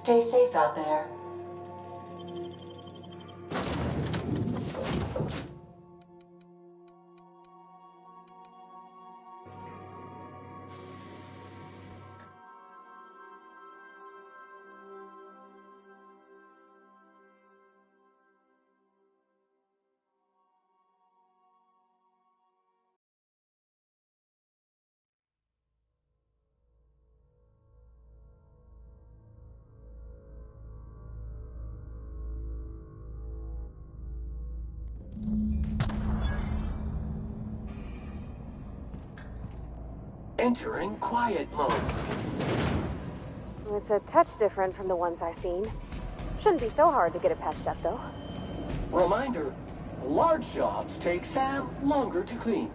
Stay safe out there. Entering quiet mode. It's a touch different from the ones I've seen. Shouldn't be so hard to get it patched up, though. Reminder, large jobs take Sam longer to clean.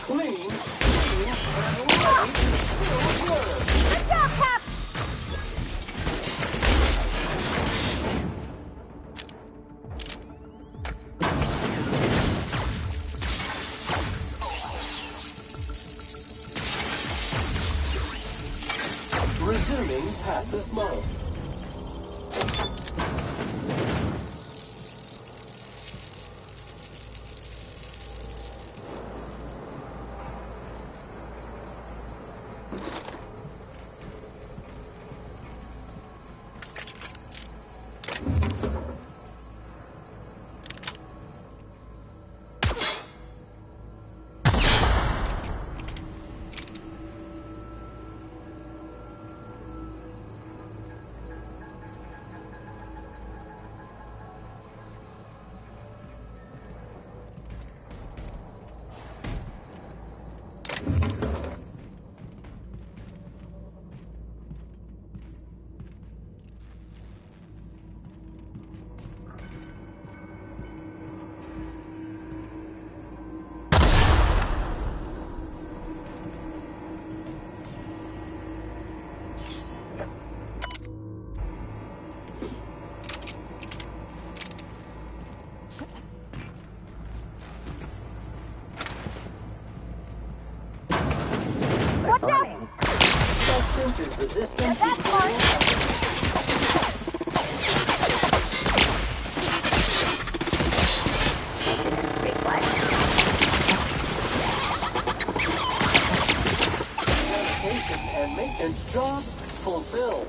Clean, and ready to work. Good job, Cap! Resuming passive mode. Watch out! Substance is resistant Get that part! Big one. Medication and maintenance job fulfilled.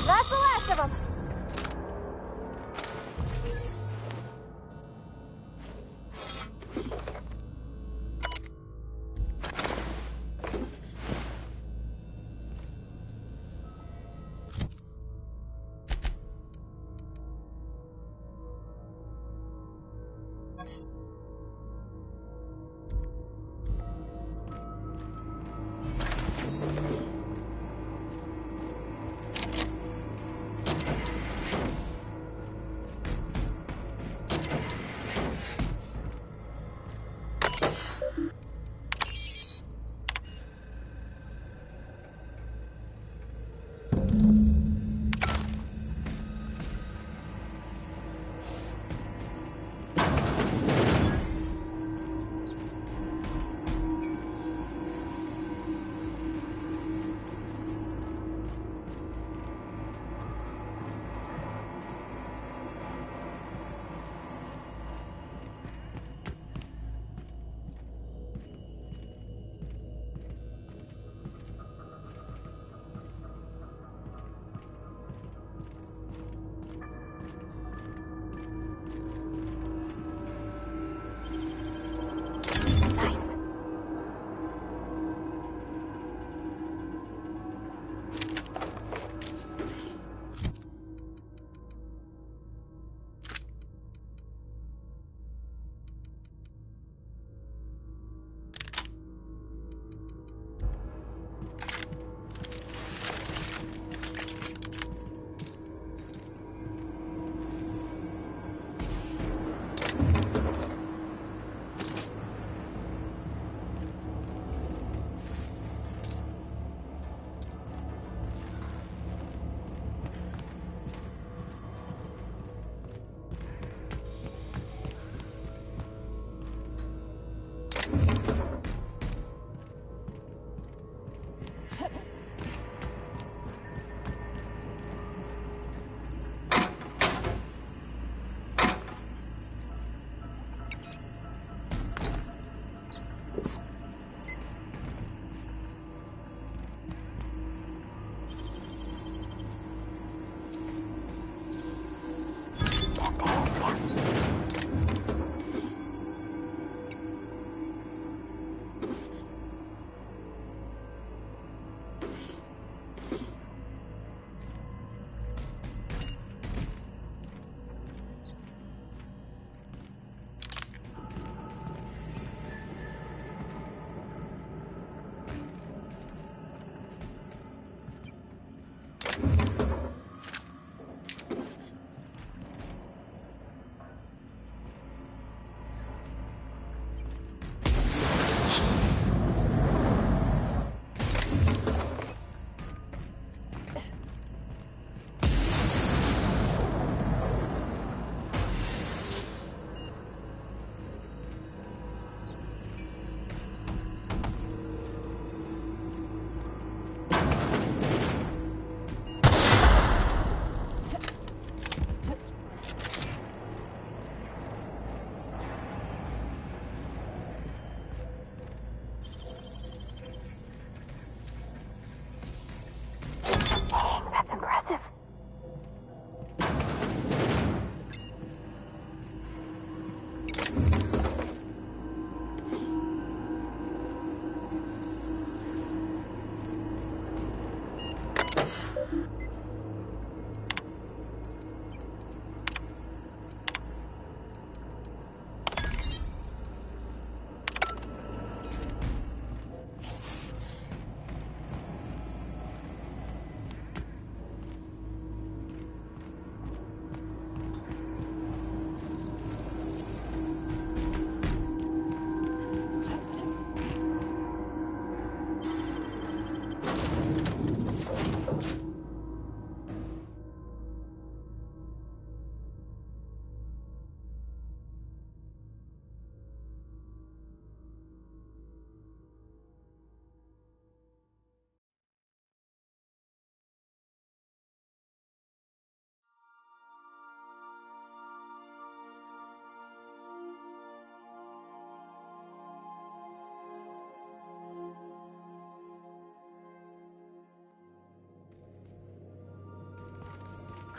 That's the last of them.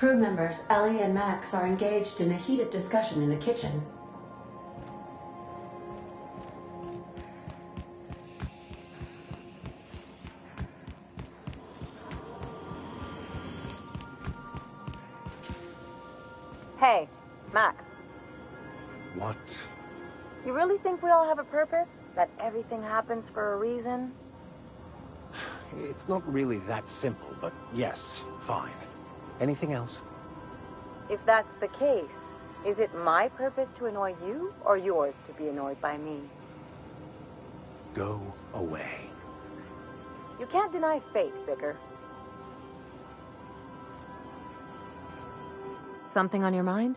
Crew members Ellie and Max are engaged in a heated discussion in the kitchen. Hey, Max. What? You really think we all have a purpose? That everything happens for a reason? It's not really that simple, but yes, fine. Anything else? If that's the case, is it my purpose to annoy you, or yours to be annoyed by me? Go away. You can't deny fate, Vicar. Something on your mind?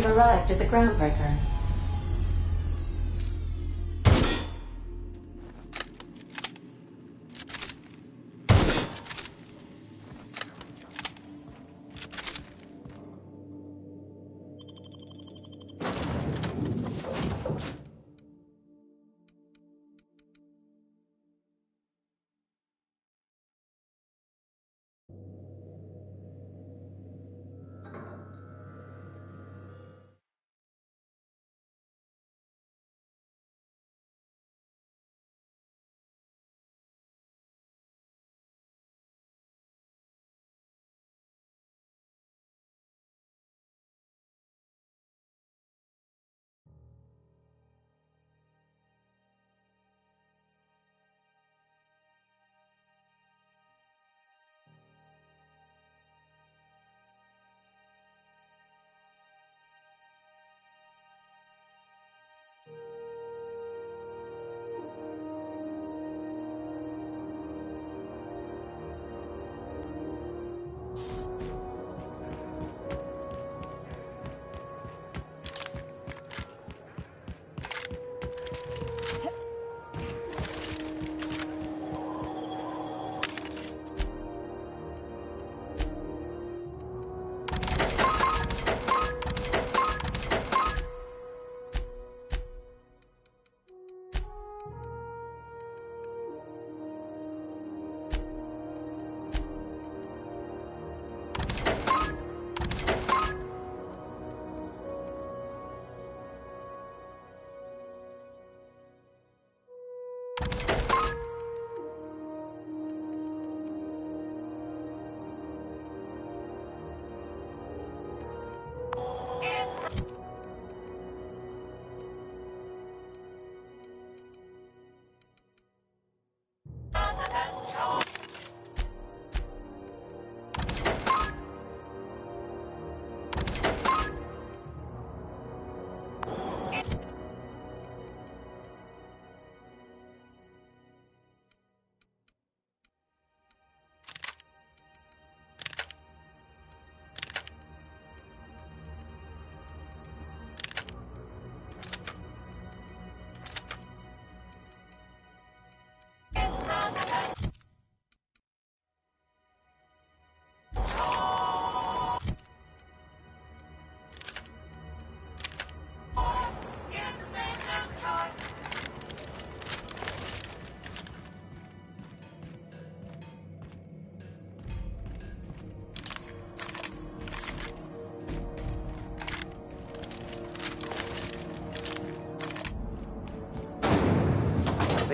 You've arrived at the groundbreaker.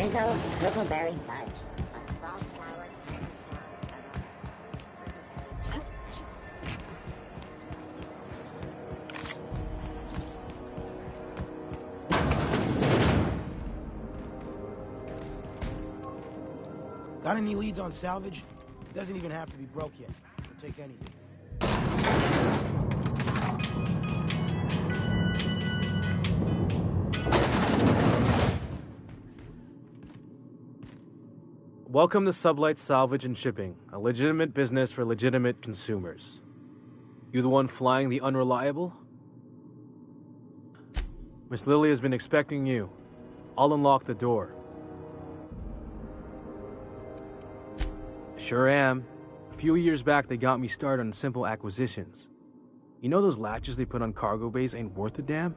Rizzo, Huckleberry Fudge. A soft flower candy Got any leads on salvage? Doesn't even have to be broke yet. We'll take anything. Welcome to Sublight Salvage and Shipping, a legitimate business for legitimate consumers. You the one flying the unreliable? Miss Lily has been expecting you. I'll unlock the door. Sure am. A few years back, they got me started on simple acquisitions. You know those latches they put on cargo bays ain't worth a damn?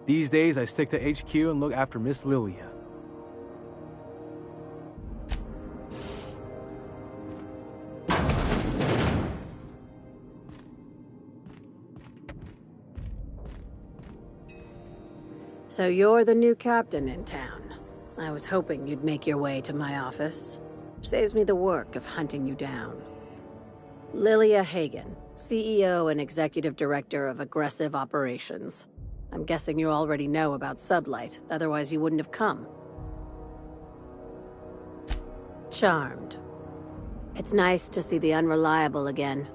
These days, I stick to HQ and look after Miss Lilia. So you're the new captain in town. I was hoping you'd make your way to my office. Saves me the work of hunting you down. Lilia Hagen, CEO and Executive Director of Aggressive Operations. I'm guessing you already know about Sublight, otherwise you wouldn't have come. Charmed. It's nice to see the Unreliable again.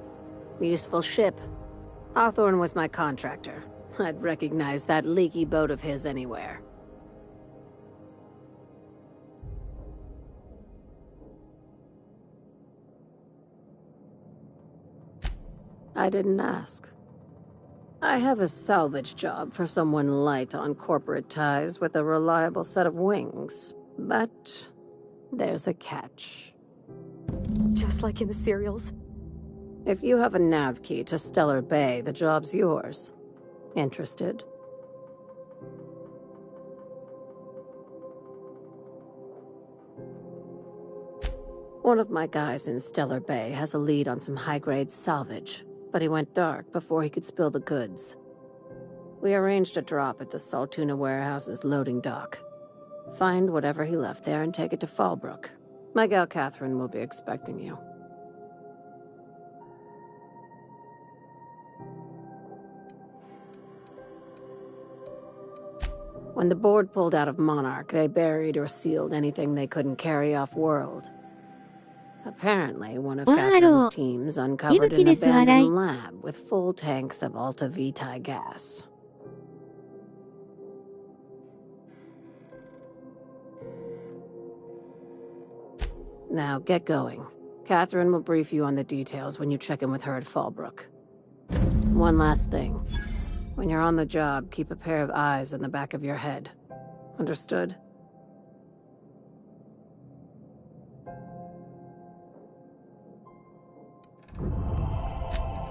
Useful ship. Hawthorne was my contractor. I'd recognize that leaky boat of his anywhere. I didn't ask. I have a salvage job for someone light on corporate ties with a reliable set of wings. But there's a catch. Just like in the serials? If you have a nav key to Stellar Bay, the job's yours. Interested? One of my guys in Stellar Bay has a lead on some high-grade salvage, but he went dark before he could spill the goods. We arranged a drop at the Saltuna warehouse's loading dock. Find whatever he left there and take it to Fallbrook. My gal Catherine will be expecting you. When the board pulled out of Monarch, they buried or sealed anything they couldn't carry off-world. Apparently, one of Catherine's teams uncovered an abandoned lab with full tanks of Alta Vitae gas. Now, get going. Catherine will brief you on the details when you check in with her at Fallbrook. One last thing. When you're on the job, keep a pair of eyes in the back of your head. Understood?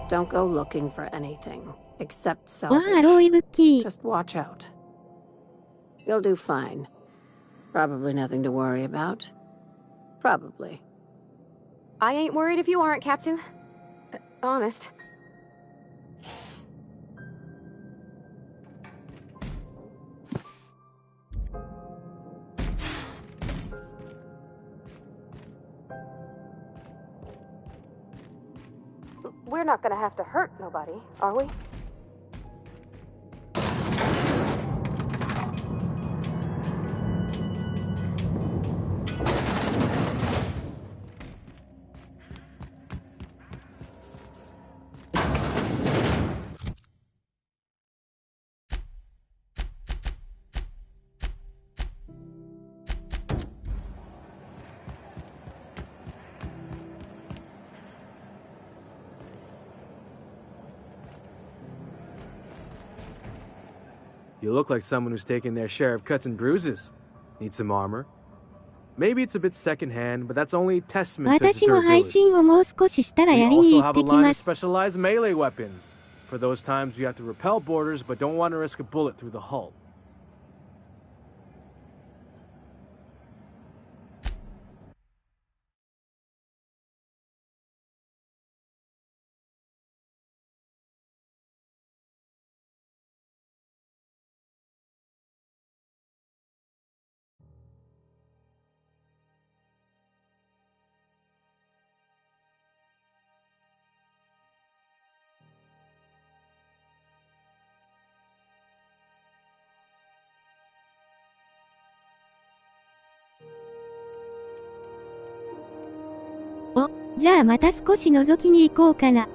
Don't go looking for anything, except salvage. Just watch out. You'll do fine. Probably nothing to worry about. Probably. I ain't worried if you aren't, Captain. Honest. We're not gonna have to hurt nobody, are we? You look like someone who's taken their share of cuts and bruises. Need some armor? Maybe it's a bit secondhand, but that's only testament to its durability. We also have a line of specialized melee weapons. For those times you have to repel boarders, but don't want to risk a bullet through the hull. Oh, じゃあまた少し覗きに行こうかな。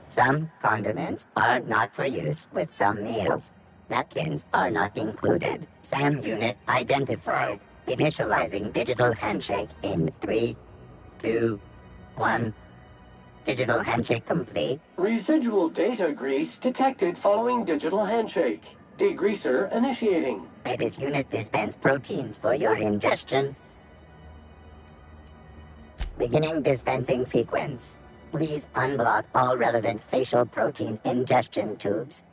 Some condiments are not for use with some meals. Napkins are not included. SAM unit identified. Initializing digital handshake in 3, 2, 1. Digital handshake complete. Residual data grease detected following digital handshake. Degreaser initiating. May this unit dispense proteins for your ingestion. Beginning dispensing sequence. Please unblock all relevant facial protein ingestion tubes.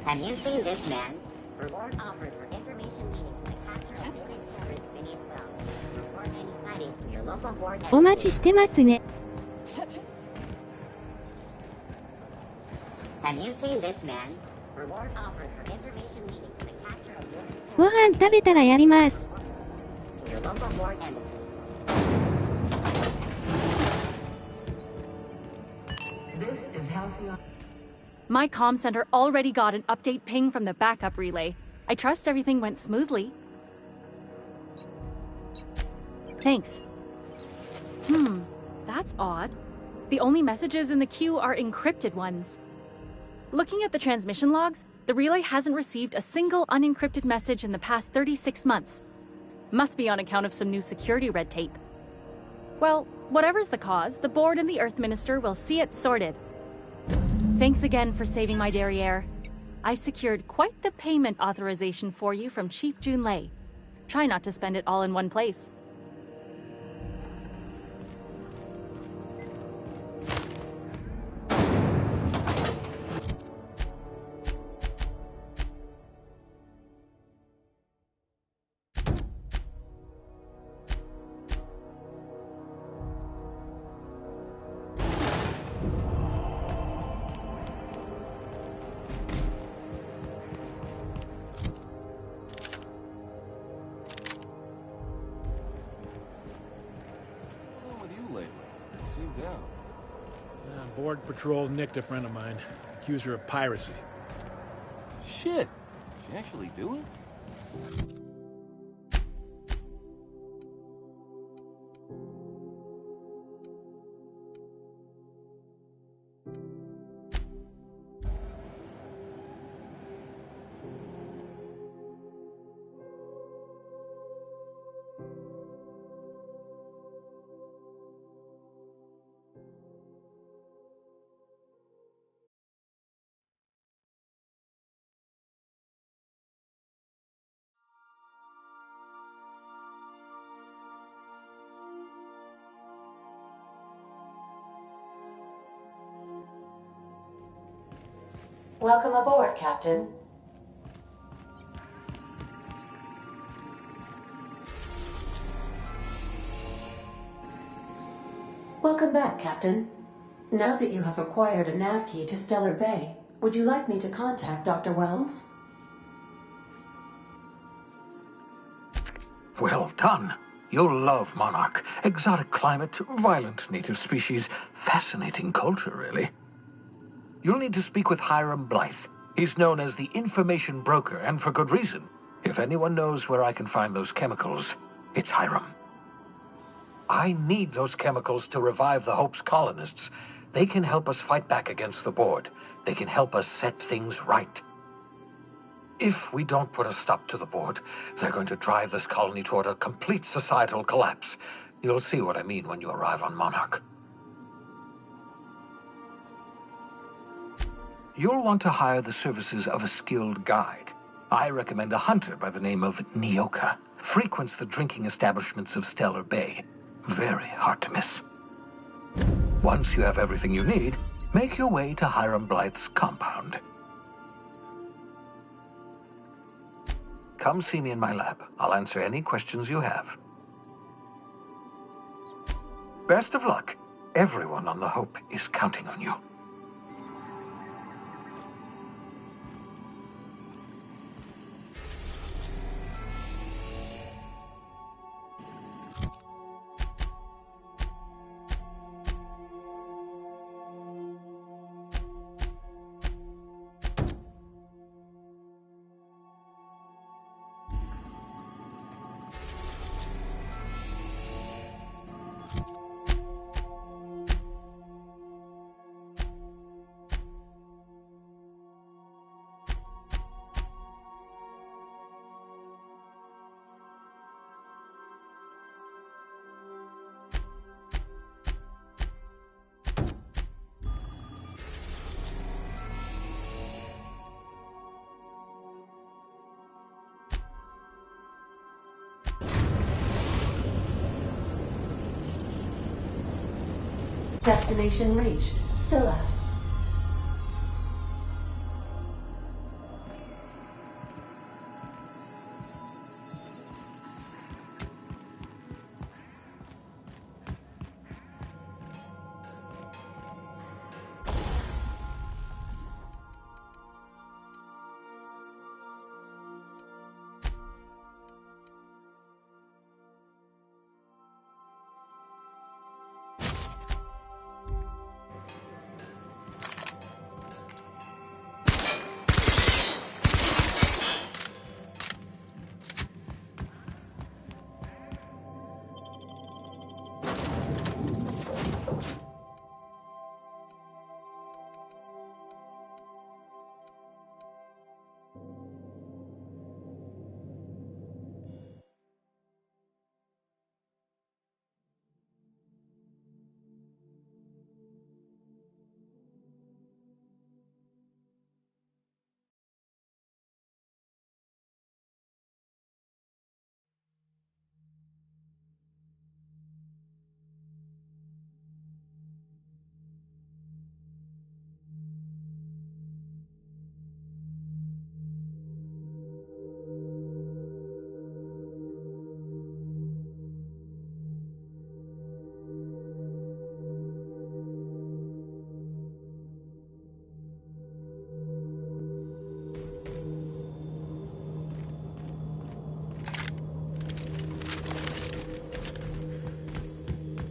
Have you seen this man? Reward offered for information leading to the capture of human terrorist Vinny's Well. Report any sightings to your local board. お待ちしてますね。Have you seen this man? Reward offered for information leading to the capture of human terrorist. ご飯食べたらやります。To your local board embassy. This is Halcyon. My comm center already got an update ping from the backup relay. I trust everything went smoothly. Thanks. That's odd. The only messages in the queue are encrypted ones. Looking at the transmission logs, the relay hasn't received a single unencrypted message in the past 36 months. Must be on account of some new security red tape. Well, whatever's the cause, the board and the Earth Minister will see it sorted. Thanks again for saving my derriere. I secured quite the payment authorization for you from Chief Junlei. Try not to spend it all in one place. Board patrol nicked a friend of mine. Accused her of piracy. Shit. She actually do it? Welcome aboard, Captain. Welcome back, Captain. Now that you have acquired a nav key to Stellar Bay, would you like me to contact Dr. Wells? Well done. You'll love Monarch. Exotic climate, violent native species, fascinating culture, really. You'll need to speak with Hiram Blythe. He's known as the information broker, and for good reason. If anyone knows where I can find those chemicals, it's Hiram. I need those chemicals to revive the Hope's colonists. They can help us fight back against the board. They can help us set things right. If we don't put a stop to the board, they're going to drive this colony toward a complete societal collapse. You'll see what I mean when you arrive on Monarch. You'll want to hire the services of a skilled guide. I recommend a hunter by the name of Nyoka. Frequents the drinking establishments of Stellar Bay. Very hard to miss. Once you have everything you need, make your way to Hiram Blythe's compound. Come see me in my lab. I'll answer any questions you have. Best of luck. Everyone on the Hope is counting on you. Destination reached. Silla.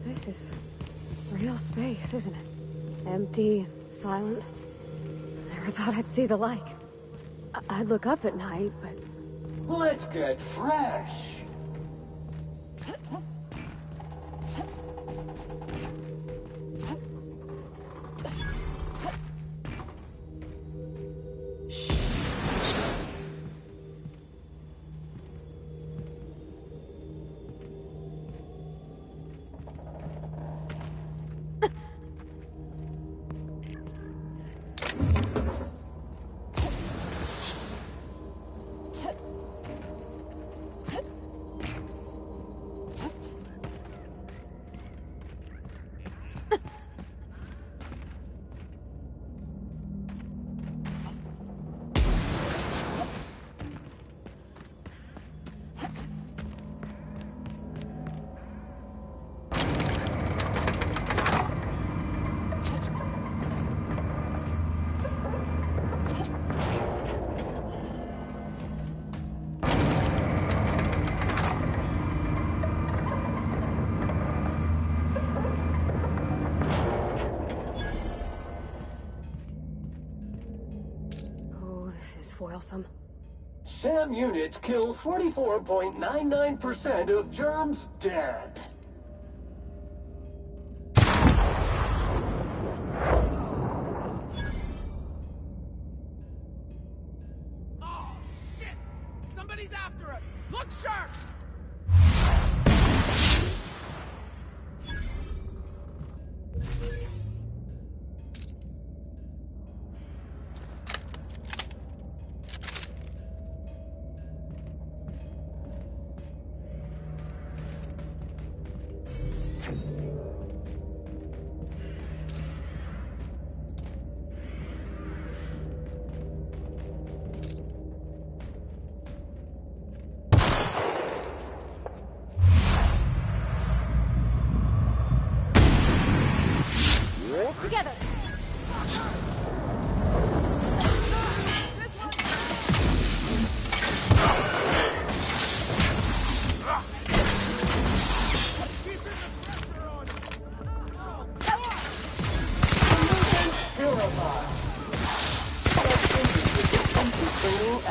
This is real space, isn't it? Empty and silent. Never thought I'd see the like. I'd look up at night, but... Let's get fresh. Foilsome. SAM units kill 44.99% of germs dead. Oh, shit! Somebody's after us! Look sharp! Together!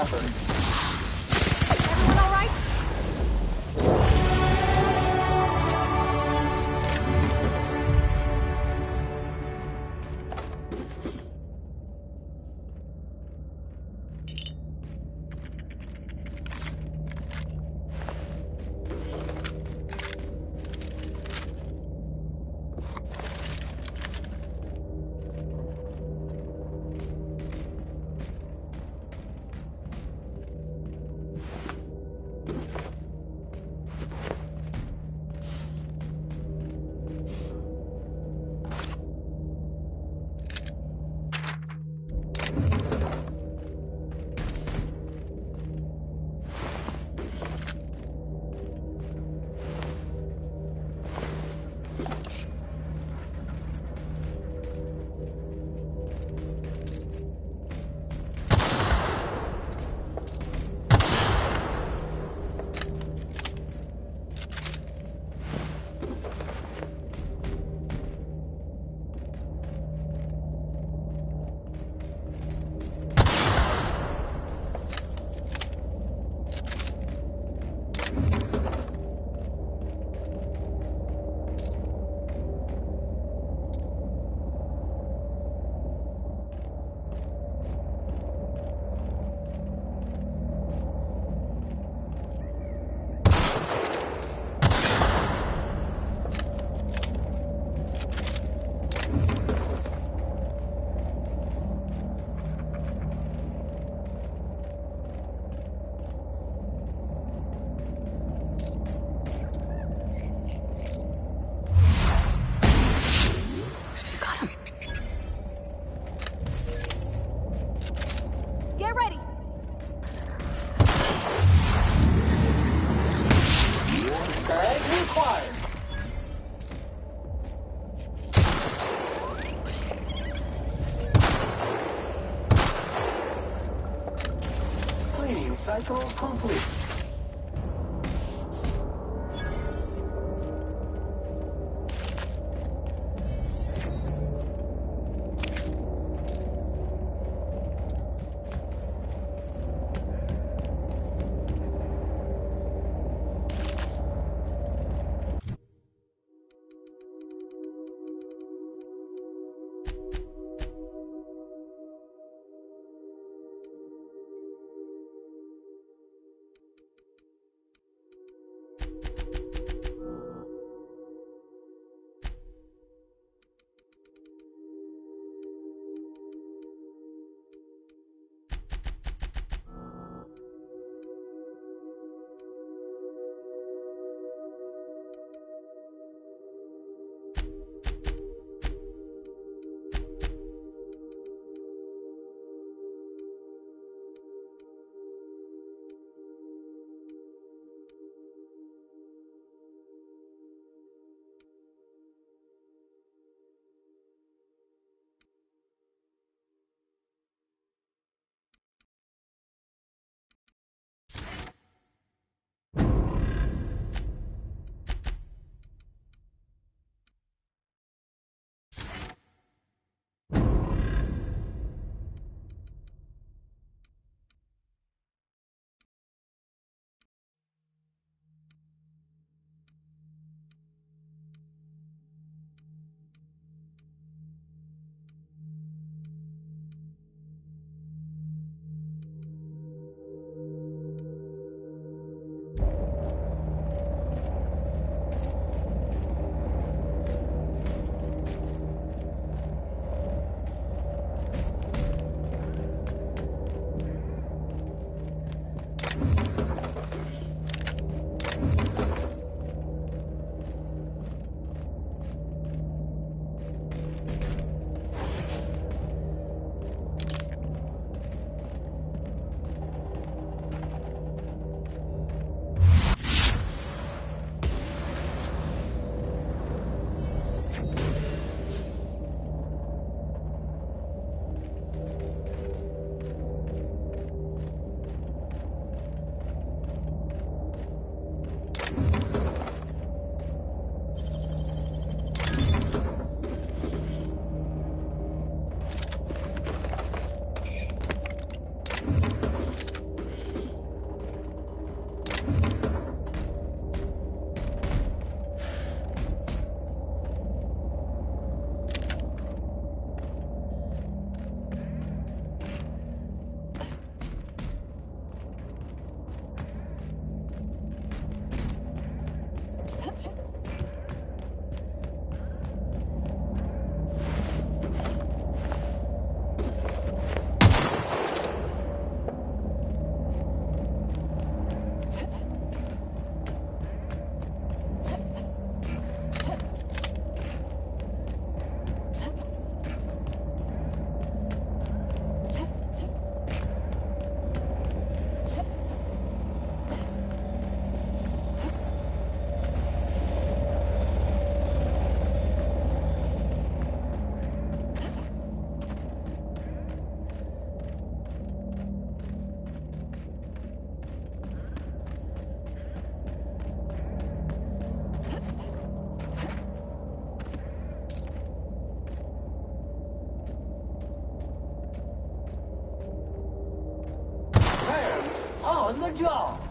Everyone all right? acquired. Cleaning cycle complete. on the job.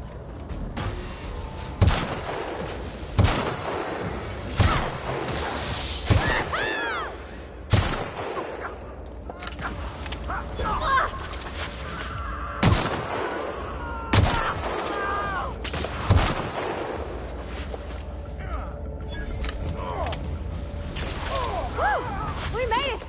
We made it!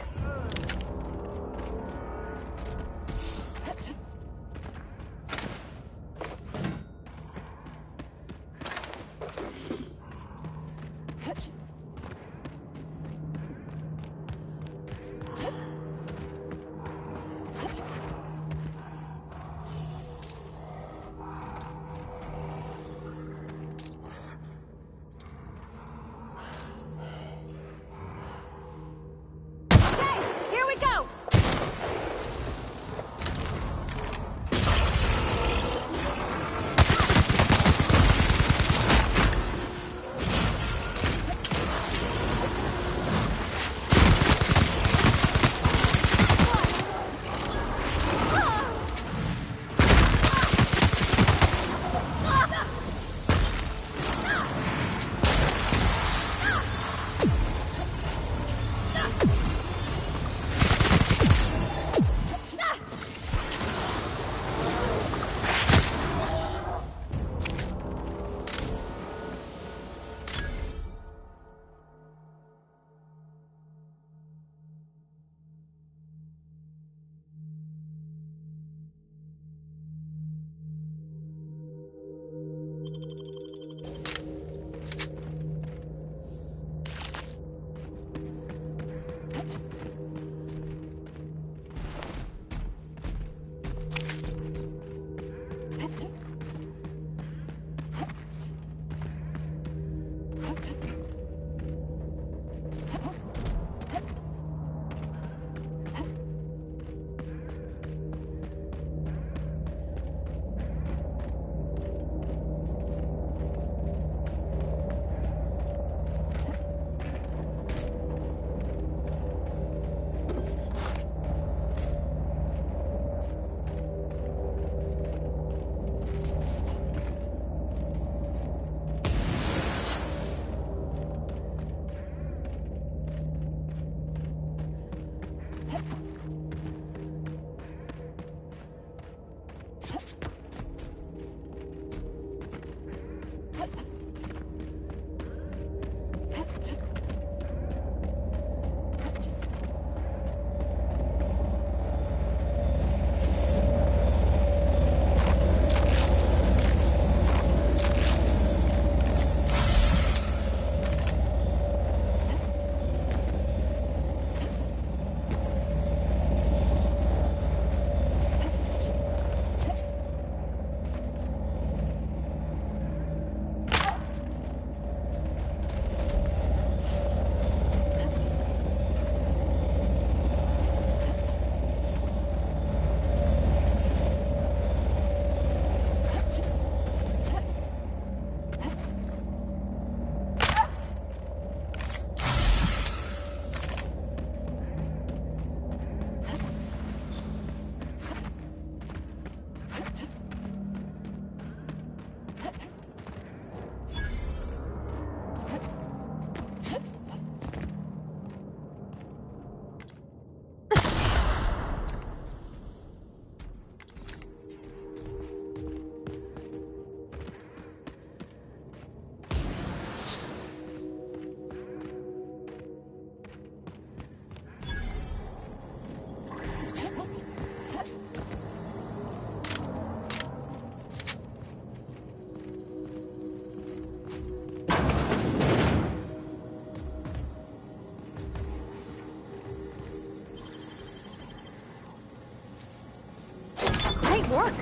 Work.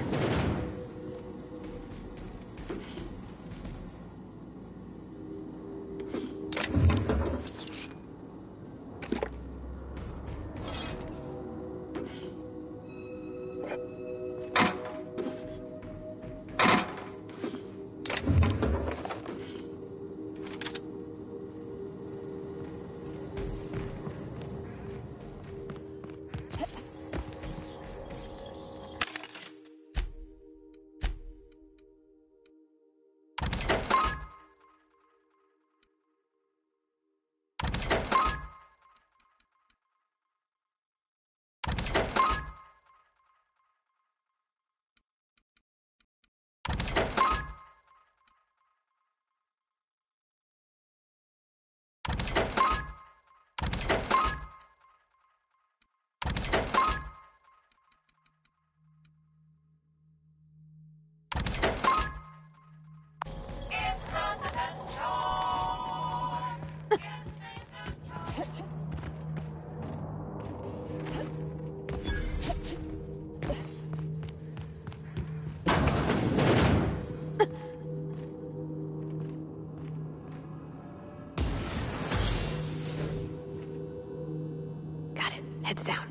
Heads down.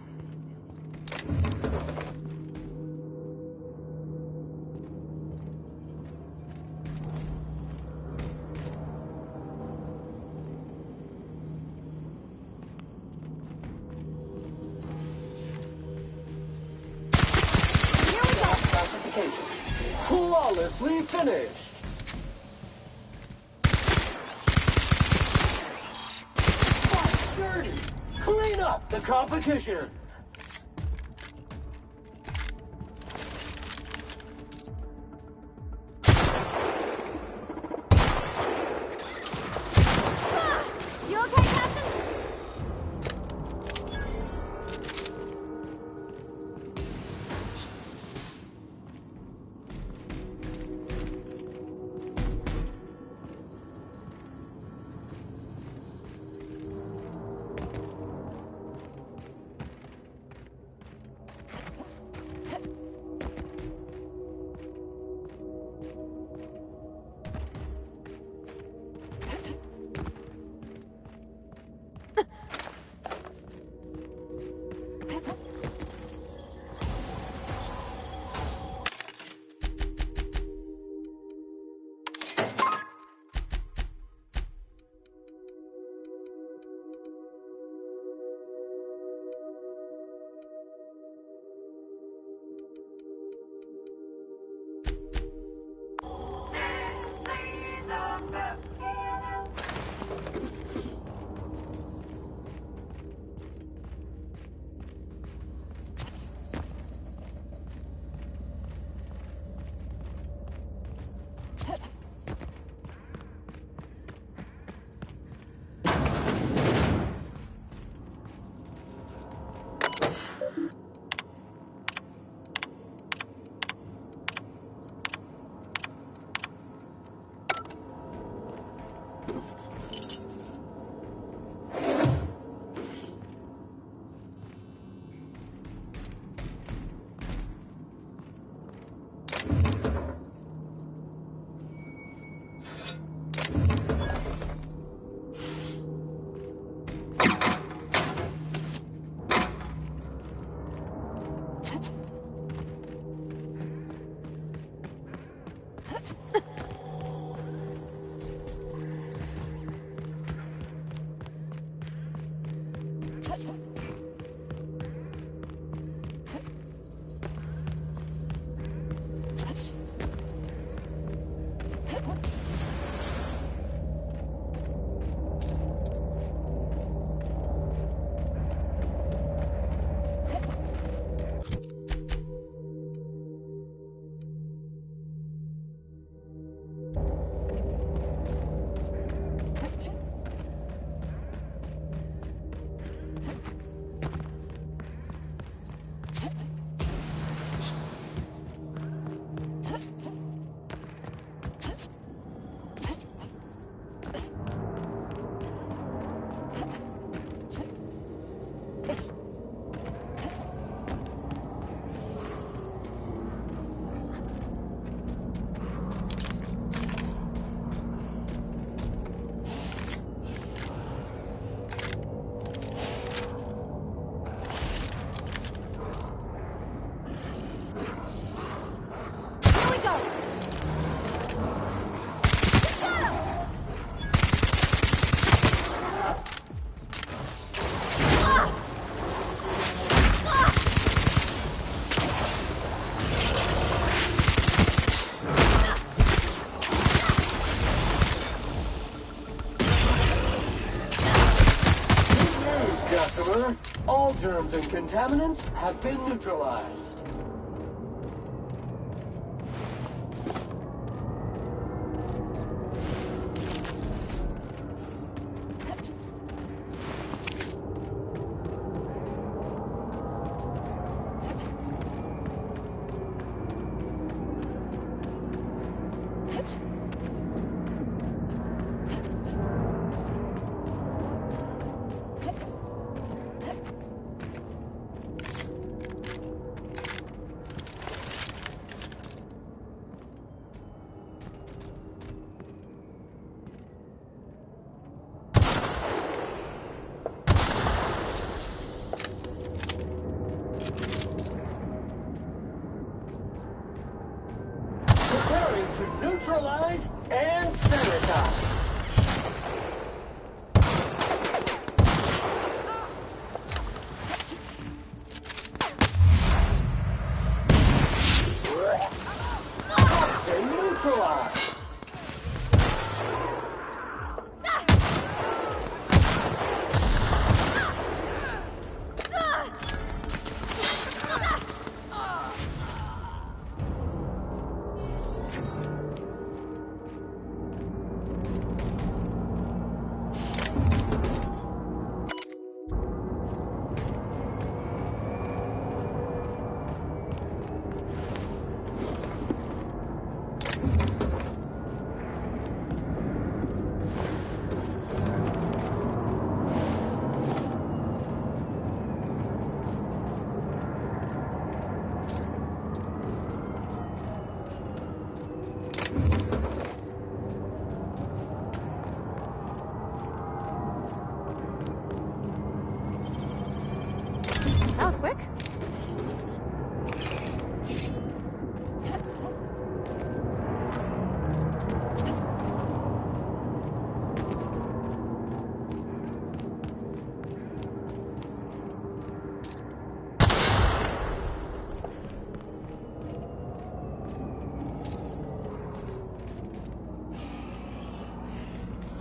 Flawlessly finished. That's dirty. Clean up the competition. You okay, Captain? All germs and contaminants have been neutralized. Preparing to neutralize and sanitize. Toxin neutralized. That was quick.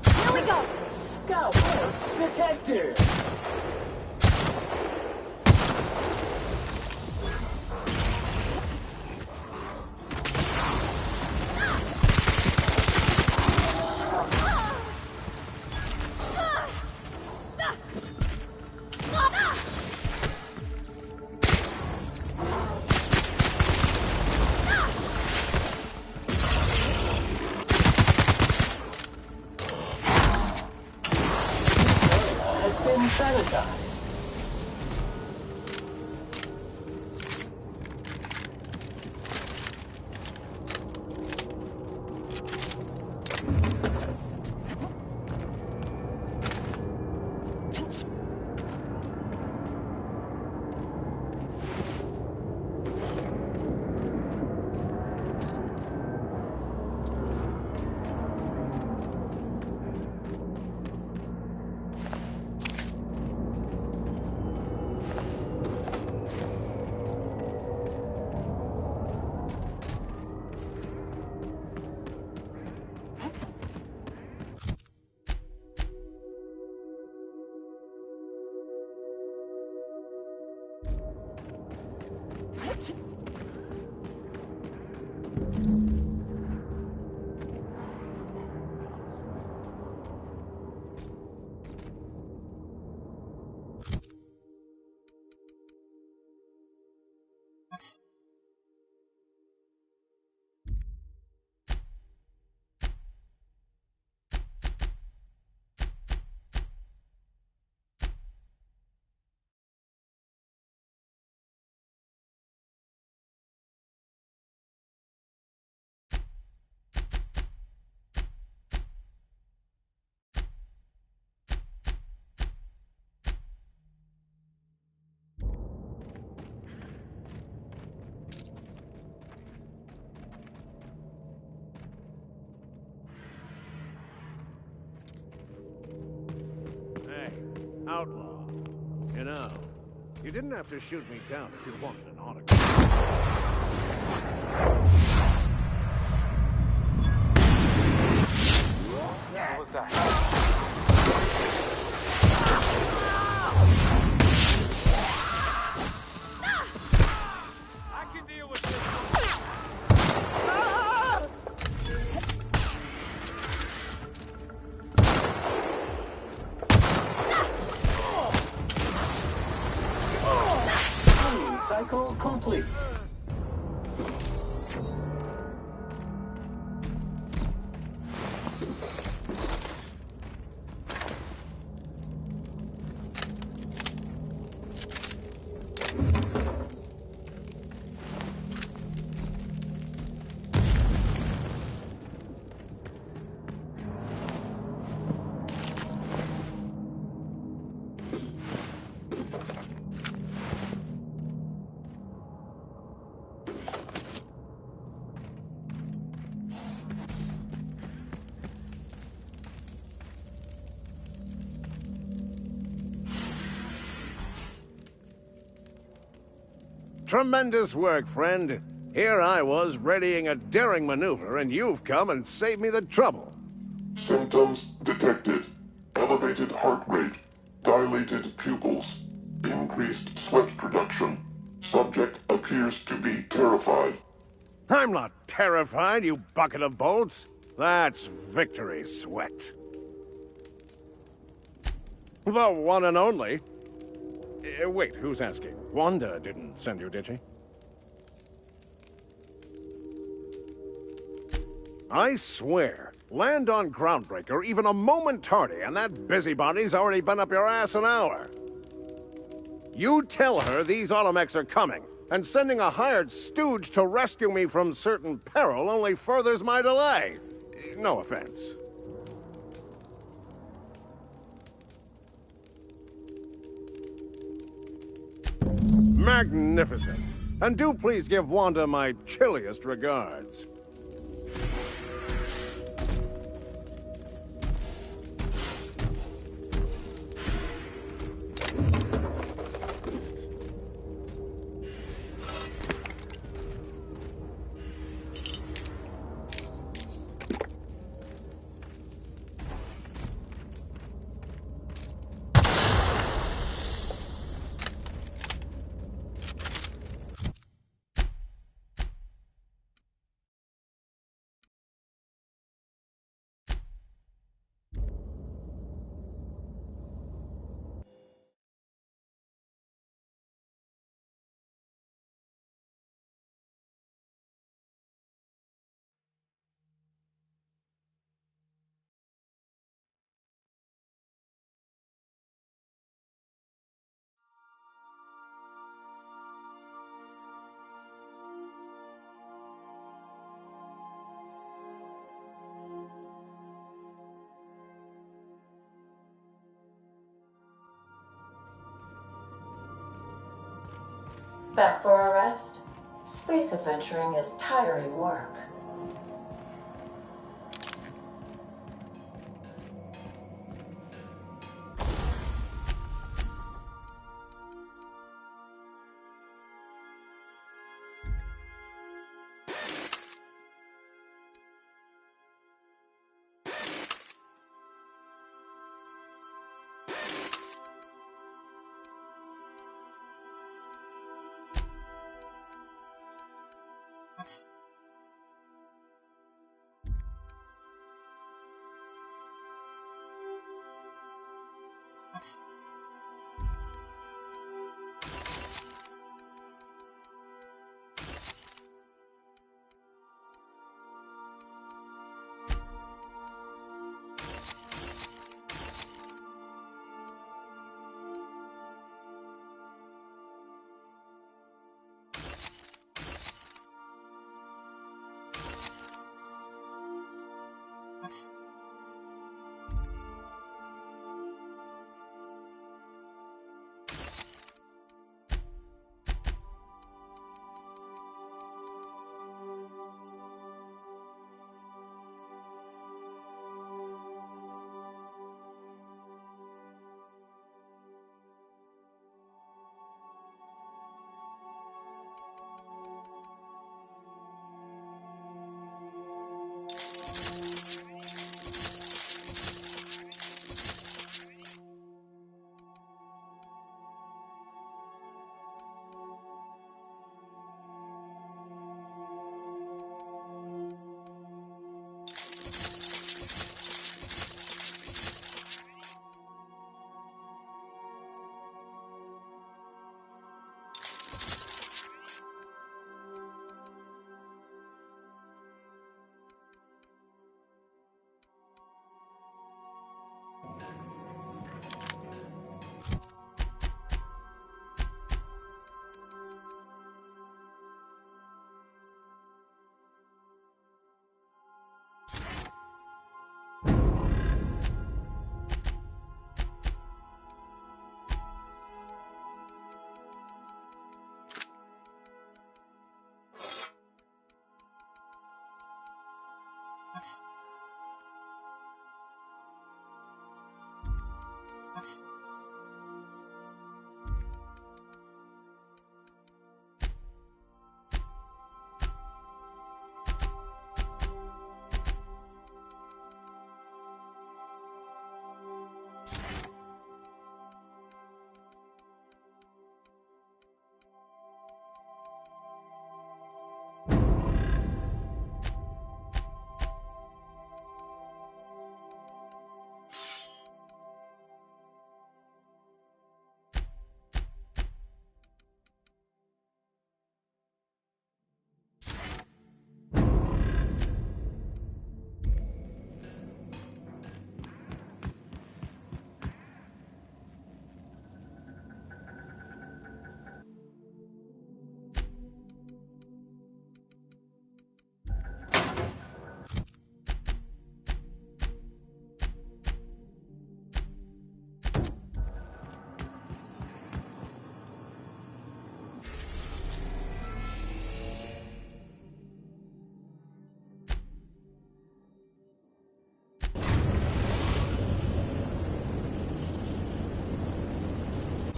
Here we go! Scout works detected! Sanitized. Outlaw. You know, you didn't have to shoot me down if you wanted an autograph. What was that? I can deal with this. Cycle complete. Tremendous work, friend. Here I was readying a daring maneuver, and you've come and saved me the trouble. Symptoms detected. Elevated heart rate, dilated pupils, increased sweat production. Subject appears to be terrified. I'm not terrified, you bucket of bolts. That's victory sweat. The one and only. Wait, who's asking? Wanda didn't send you, did she? I swear, land on Groundbreaker even a moment tardy, and that busybody's already been up your ass an hour. You tell her these automechs are coming, and sending a hired stooge to rescue me from certain peril only furthers my delay. No offense. Magnificent. And do please give Wanda my chilliest regards. Back for a rest? Space adventuring is tiring work.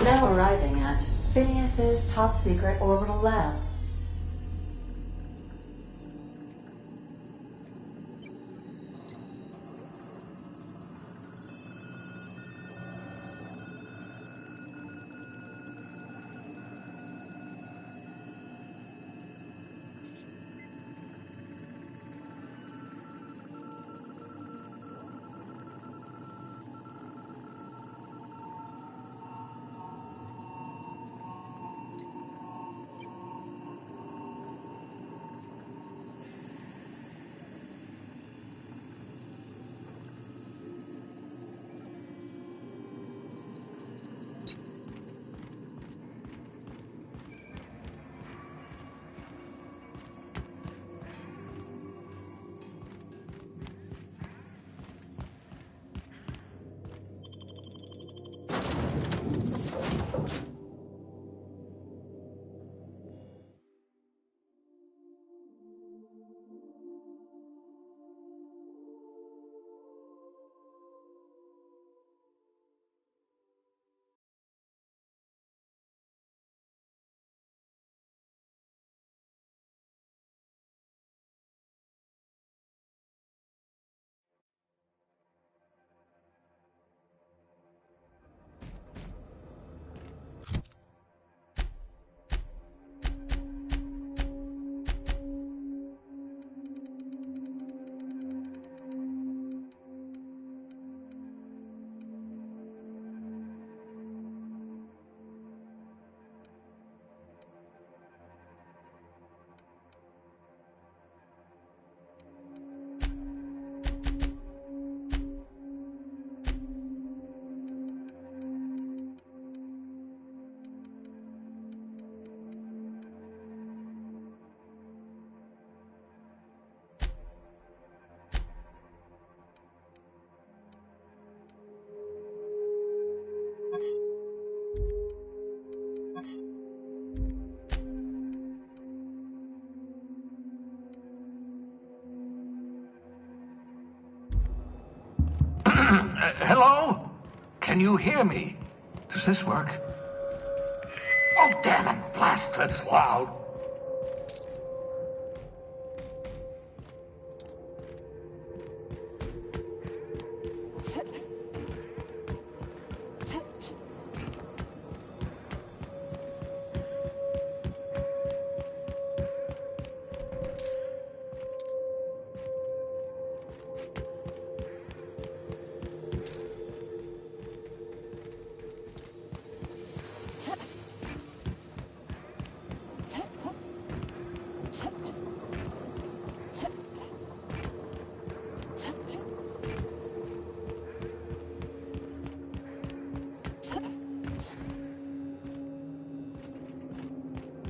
Now arriving at Phineas's top secret orbital lab. Hello? Can you hear me? Does this work? Oh, damn it! Blast, that's loud.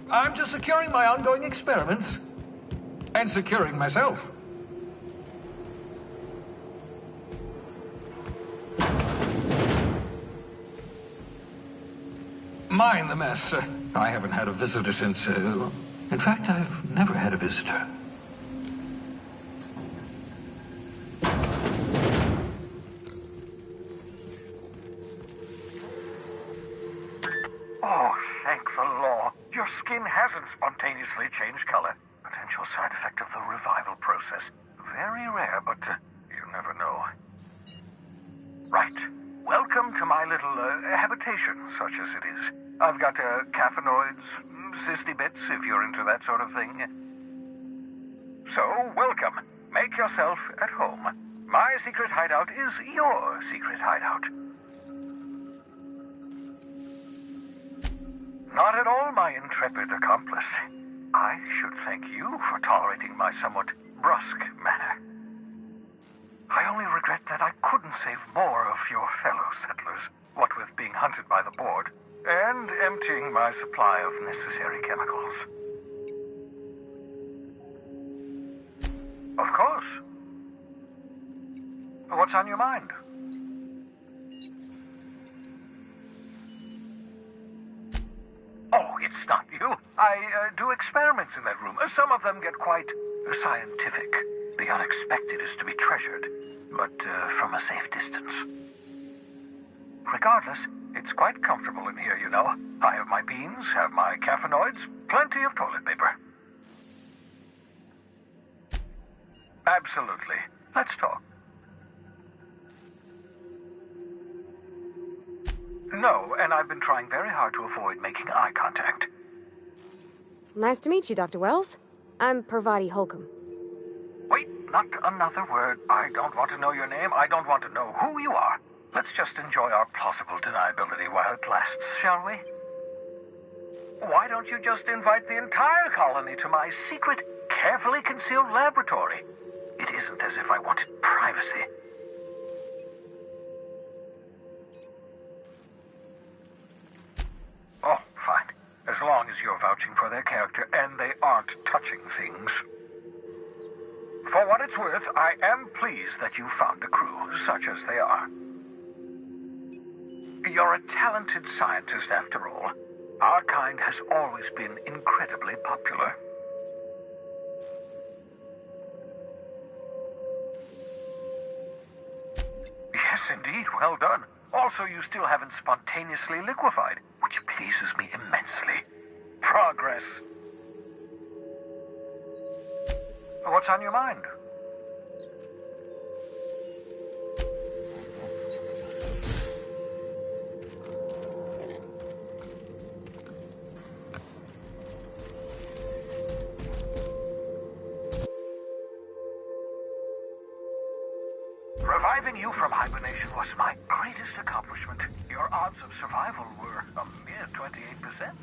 I'm just securing my ongoing experiments. And securing myself. Mind the mess. I haven't had a visitor since... in fact, I've never had a visitor. Oh, thank the law. Your skin hasn't spontaneously changed color. Potential side effect of the revival process. Very rare, but you never know. Right. Welcome to my little habitation, such as it is. I've got caffeinoids, cysty bits, if you're into that sort of thing. So, welcome. Make yourself at home. My secret hideout is your secret hideout. Not at all, my intrepid accomplice. I should thank you for tolerating my somewhat brusque manner. I only regret that I couldn't save more of your fellow settlers, what with being hunted by the board, and emptying my supply of necessary chemicals. Of course. What's on your mind? Oh, it's not you. I do experiments in that room. Some of them get quite scientific. The unexpected is to be treasured, but from a safe distance. Regardless, it's quite comfortable in here, you know. I have my beans, have my caffeinoids, plenty of toilet paper. Absolutely. Let's talk. No, and I've been trying very hard to avoid making eye contact. Nice to meet you, Dr. Wells. I'm Parvati Holcomb. Wait, not another word. I don't want to know your name. I don't want to know who you are. Let's just enjoy our plausible deniability while it lasts, shall we? Why don't you just invite the entire colony to my secret, carefully concealed laboratory? It isn't as if I wanted privacy. Oh, fine. As long as you're vouching for their character and they aren't touching things. For what it's worth, I am pleased that you found a crew, such as they are. You're a talented scientist, after all. Our kind has always been incredibly popular. Yes, indeed, well done. Also, you still haven't spontaneously liquefied, which pleases me immensely. Progress. What's on your mind? Reviving you from hibernation was my greatest accomplishment. Your odds of survival were a mere 28%.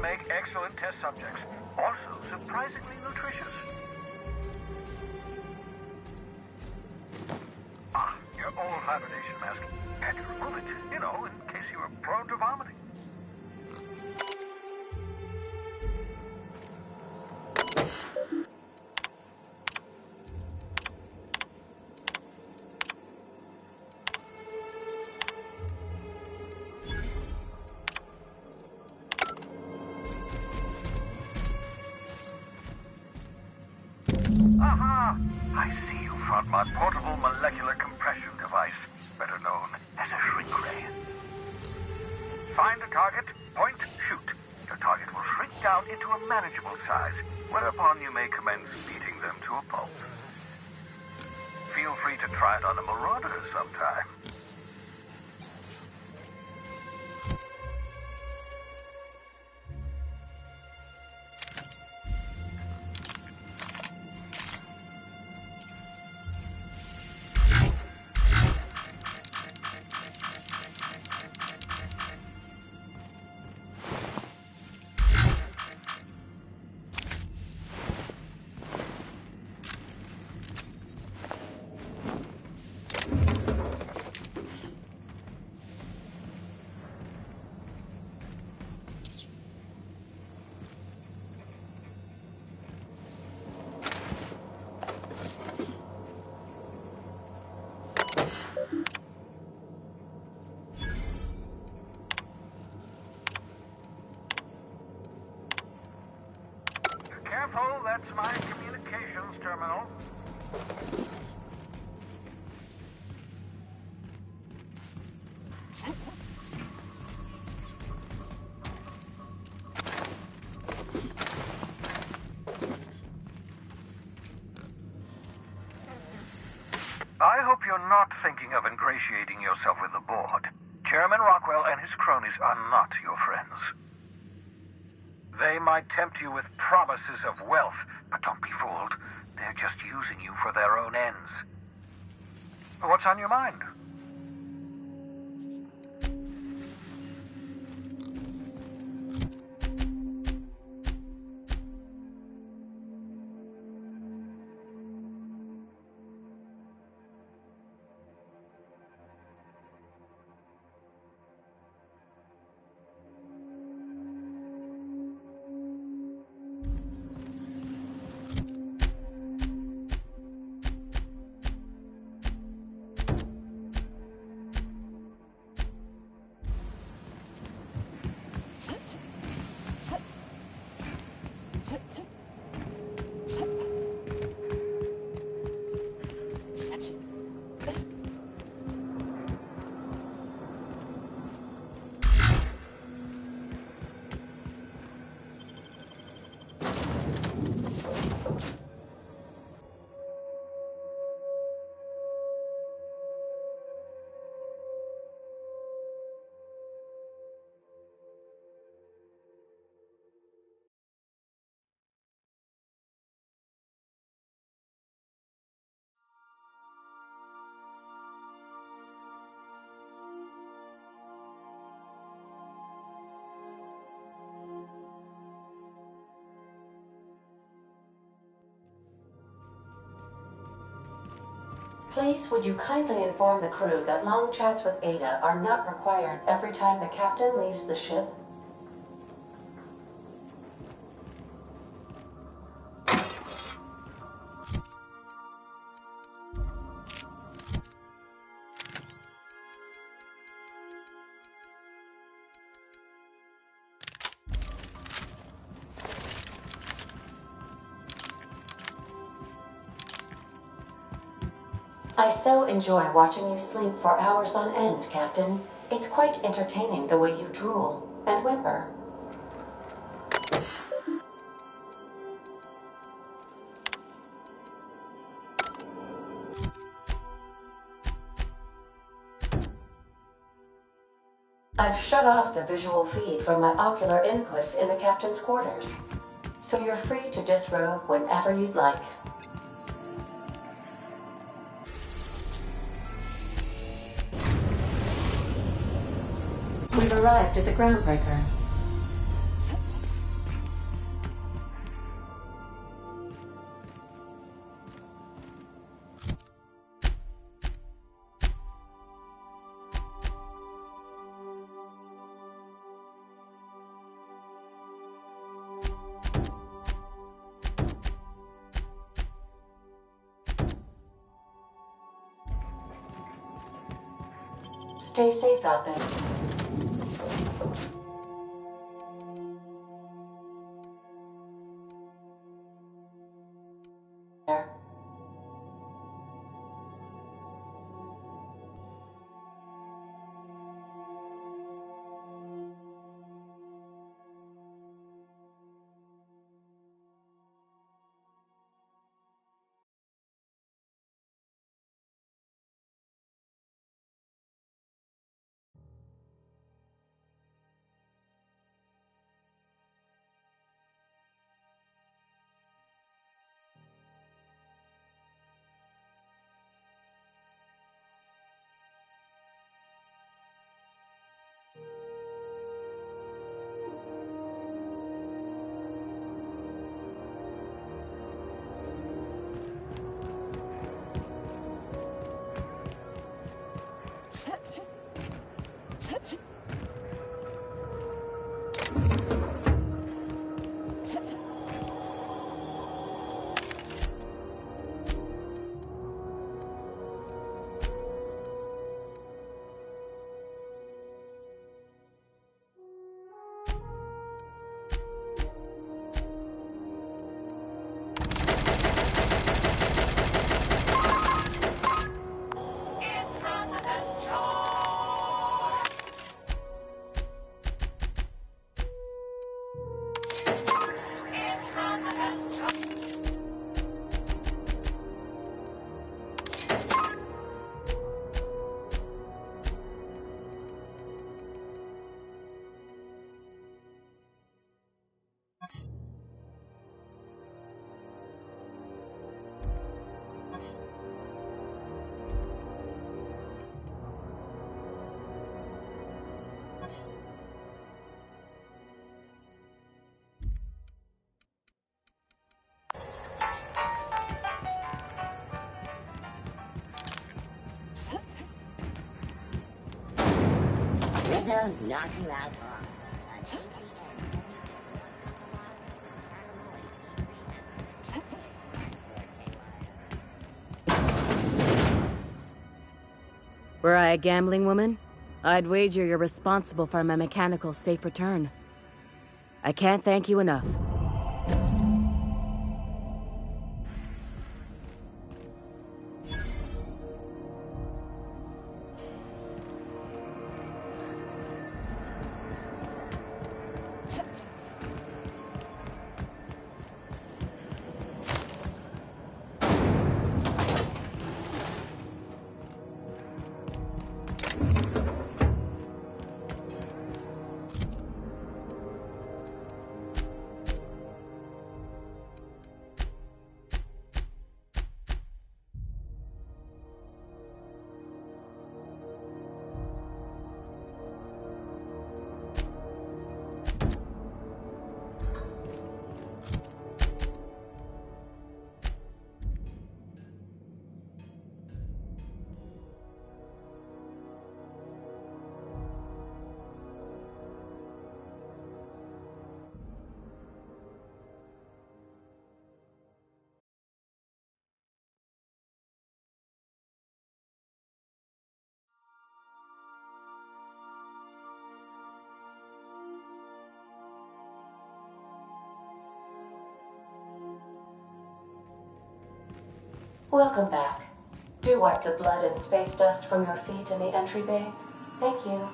Make excellent test subjects. Also surprisingly nutritious. Ah, your old hibernation mask. Had to remove it, you know, in case you were prone to vomiting. Aha! I see you found my portable molecular compression device, better known as a shrink ray. Find a target, point, shoot. Your target will shrink down into a manageable size, whereupon you may commence beating them to a pulp. Feel free to try it on a marauder sometime. that's my communications terminal. I hope you're not thinking of ingratiating yourself with the board. Chairman Rockwell and his cronies are not your friends. They might tempt you with promises of wealth, but don't be fooled. They're just using you for their own ends. What's on your mind? Please, would you kindly inform the crew that long chats with Ada are not required every time the captain leaves the ship? I so enjoy watching you sleep for hours on end, Captain. It's quite entertaining the way you drool and whimper. I've shut off the visual feed from my ocular inputs in the captain's quarters, so you're free to disrobe whenever you'd like. We've arrived at the groundbreaker. Stay safe out there. Rizzo's not allowed on. Were I a gambling woman, I'd wager you're responsible for my mechanical safe return. I can't thank you enough. Welcome back. Do wipe the blood and space dust from your feet in the entry bay. Thank you.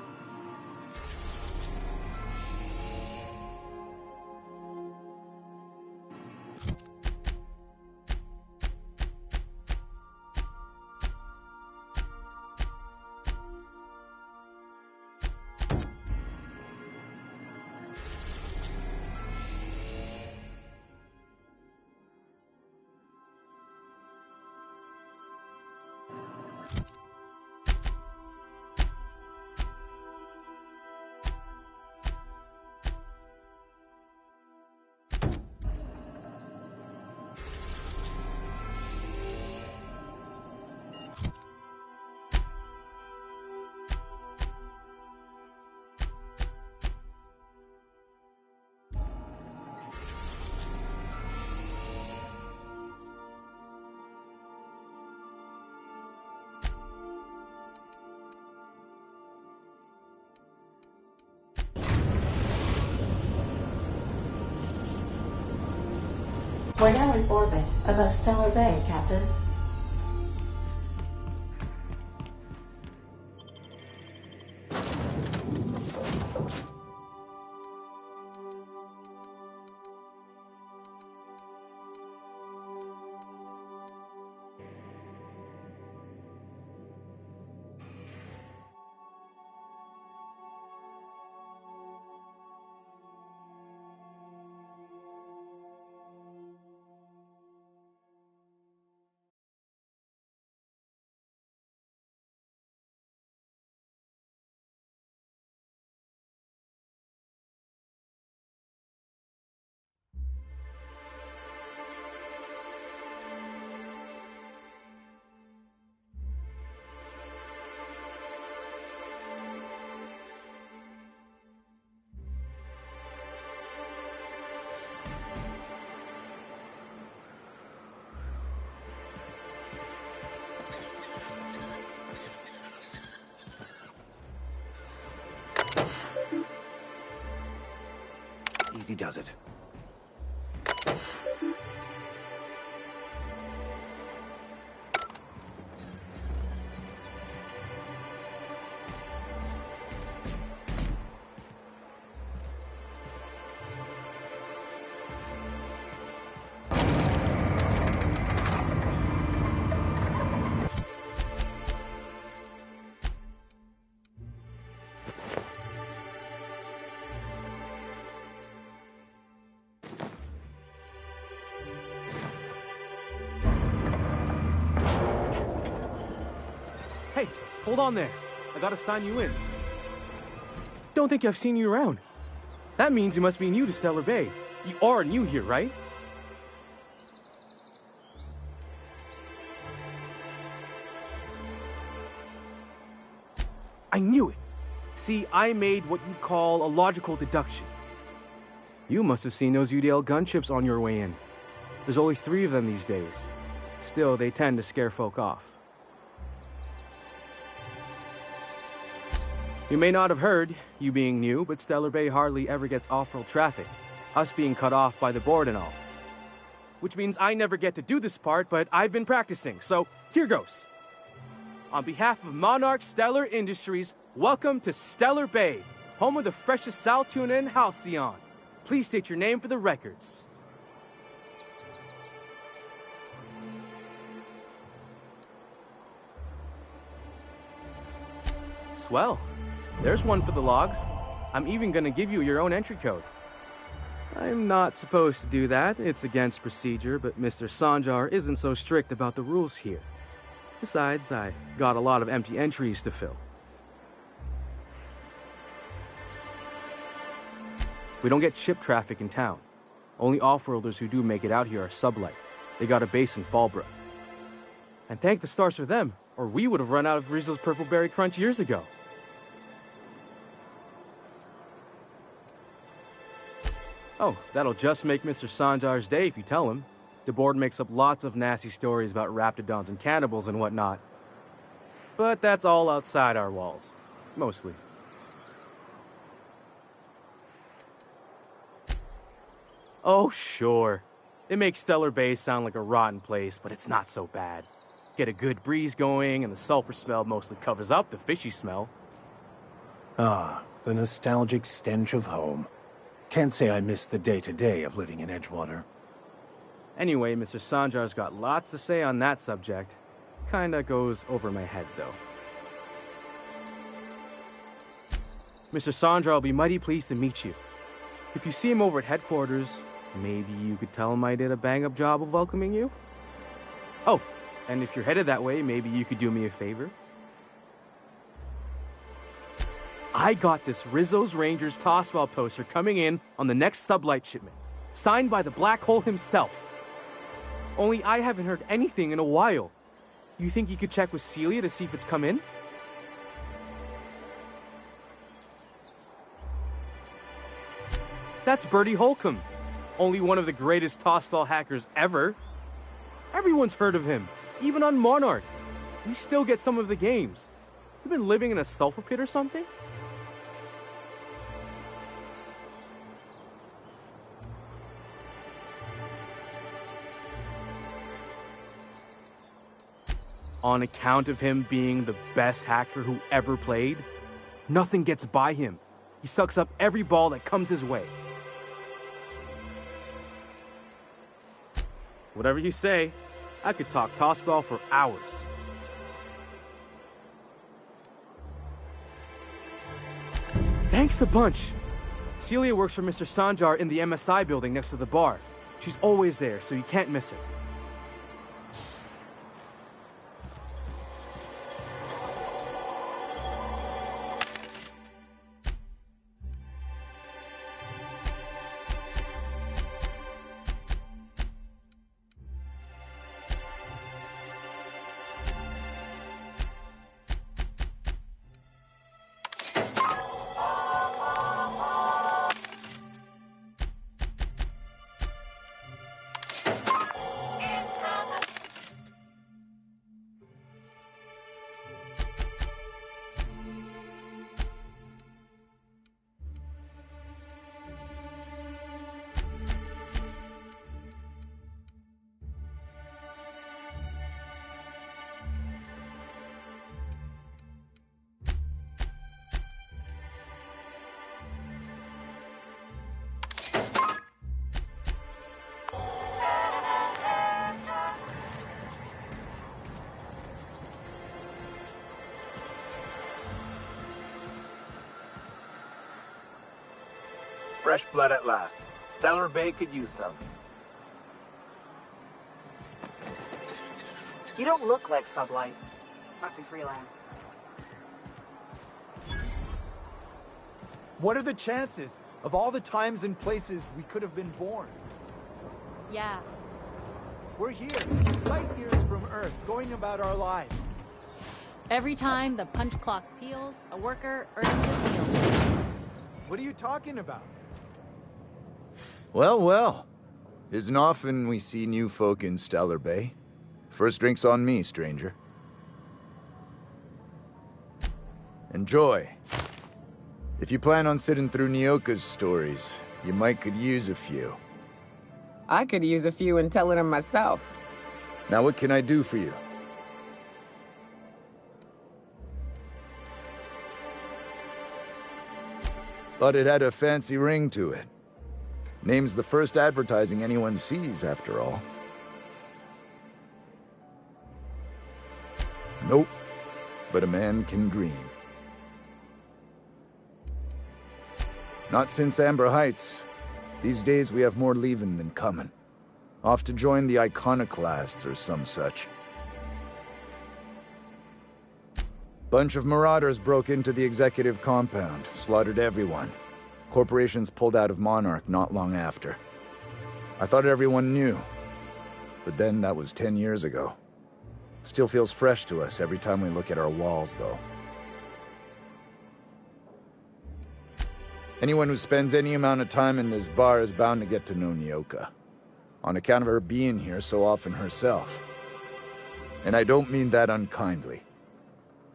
We're now in orbit above Stellar Bay, Captain. Easy does it. Hey, hold on there. I gotta sign you in. Don't think I've seen you around. That means you must be new to Stellar Bay. You are new here, right? I knew it! See, I made what you'd call a logical deduction. You must have seen those UDL gunships on your way in. There's only 3 of them these days. Still, they tend to scare folk off. You may not have heard, you being new, but Stellar Bay hardly ever gets off-road traffic, us being cut off by the board and all. Which means I never get to do this part, but I've been practicing, so here goes. On behalf of Monarch Stellar Industries, welcome to Stellar Bay, home of the freshest sal tuna in Halcyon. Please state your name for the records. Swell. There's one for the logs. I'm even gonna give you your own entry code. I'm not supposed to do that. It's against procedure, but Mr. Sanjar isn't so strict about the rules here. Besides, I got a lot of empty entries to fill. We don't get ship traffic in town. Only off-worlders who do make it out here are sublight. They got a base in Fallbrook. And thank the stars for them, or we would have run out of Rizzo's Purple Berry Crunch years ago. Oh, that'll just make Mr. Sanjar's day if you tell him. The board makes up lots of nasty stories about raptidons and cannibals and whatnot. But that's all outside our walls. Mostly. Oh, sure. It makes Stellar Bay sound like a rotten place, but it's not so bad. Get a good breeze going, and the sulfur smell mostly covers up the fishy smell. Ah, the nostalgic stench of home. Can't say I miss the day-to-day of living in Edgewater. Anyway, Mr. Sanjar's got lots to say on that subject. Kinda goes over my head, though. Mr. Sanjar will be mighty pleased to meet you. If you see him over at headquarters, maybe you could tell him I did a bang-up job of welcoming you? Oh, and if you're headed that way, maybe you could do me a favor? I got this Rizzo's Rangers Tossball poster coming in on the next sublight shipment, signed by the Black Hole himself. Only I haven't heard anything in a while. You think you could check with Celia to see if it's come in? That's Bertie Holcomb, only one of the greatest tossball hackers ever. Everyone's heard of him, even on Monarch. We still get some of the games. You been living in a sulfur pit or something? On account of him being the best hacker who ever played, nothing gets by him. He sucks up every ball that comes his way. Whatever you say, I could talk tossball for hours. Thanks a bunch. Celia works for Mr. Sanjar in the MSI building next to the bar. She's always there, so you can't miss her. Fresh blood at last. Stellar Bay could use some. You don't look like sublight. Must be freelance. What are the chances of all the times and places we could have been born? Yeah. We're here, light years from Earth, going about our lives. Every time the punch clock peals, a worker earns a meal. What are you talking about? Well, well. Isn't often we see new folk in Stellar Bay. First drink's on me, stranger. Enjoy. If you plan on sitting through Nyoka's stories, you might could use a few. I could use a few and tell them myself. Now what can I do for you? But it had a fancy ring to it. Name's the first advertising anyone sees, after all. Nope. But a man can dream. Not since Amber Heights. These days we have more leaving than coming. Off to join the Iconoclasts or some such. Bunch of marauders broke into the executive compound, slaughtered everyone. Corporations pulled out of Monarch not long after. I thought everyone knew. But then that was 10 years ago. Still feels fresh to us every time we look at our walls, though. Anyone who spends any amount of time in this bar is bound to get to know Nyoka. On account of her being here so often herself. And I don't mean that unkindly.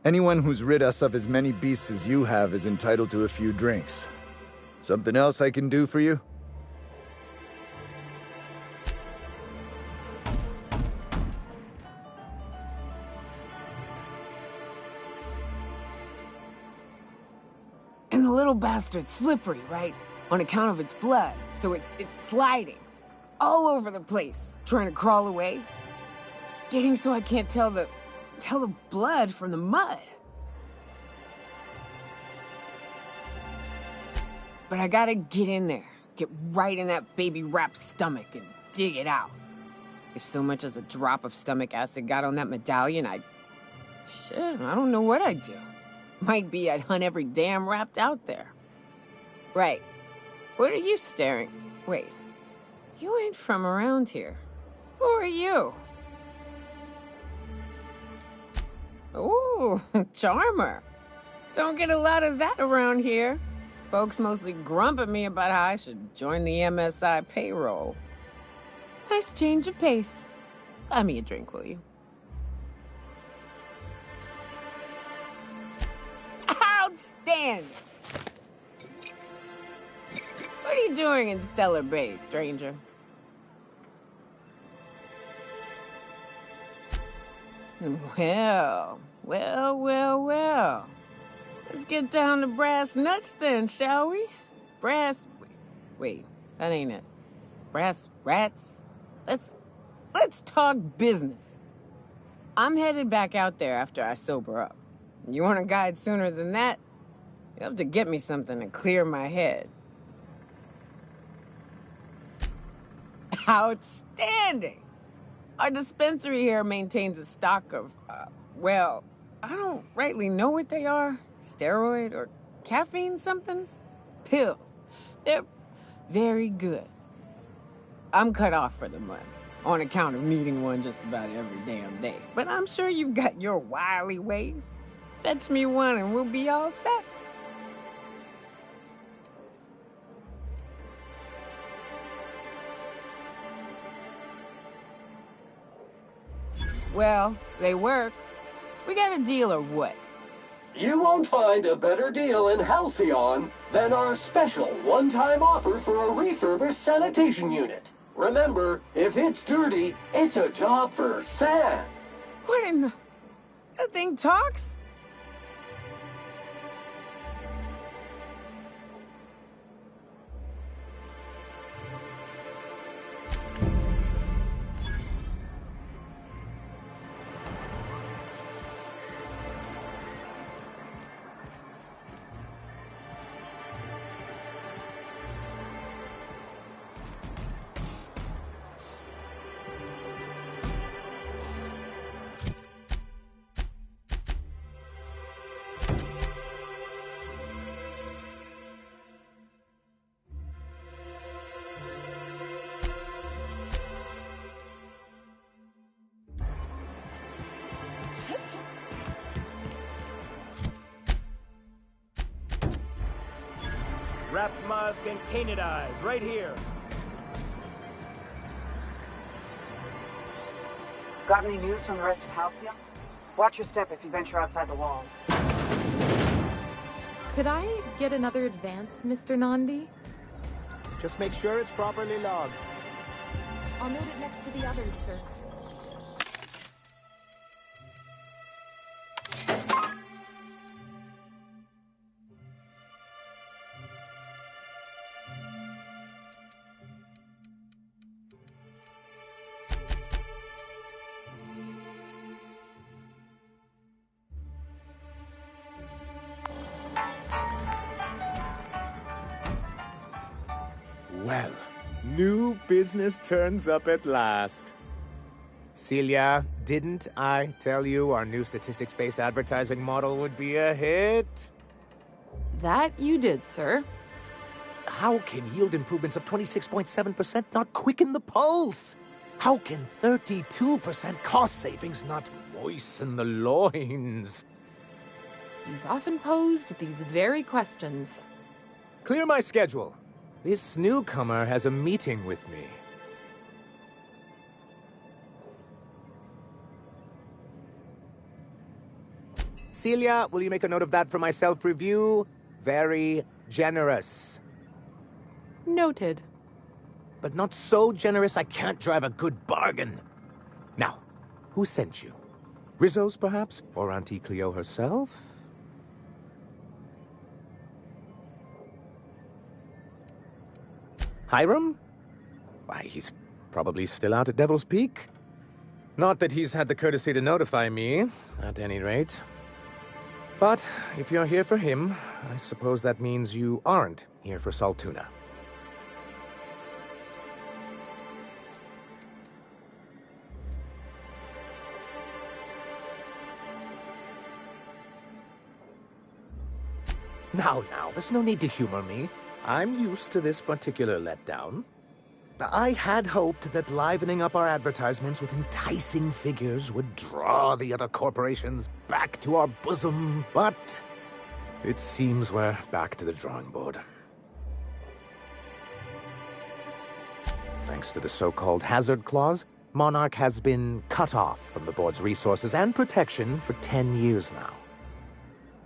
Anyone who's rid us of as many beasts as you have is entitled to a few drinks. Something else I can do for you? And the little bastard's slippery, right? On account of its blood, so it's sliding. All over the place, trying to crawl away. Getting so I can't tell the blood from the mud. But I gotta get in there, get right in that baby rap's stomach and dig it out. If so much as a drop of stomach acid got on that medallion, shit, I don't know what I'd do. Might be I'd hunt every damn rapt out there. Right. What are you staring? Wait. You ain't from around here. Who are you? Ooh, charmer. Don't get a lot of that around here. Folks mostly grump at me about how I should join the MSI payroll. Nice change of pace. Buy me a drink, will you? Outstanding! What are you doing in Stellar Bay, stranger? Well. Let's get down to brass nuts then, shall we? Wait, that ain't it. Brass rats? Let's talk business. I'm headed back out there after I sober up. You want a guide sooner than that? You'll have to get me something to clear my head. Outstanding! Our dispensary here maintains a stock of, well, I don't rightly know what they are. Steroid or caffeine somethings? Pills. They're very good. I'm cut off for the month, on account of needing one just about every damn day. But I'm sure you've got your wily ways. Fetch me one and we'll be all set. Well, they work. We got a deal or what? You won't find a better deal in Halcyon than our special one-time offer for a refurbished sanitation unit. Remember, if it's dirty, it's a job for Sam. What in the... That thing talks? Wrapped musk and canid eyes, right here. Got any news from the rest of Halcyon? Watch your step if you venture outside the walls. Could I get another advance, Mr. Nandi? Just make sure it's properly logged. I'll note it next to the others, sir. Well, new business turns up at last. Celia, didn't I tell you our new statistics-based advertising model would be a hit? That you did, sir. How can yield improvements of 26.7% not quicken the pulse? How can 32% cost savings not moisten the loins? You've often posed these very questions. Clear my schedule. This newcomer has a meeting with me. Celia, will you make a note of that for my self-review? Very generous. Noted. But not so generous I can't drive a good bargain. Now, who sent you? Rizzo's, perhaps? Or Auntie Cleo herself? Hiram? Why, he's probably still out at Devil's Peak. Not that he's had the courtesy to notify me, at any rate. But if you're here for him, I suppose that means you aren't here for Saltuna. Now, there's no need to humor me. I'm used to this particular letdown. I had hoped that livening up our advertisements with enticing figures would draw the other corporations back to our bosom, but it seems we're back to the drawing board. Thanks to the so-called hazard clause, Monarch has been cut off from the board's resources and protection for 10 years now.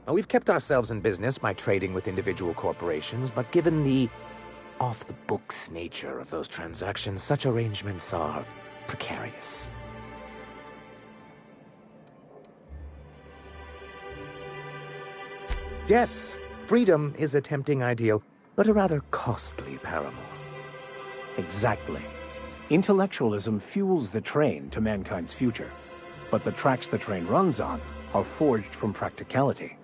Now, we've kept ourselves in business by trading with individual corporations, but given the off-the-books nature of those transactions, such arrangements are precarious. Yes, freedom is a tempting ideal, but a rather costly paramour. Exactly. Intellectualism fuels the train to mankind's future, but the tracks the train runs on are forged from practicality.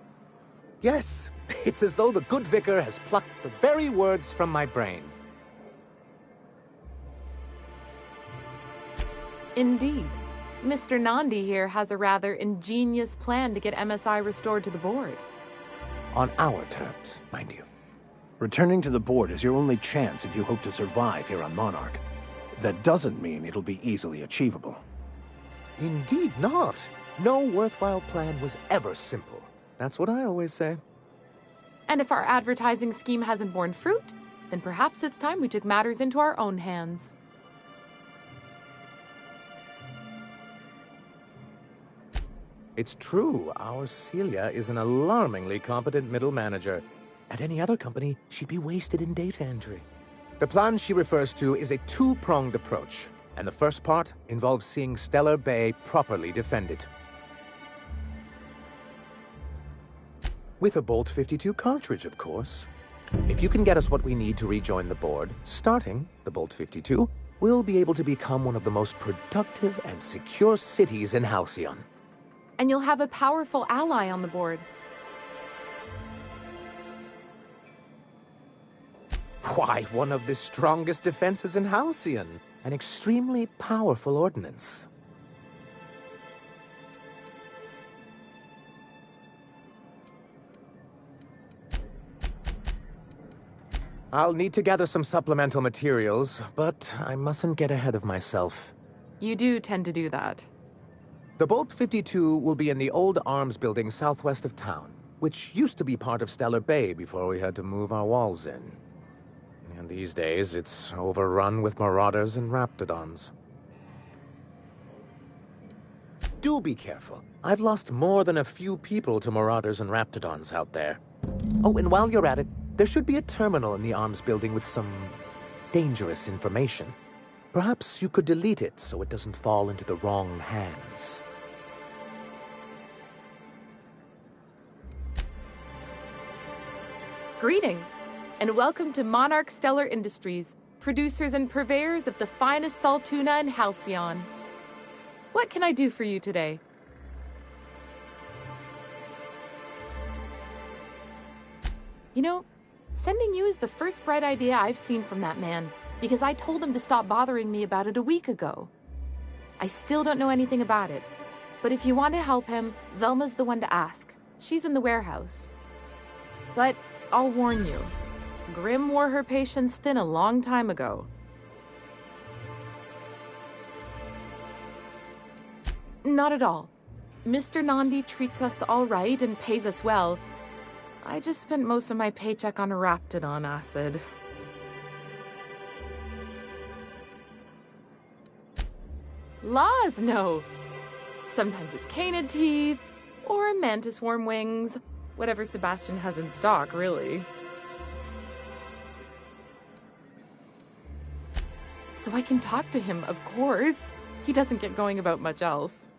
Yes, it's as though the good vicar has plucked the very words from my brain. Indeed. Mr. Nandi here has a rather ingenious plan to get MSI restored to the board. On our terms, mind you. Returning to the board is your only chance if you hope to survive here on Monarch. That doesn't mean it'll be easily achievable. Indeed not. No worthwhile plan was ever simple. That's what I always say. And if our advertising scheme hasn't borne fruit, then perhaps it's time we took matters into our own hands. It's true, our Celia is an alarmingly competent middle manager. At any other company, she'd be wasted in data entry. The plan she refers to is a two-pronged approach, and the first part involves seeing Stellar Bay properly defended. With a Bolt 52 cartridge, of course. If you can get us what we need to rejoin the board, starting the Bolt 52, we'll be able to become one of the most productive and secure cities in Halcyon. And you'll have a powerful ally on the board. Why, one of the strongest defenses in Halcyon. An extremely powerful ordnance. I'll need to gather some supplemental materials, but I mustn't get ahead of myself. You do tend to do that. The Bolt 52 will be in the old arms building southwest of town. which used to be part of Stellar Bay before we had to move our walls in. And these days, it's overrun with marauders and raptidons. Do be careful. I've lost more than a few people to marauders and raptidons out there. Oh, and while you're at it, there should be a terminal in the arms building with some dangerous information. Perhaps you could delete it so it doesn't fall into the wrong hands. Greetings, and welcome to Monarch Stellar Industries, producers and purveyors of the finest salt tuna in Halcyon. What can I do for you today? You know, sending you is the first bright idea I've seen from that man, because I told him to stop bothering me about it a week ago. I still don't know anything about it, but if you want to help him, Velma's the one to ask. She's in the warehouse. But I'll warn you, Grim wore her patience thin a long time ago. Not at all. Mr. Nandi treats us all right and pays us well. I just spent most of my paycheck on Raptidon acid. Laws, no. Sometimes it's canid teeth, or mantis worm wings. Whatever Sebastian has in stock, really. So I can talk to him, of course. He doesn't get going about much else.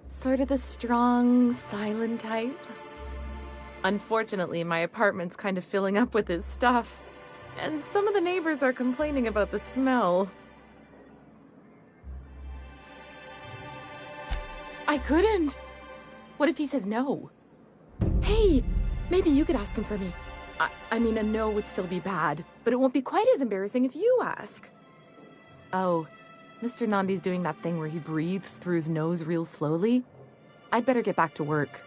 Sort of the strong, silent type. Unfortunately, my apartment's kind of filling up with his stuff, and some of the neighbors are complaining about the smell. I couldn't! What if he says no? Hey, maybe you could ask him for me. I mean, a no would still be bad, but it won't be quite as embarrassing if you ask. Oh, Mr. Nandi's doing that thing where he breathes through his nose real slowly. I'd better get back to work.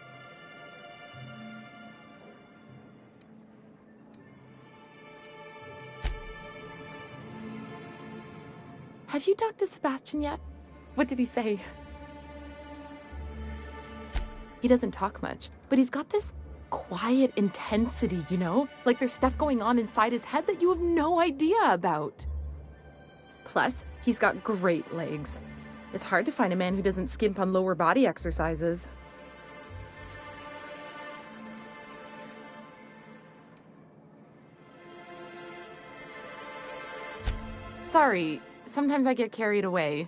Have you talked to Sebastian yet? What did he say? He doesn't talk much, but he's got this quiet intensity, you know? Like there's stuff going on inside his head that you have no idea about. Plus, he's got great legs. It's hard to find a man who doesn't skimp on lower body exercises. Sorry, sometimes I get carried away.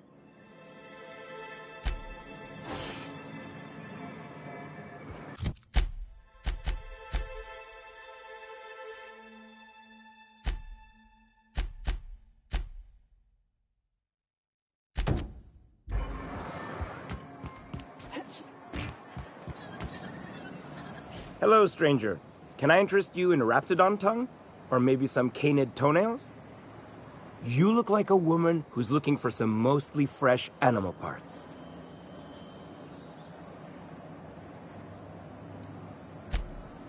Hello, stranger. Can I interest you in Raptidon tongue? Or maybe some canid toenails? You look like a woman who's looking for some mostly fresh animal parts.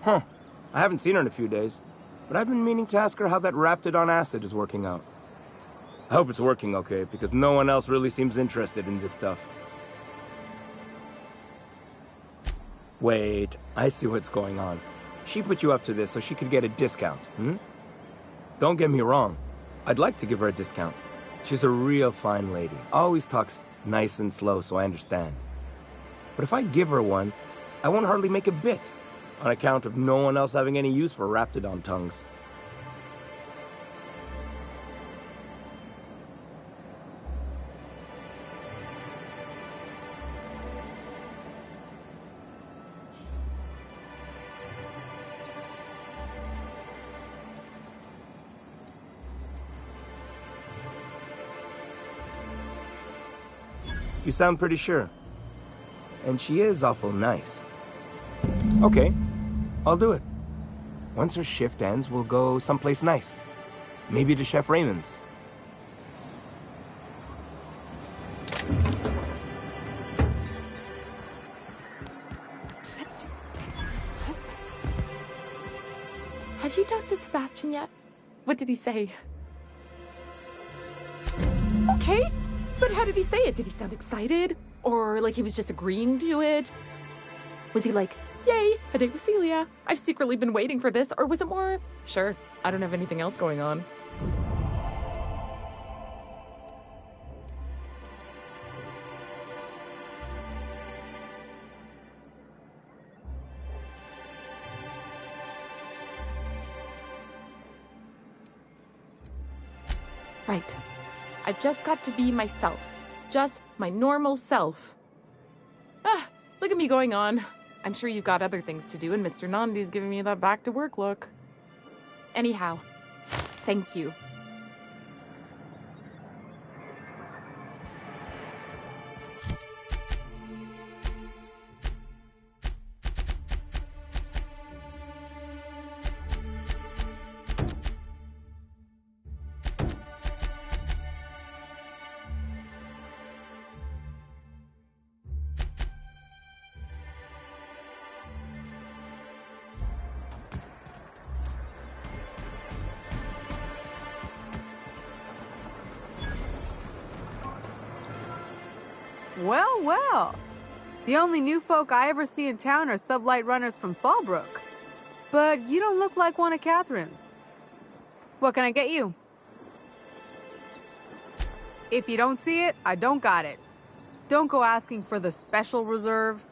Huh. I haven't seen her in a few days, but I've been meaning to ask her how that Raptidon acid is working out. I hope it's working okay, because no one else really seems interested in this stuff. Wait, I see what's going on. She put you up to this so she could get a discount, hmm? Don't get me wrong. I'd like to give her a discount. She's a real fine lady. Always talks nice and slow, so I understand. But if I give her one, I won't hardly make a bit, on account of no one else having any use for Raptidon tongues. You sound pretty sure. And she is awful nice. Okay, I'll do it. Once her shift ends, we'll go someplace nice. Maybe to Chef Raymond's. Have you talked to Sebastian yet? What did he say? Okay. But how did he say it? Did he sound excited? Or like he was just agreeing to it? Was he like, Yay, a date with Celia. I've secretly been waiting for this, or was it more? Sure, I don't have anything else going on. Right. I've just got to be myself. Just my normal self. Ah, look at me going on. I'm sure you've got other things to do, and Mr. Nandi's giving me that back-to-work look. Anyhow, thank you. Well, well. The only new folk I ever see in town are sublight runners from Fallbrook. But you don't look like one of Catherine's. What can I get you? If you don't see it, I don't got it. Don't go asking for the special reserve.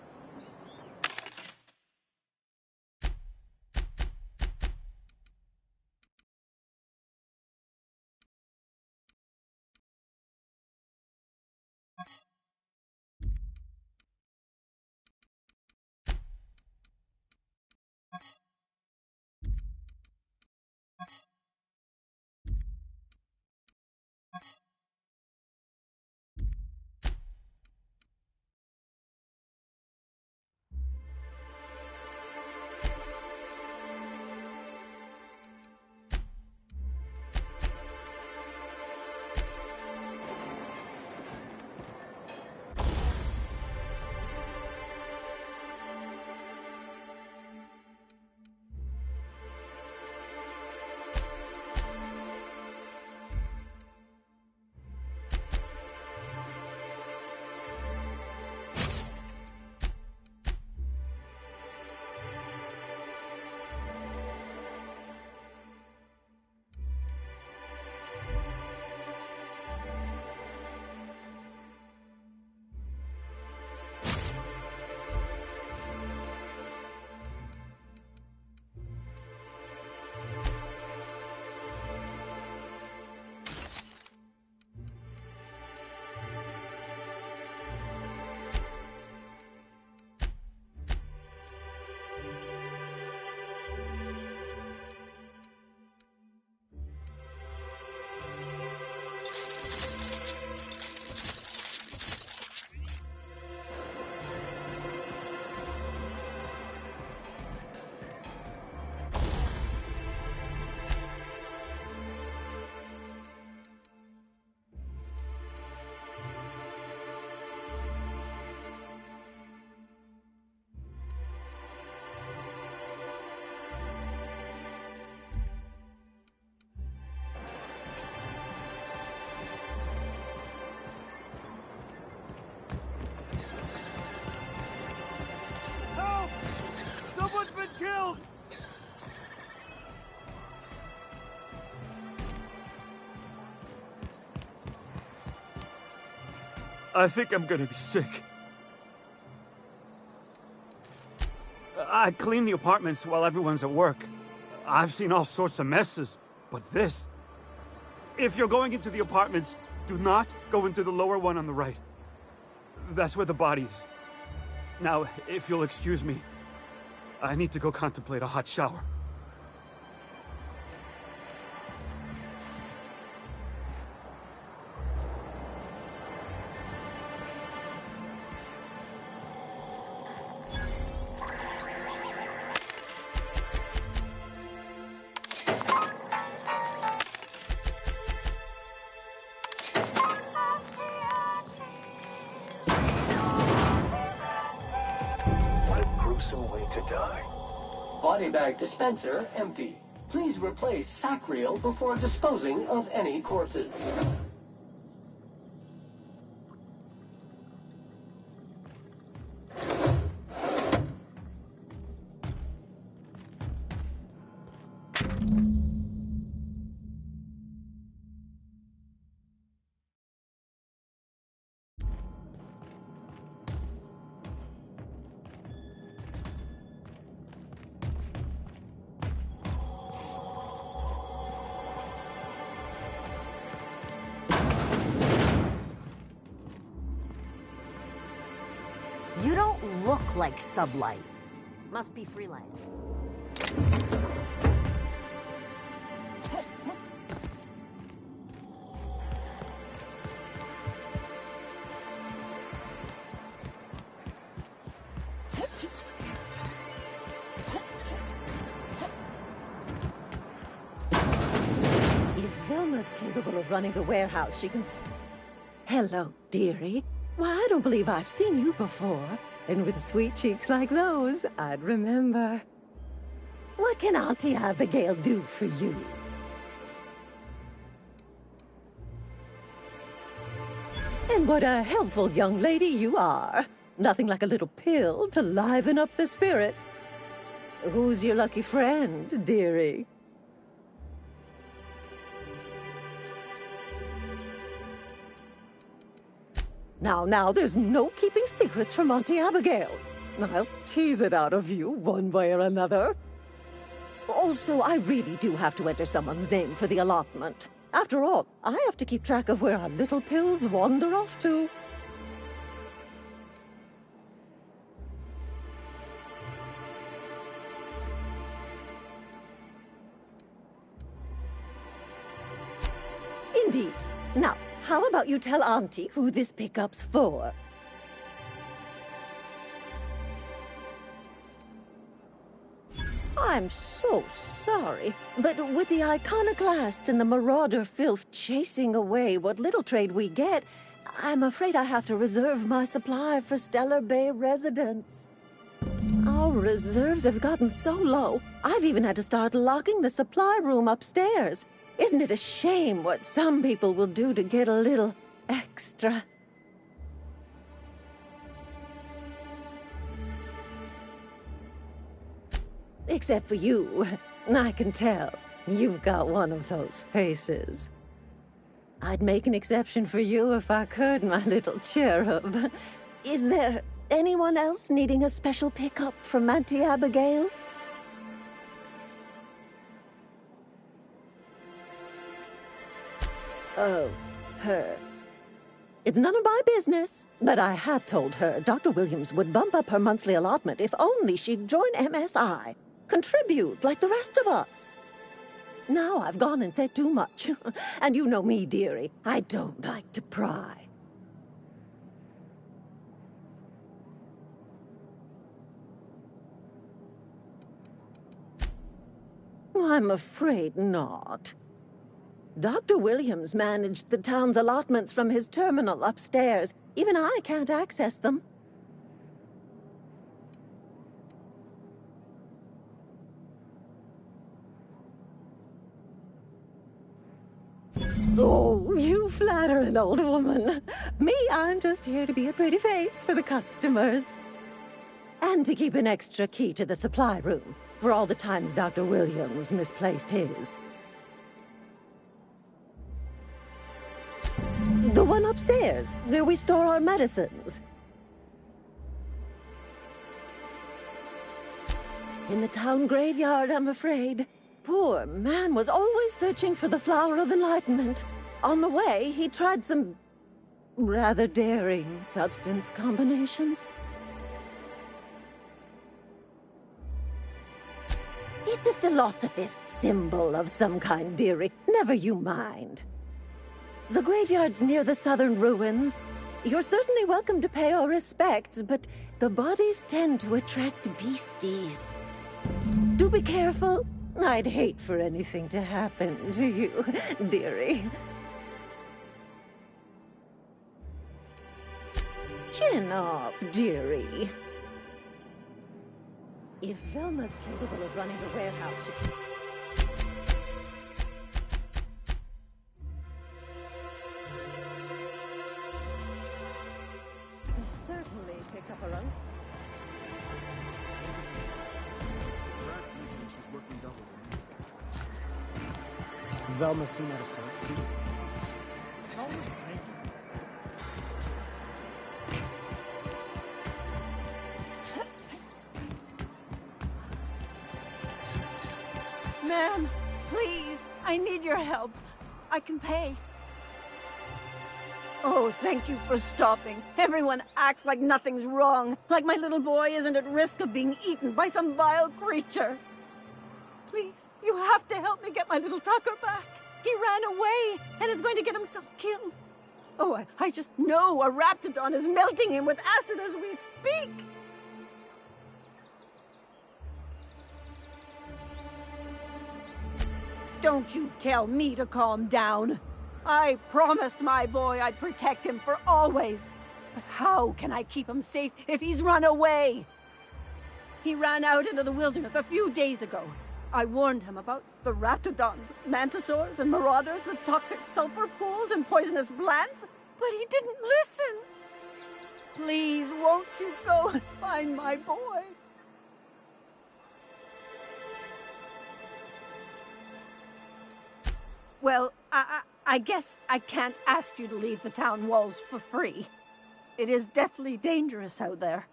Someone's been killed! I think I'm gonna be sick. I clean the apartments while everyone's at work. I've seen all sorts of messes, but this... If you're going into the apartments, do not go into the lower one on the right. That's where the body is. Now, if you'll excuse me, I need to go contemplate a hot shower. Body bag dispenser empty. Please replace sack reel before disposing of any corpses. look like sublight. Must be freelance. If Velma's capable of running the warehouse, she can... Hello, dearie. Why, I don't believe I've seen you before. And with sweet cheeks like those, I'd remember. What can Auntie Abigail do for you? And what a helpful young lady you are. Nothing like a little pill to liven up the spirits. Who's your lucky friend, dearie? Now, there's no keeping secrets from Auntie Abigail. I'll tease it out of you one way or another. Also, I really do have to enter someone's name for the allotment. After all, I have to keep track of where our little pills wander off to. Indeed. Now, how about you tell Auntie who this pickup's for? I'm so sorry, but with the iconoclasts and the marauder filth chasing away what little trade we get, I'm afraid I have to reserve my supply for Stellar Bay residents. Our reserves have gotten so low, I've even had to start locking the supply room upstairs. Isn't it a shame what some people will do to get a little extra? Except for you. I can tell. You've got one of those faces. I'd make an exception for you if I could, my little cherub. Is there anyone else needing a special pickup from Auntie Abigail? Oh, her. It's none of my business, but I have told her Dr. Williams would bump up her monthly allotment if only she'd join MSI. Contribute like the rest of us. Now I've gone and said too much. And you know me, dearie. I don't like to pry. I'm afraid not. Dr. Williams managed the town's allotments from his terminal upstairs. Even I can't access them. Oh, you flatter an old woman. Me, I'm just here to be a pretty face for the customers. And to keep an extra key to the supply room, for all the times Dr. Williams misplaced his. The one upstairs, where we store our medicines. In the town graveyard, I'm afraid. Poor man was always searching for the flower of enlightenment. On the way, he tried some rather daring substance combinations. It's a philosophist symbol of some kind, dearie. Never you mind. The graveyard's near the southern ruins. You're certainly welcome to pay our respects, but the bodies tend to attract beasties. Do be careful. I'd hate for anything to happen to you, dearie. Chin up, dearie. If Velma's capable of running the warehouse, she can... certainly pick up her own. She's working doubles on Velma's seen out of sorts, too. Ma'am, please, I need your help. I can pay. Oh, thank you for stopping. Everyone acts like nothing's wrong, like my little boy isn't at risk of being eaten by some vile creature. Please, you have to help me get my little Tucker back. He ran away and is going to get himself killed. Oh, I just know a Raptidon is melting him with acid as we speak. Don't you tell me to calm down. I promised my boy I'd protect him for always. But how can I keep him safe if he's run away? He ran out into the wilderness a few days ago. I warned him about the Raptidons, Mantisaurs, and Marauders, the toxic sulfur pools and poisonous plants, but he didn't listen. Please, won't you go and find my boy? Well, I guess I can't ask you to leave the town walls for free. It is deathly dangerous out there.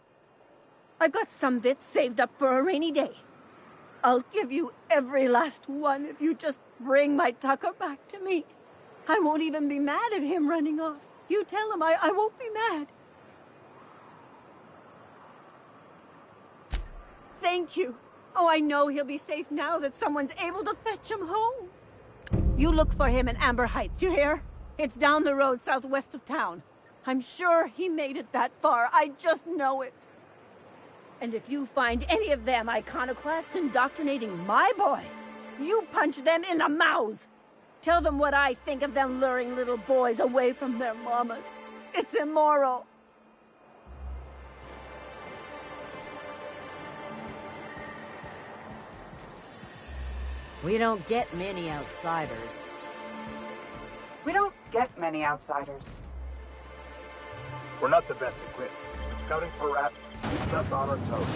I've got some bits saved up for a rainy day. I'll give you every last one if you just bring my Tucker back to me. I won't even be mad at him running off. You tell him I won't be mad. Thank you. Oh, I know he'll be safe now that someone's able to fetch him home. You look for him in Amber Heights, you hear? It's down the road southwest of town. I'm sure he made it that far. I just know it. And if you find any of them iconoclasts indoctrinating my boy, you punch them in the mouths. Tell them what I think of them luring little boys away from their mamas. It's immoral. We don't get many outsiders. We don't get many outsiders. We're not the best equipped. Scouting for rats keeps us on our toes.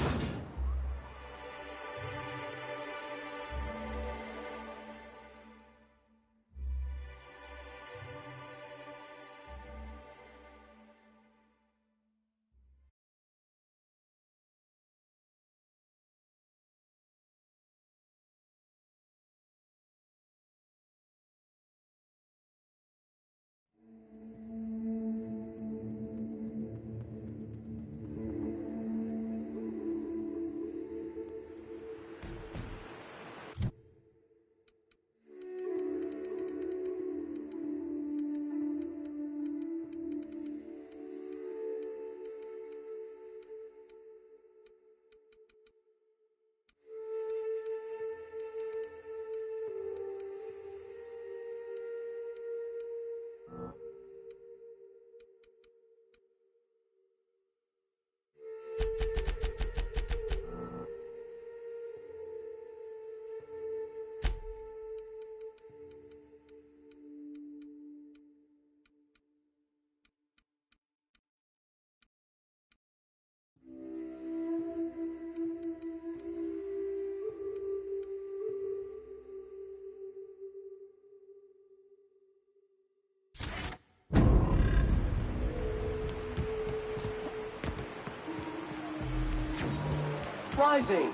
Rising.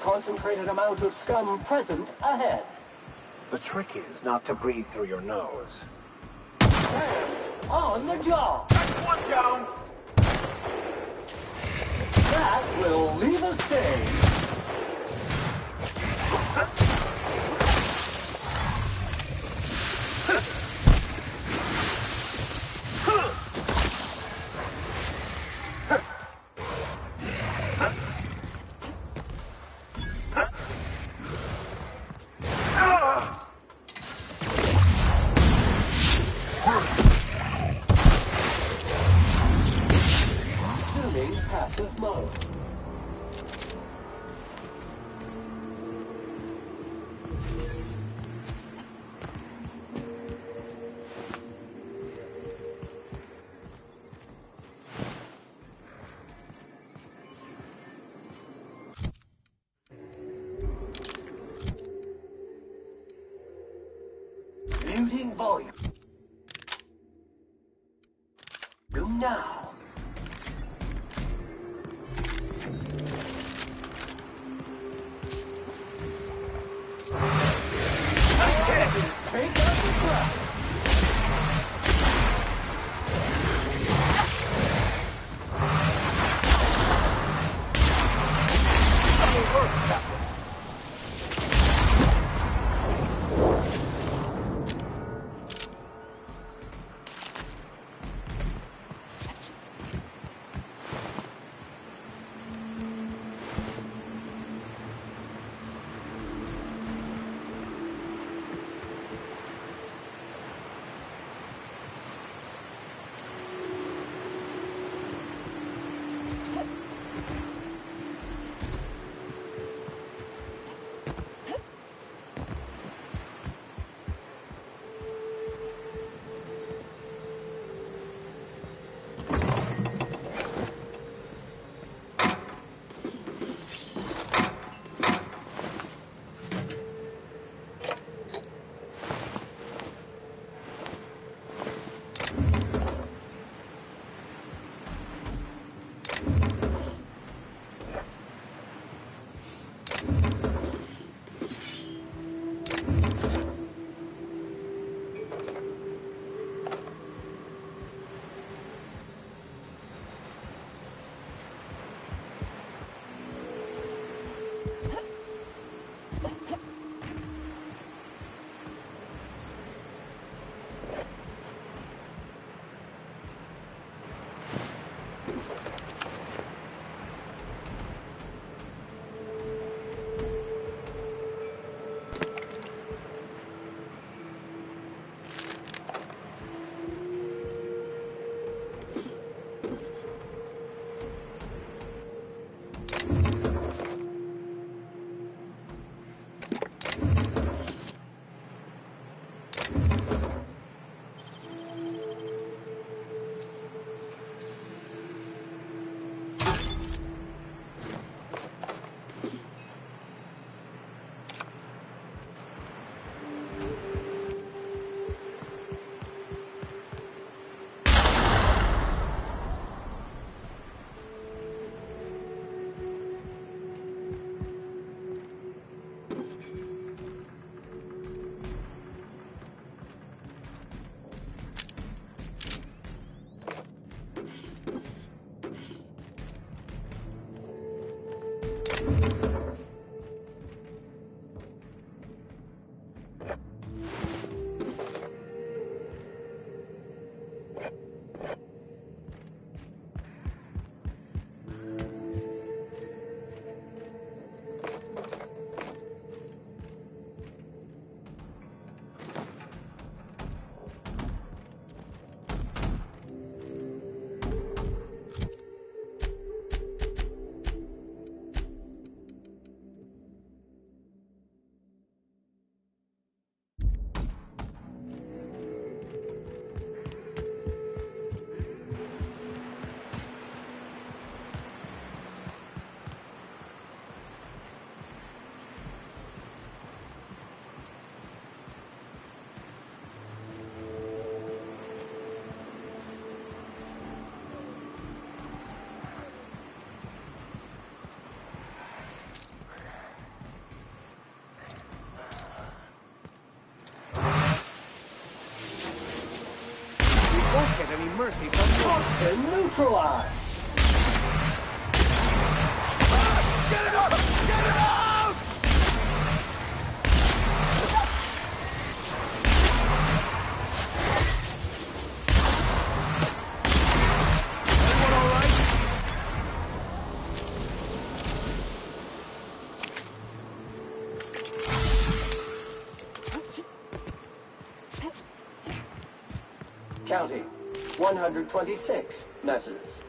Concentrated amount of scum present ahead. The trick is not to breathe through your nose. Hands on the job. That's one down. That will leave a stain. Passive mode. Muting volume. Do now. Take out the crowd. mercy from you. Toxin neutralized. Get it up! Get it out! Everyone all right? Counting. 126 messes.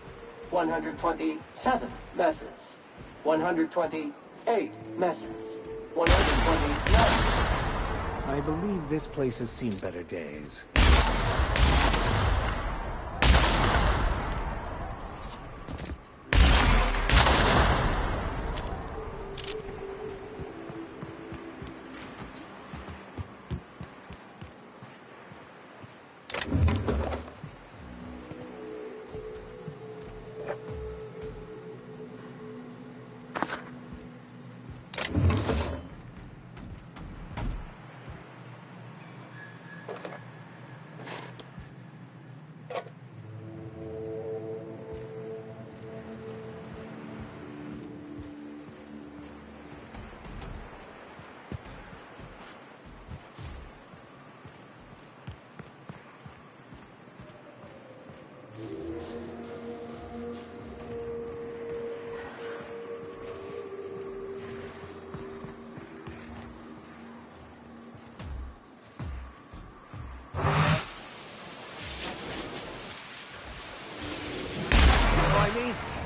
127 messes. 128 messes. 129. I believe this place has seen better days.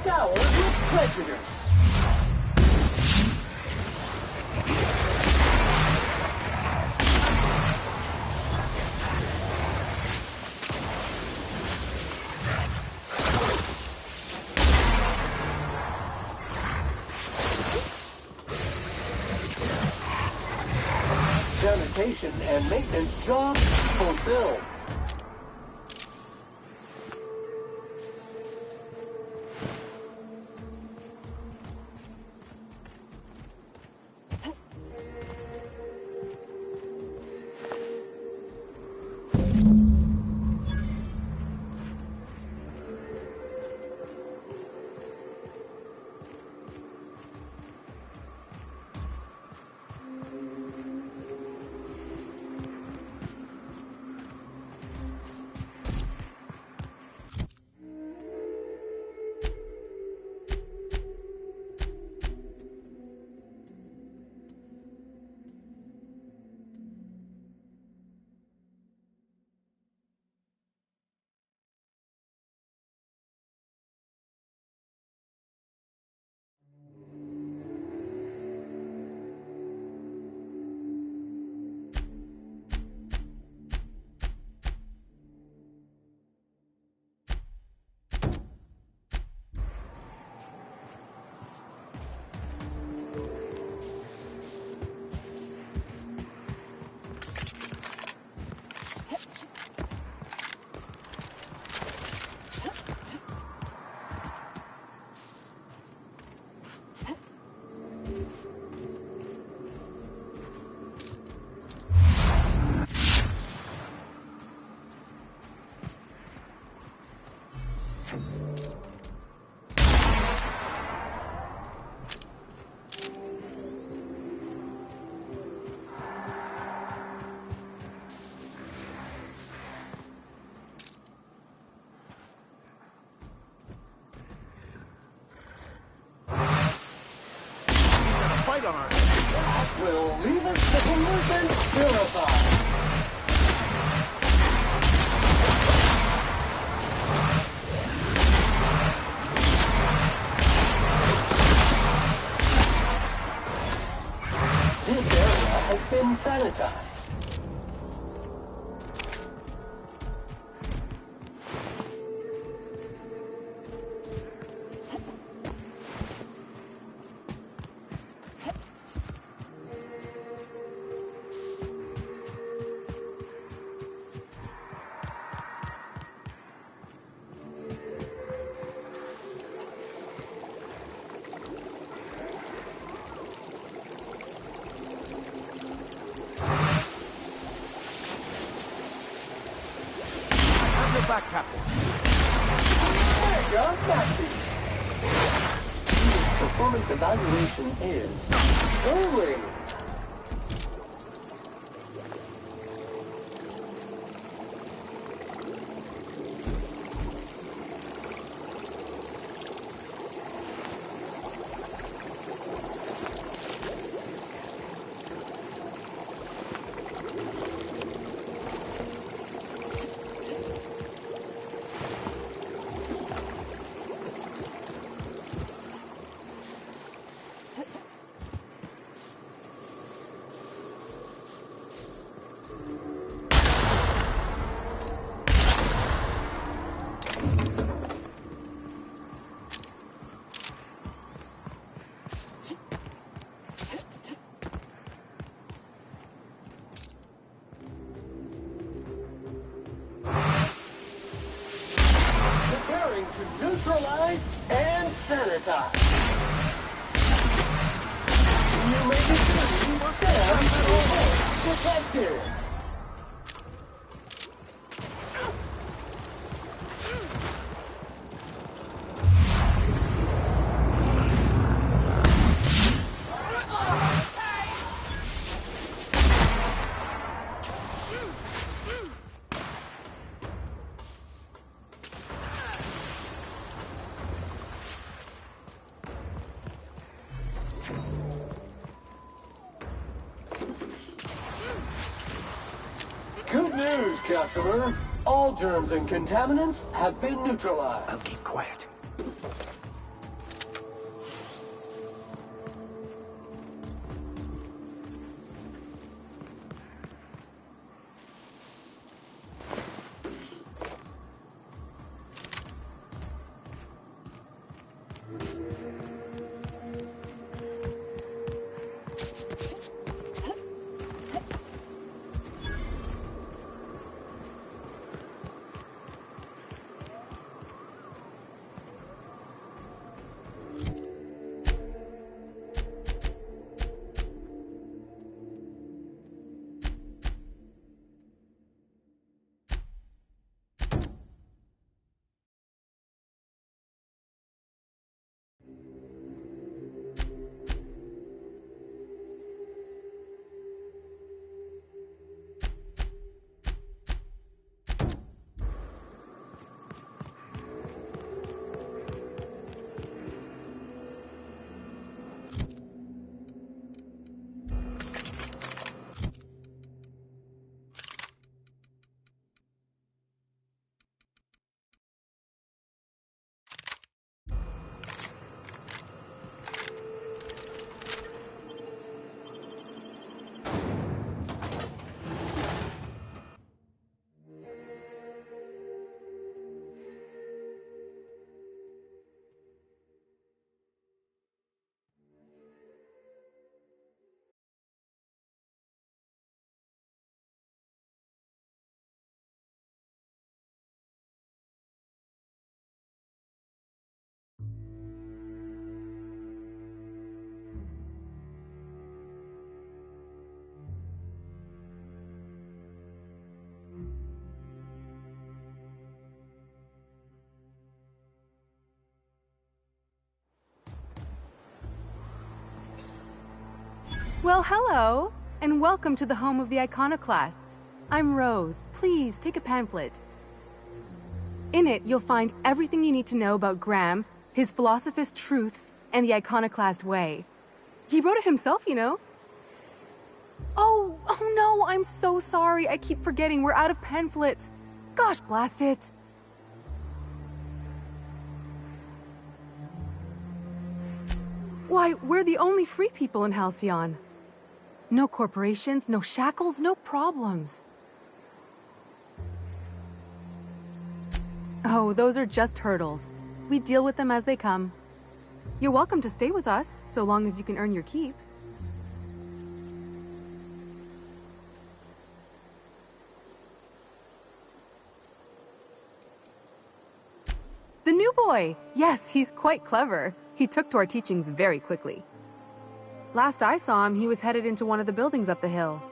Scoured with prejudice. Sanitation and maintenance jobs fulfilled. Fight on our hands. Will leave us to movement purified. This area has been sanitized. Welcome back, Captain. There goes Maxie. Performance evaluation is failing. Neutralize and sanitize. You may be free and protected. Good news, customer. All germs and contaminants have been neutralized. I'll keep quiet. Well, hello, and welcome to the home of the iconoclasts. I'm Rose. Please take a pamphlet. In it, you'll find everything you need to know about Graham, his philosophist truths, and the iconoclast way. He wrote it himself, you know. Oh no, I'm so sorry. I keep forgetting we're out of pamphlets. Gosh, blast it. Why, we're the only free people in Halcyon. No corporations, no shackles, no problems. Oh, those are just hurdles. We deal with them as they come. You're welcome to stay with us, so long as you can earn your keep. The new boy! Yes, he's quite clever. He took to our teachings very quickly. Last I saw him, he was headed into one of the buildings up the hill.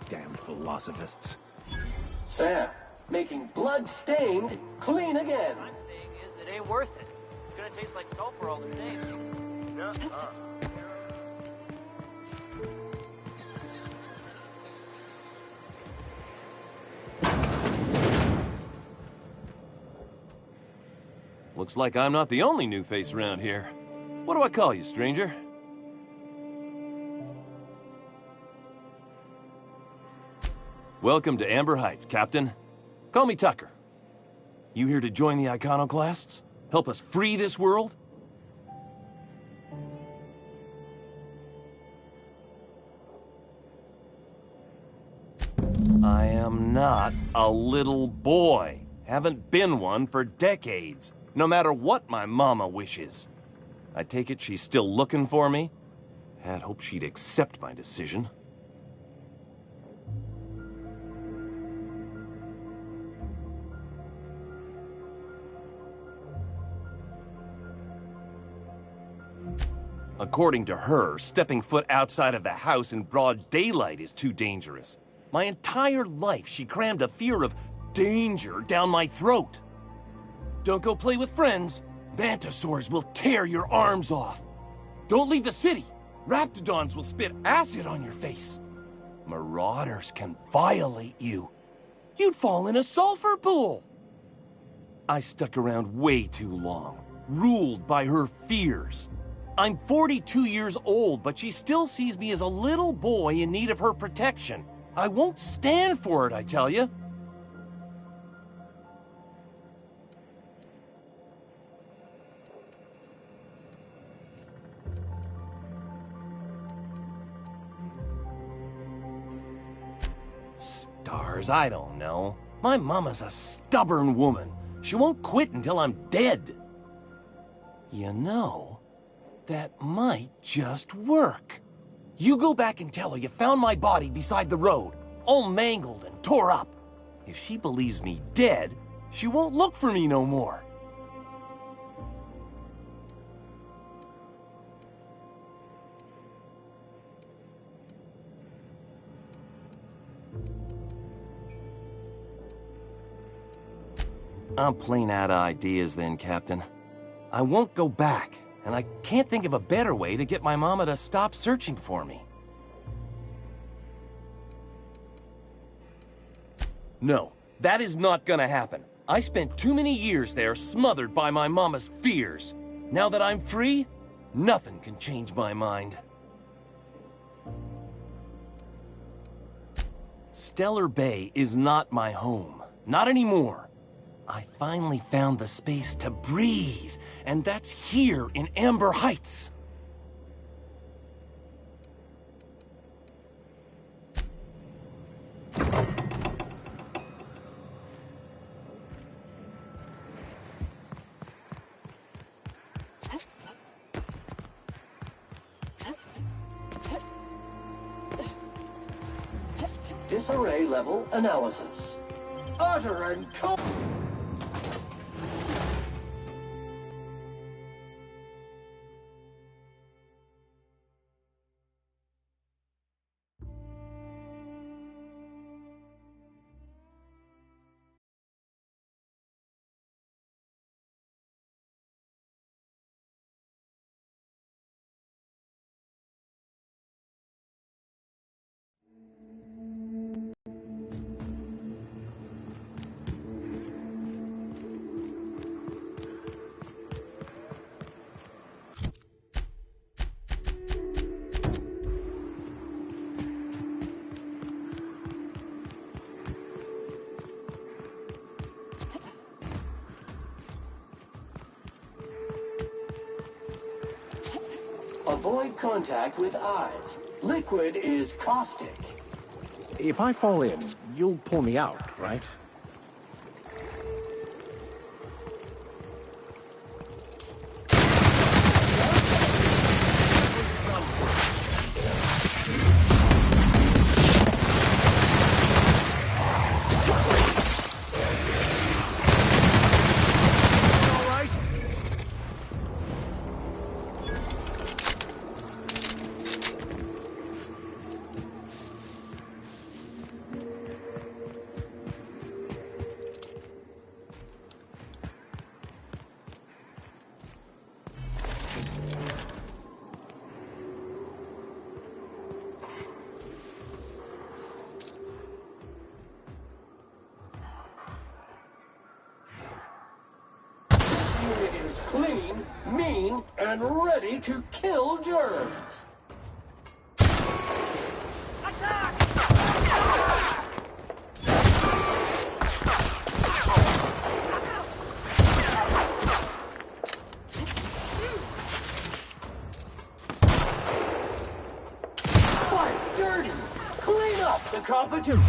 Damned philosophists. Sam, making blood-stained clean again. What I'm saying is, it ain't worth it. It's gonna taste like sulfur all the same. Nuh-uh. Looks like I'm not the only new face around here. What do I call you, stranger? Welcome to Amber Heights, Captain. Call me Tucker. You here to join the iconoclasts? Help us free this world? I am not a little boy. Haven't been one for decades. No matter what my mama wishes. I take it she's still looking for me? Had hoped she'd accept my decision. According to her, stepping foot outside of the house in broad daylight is too dangerous. My entire life, she crammed a fear of danger down my throat. Don't go play with friends. Mantisaurs will tear your arms off. Don't leave the city. Raptidons will spit acid on your face. Marauders can violate you. You'd fall in a sulfur pool. I stuck around way too long, ruled by her fears. I'm 42 years old, but she still sees me as a little boy in need of her protection. I won't stand for it, I tell you. Stars, I don't know. My mama's a stubborn woman. She won't quit until I'm dead. You know, that might just work. You go back and tell her you found my body beside the road, all mangled and tore up. If she believes me dead, she won't look for me no more. I'm plain out of ideas then, Captain. I won't go back, and I can't think of a better way to get my mama to stop searching for me. No, that is not gonna happen. I spent too many years there smothered by my mama's fears. Now that I'm free, nothing can change my mind. Stellar Bay is not my home. Not anymore. I finally found the space to breathe, and that's here in Amber Heights. Disarray level analysis. Utter and cold. Avoid contact with eyes. Liquid is caustic. If I fall in, you'll pull me out, right? clean, mean, and ready to kill germs. Quite dirty. Clean up the competition.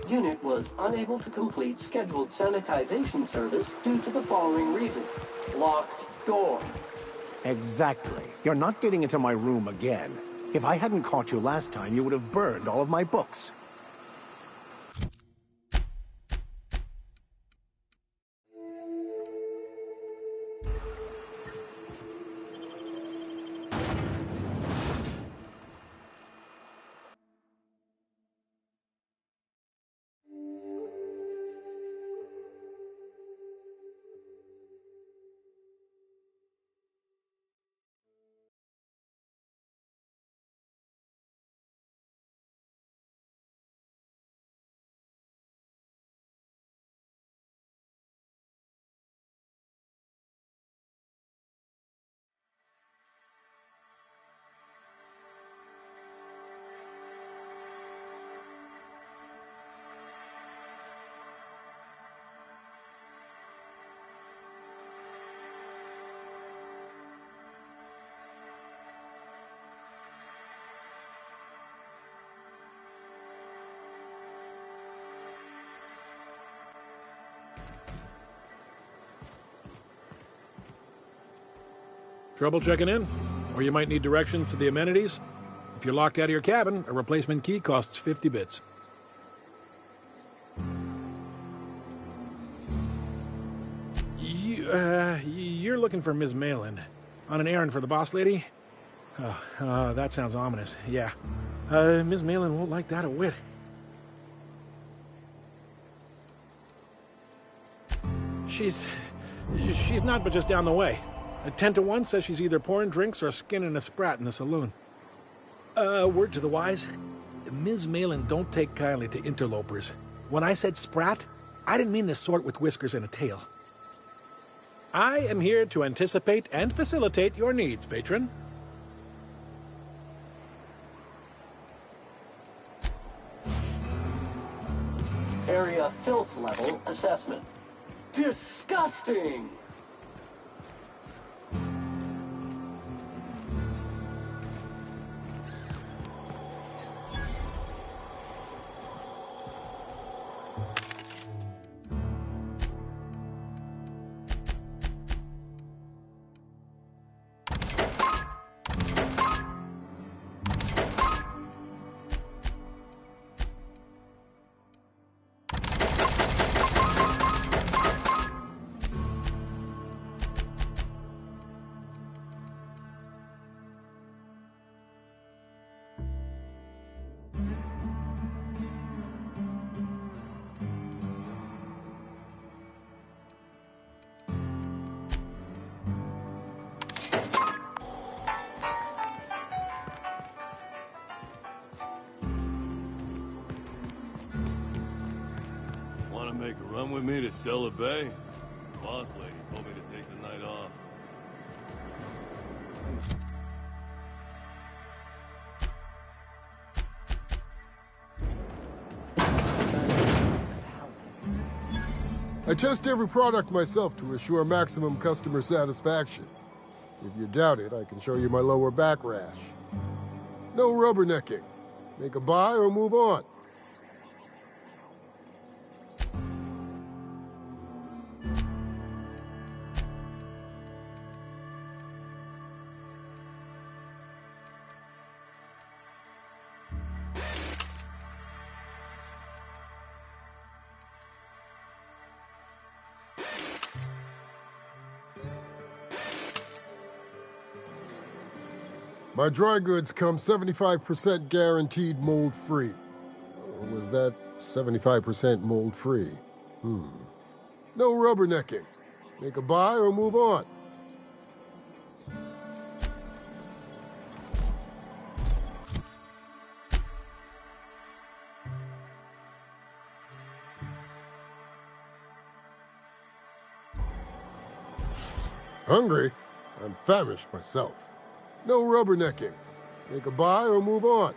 Unit was unable to complete scheduled sanitization service due to the following reason. Locked door. Exactly. You're not getting into my room again. If I hadn't caught you last time, you would have burned all of my books. Trouble checking in? Or you might need directions to the amenities? If you're locked out of your cabin, a replacement key costs 50 bits. You're looking for Ms. Malin. On an errand for the boss lady? That sounds ominous. Yeah. Ms. Malin won't like that a whit. She's not but just down the way. A 10 to 1 says she's either pouring drinks or skinning a sprat in the saloon. Word to the wise, Ms. Malin don't take kindly to interlopers. When I said sprat, I didn't mean the sort with whiskers and a tail. I am here to anticipate and facilitate your needs, patron. Area filth level assessment. Disgusting! Come with me to Stella Bay. The boss lady told me to take the night off. I test every product myself to assure maximum customer satisfaction. If you doubt it, I can show you my lower back rash. No rubbernecking. Make a buy or move on. My dry goods come 75% guaranteed mold-free. Or was that 75% mold-free? No rubbernecking. Make a buy or move on. Hungry? I'm famished myself. No rubbernecking. Make a buy or move on.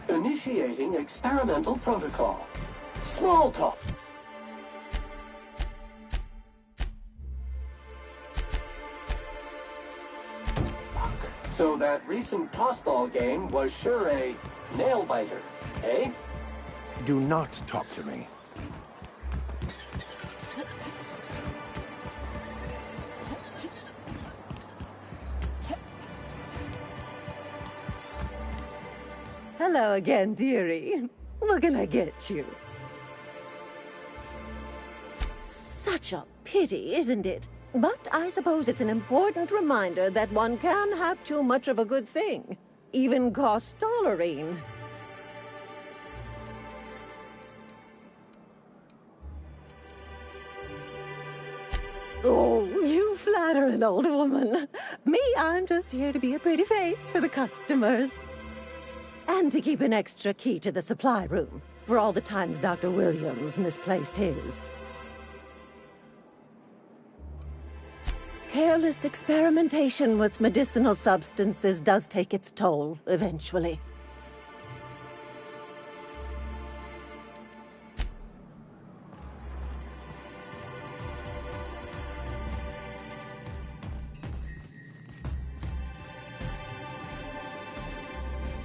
Initiating experimental protocol. Small talk. So that recent tossball game was sure a nail-biter, eh? Do not talk to me. Hello again, dearie. What can I get you? Such a pity, isn't it? But I suppose it's an important reminder that one can have too much of a good thing. Even cost tolerine. Oh, you flatter an old woman. Me, I'm just here to be a pretty face for the customers. And to keep an extra key to the supply room, for all the times Dr. Williams misplaced his. Careless experimentation with medicinal substances does take its toll, eventually.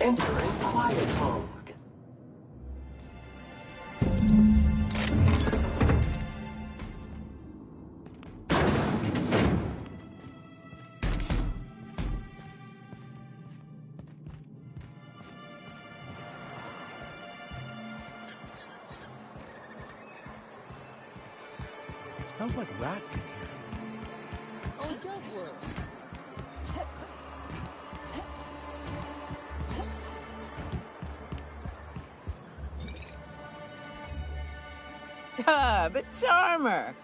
Enter in quiet mode. Smells like a rat in here. Oh, it does work. Ah, the charmer.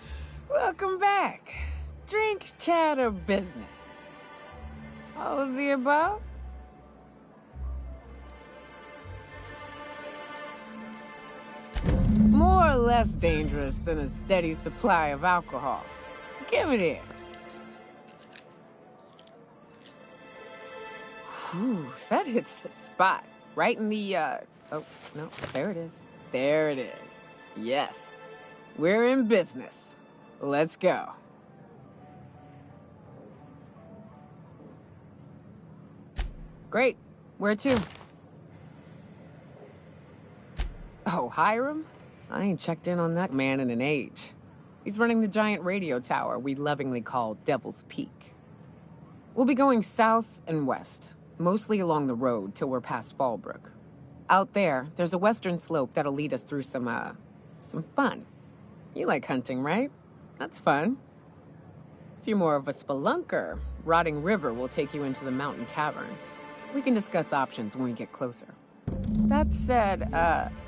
Welcome back. Drink, chat, or business? All of the above? More or less dangerous than a steady supply of alcohol. Give it here. Whew, that hits the spot. Right in the, oh, no, there it is. There it is. Yes. We're in business. Let's go. Great. Where to? Oh, Hiram? I ain't checked in on that man in an age. He's running the giant radio tower we lovingly call Devil's Peak. We'll be going south and west, mostly along the road till we're past Fallbrook. Out there, there's a western slope that'll lead us through some fun. You like hunting, right? That's fun. If you're more of a spelunker, Rotting River will take you into the mountain caverns. We can discuss options when we get closer. That said,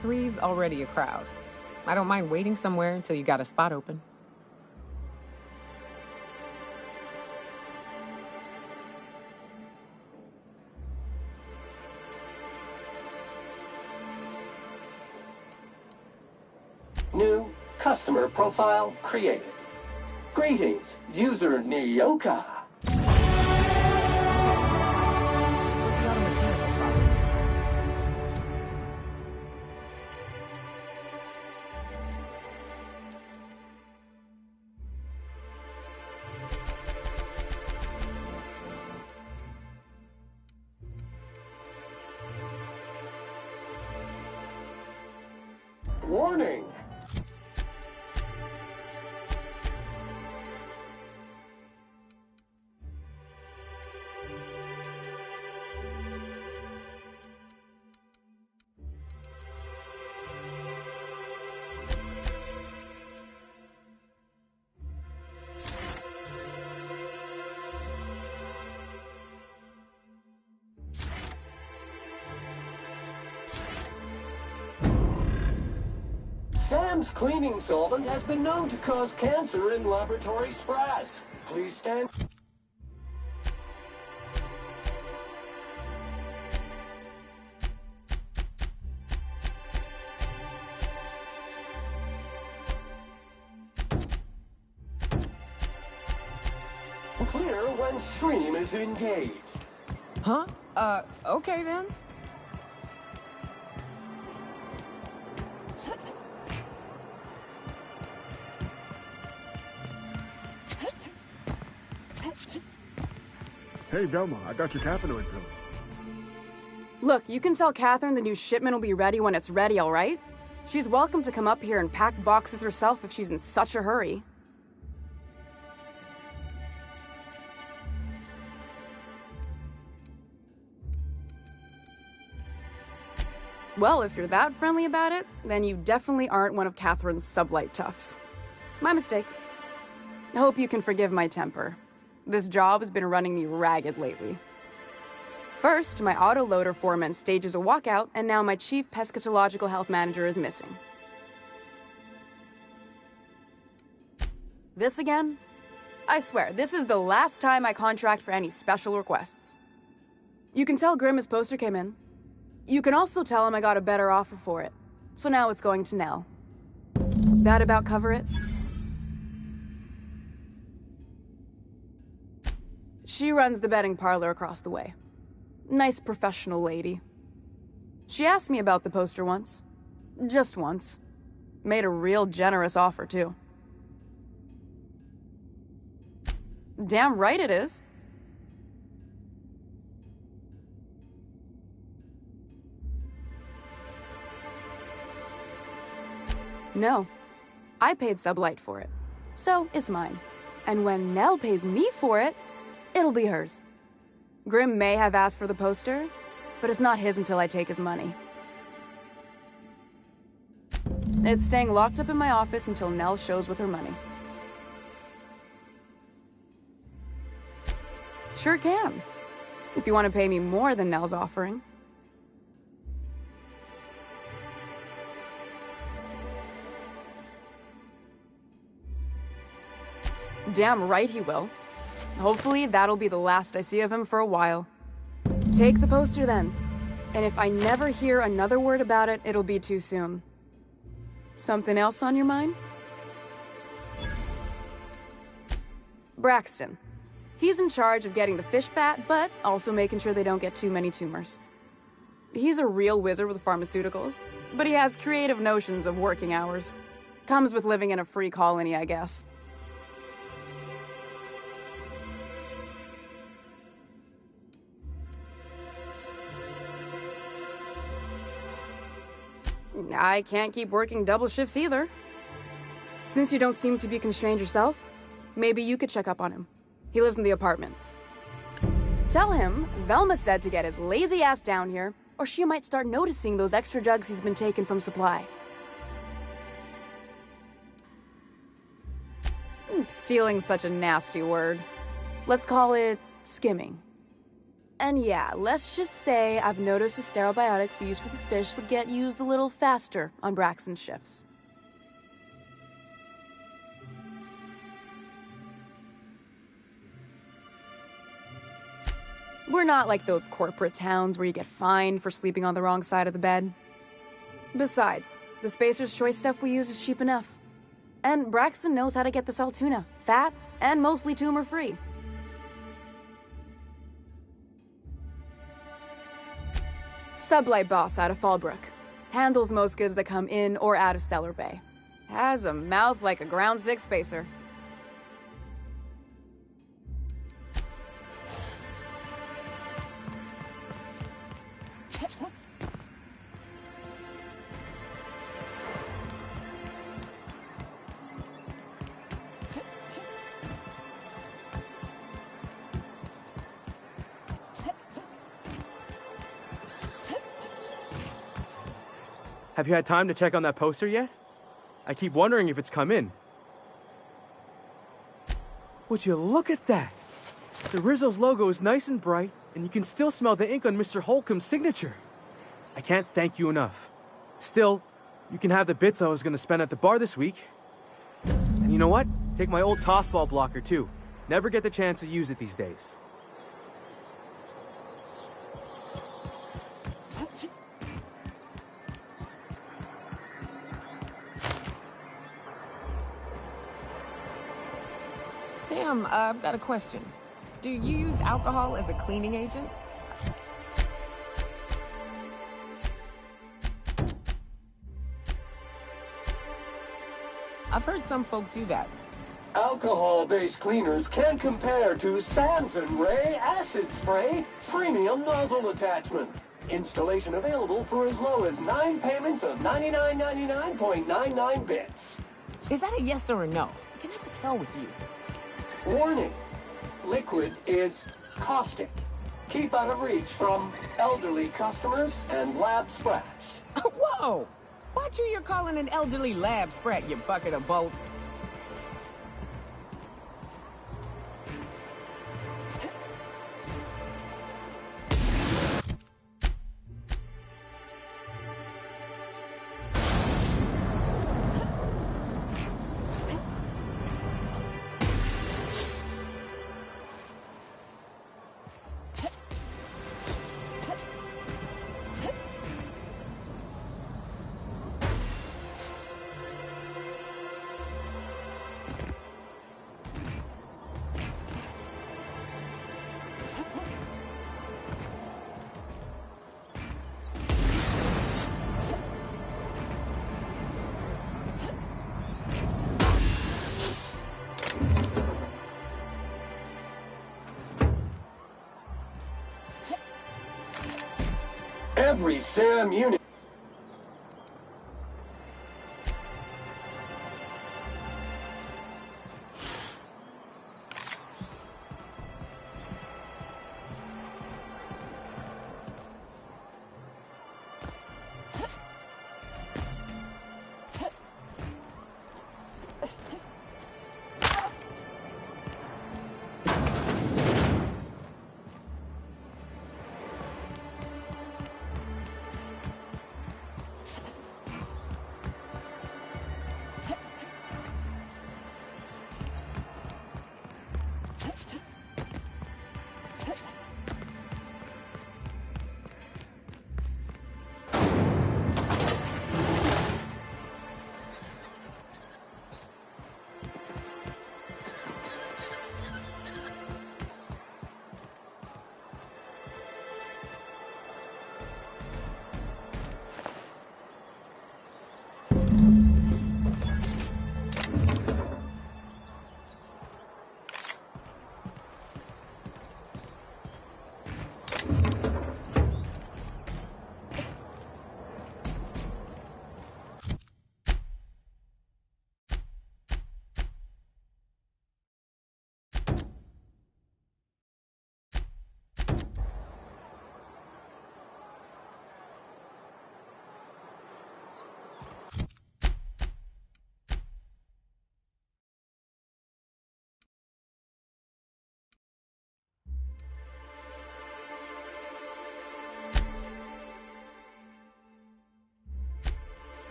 3's already a crowd. I don't mind waiting somewhere until you got a spot open. New customer profile created. Greetings, user Nyoka. Warning! Sam's cleaning solvent has been known to cause cancer in laboratory sprats. Please stand. Clear when stream is engaged. Huh? Okay then. Hey, Velma, I got your caffeinoid pills. Look, you can tell Catherine the new shipment will be ready when it's ready, all right? She's welcome to come up here and pack boxes herself if she's in such a hurry. Well, if you're that friendly about it, then you definitely aren't one of Catherine's sublight toughs. My mistake. I hope you can forgive my temper. This job has been running me ragged lately. First, my autoloader foreman stages a walkout, and now my chief pescatological health manager is missing. This again? I swear, this is the last time I contract for any special requests. You can tell Grim his poster came in. You can also tell him I got a better offer for it. So now it's going to Nell. That about cover it? She runs the betting parlor across the way. Nice professional lady. She asked me about the poster once. Just once. Made a real generous offer, too. Damn right it is. No. I paid Sublight for it. So, it's mine. And when Nell pays me for it, it'll be hers. Grim may have asked for the poster, but it's not his until I take his money. It's staying locked up in my office until Nell shows with her money. Sure can. If you want to pay me more than Nell's offering. Damn right he will. Hopefully that'll be the last I see of him for a while. Take the poster then. And if I never hear another word about it, it'll be too soon. Something else on your mind? Braxton. He's in charge of getting the fish fat, but also making sure they don't get too many tumors. He's a real wizard with pharmaceuticals, but he has creative notions of working hours. Comes with living in a free colony, I guess. I can't keep working double shifts either. Since you don't seem to be constrained yourself, maybe you could check up on him. He lives in the apartments. Tell him Velma said to get his lazy ass down here, or she might start noticing those extra drugs he's been taking from supply. Stealing's such a nasty word. Let's call it skimming. And yeah, let's just say I've noticed the stereobiotics we use for the fish would get used a little faster on Braxton's shifts. We're not like those corporate towns where you get fined for sleeping on the wrong side of the bed. Besides, the Spacer's Choice stuff we use is cheap enough. And Braxton knows how to get this all tuna, fat, and mostly tumor-free. Sublight boss out of Fallbrook. Handles most goods that come in or out of Stellar Bay. Has a mouth like a Ground 6 spacer. Have you had time to check on that poster yet? I keep wondering if it's come in. Would you look at that? The Rizzo's logo is nice and bright, and you can still smell the ink on Mr. Holcomb's signature. I can't thank you enough. Still, you can have the bits I was going to spend at the bar this week. And you know what? Take my old tossball blocker, too. Never get the chance to use it these days. Sam, I've got a question. Do you use alcohol as a cleaning agent? I've heard some folk do that. Alcohol-based cleaners can compare to Samson Ray Acid Spray Premium Nozzle Attachment. Installation available for as low as 9 payments of 99.99 bits. Is that a yes or a no? I can never tell with you. Warning, liquid is caustic. Keep out of reach from elderly customers and lab sprats. Whoa! Watch who you're calling an elderly lab sprat, you bucket of bolts. Every SAM unit.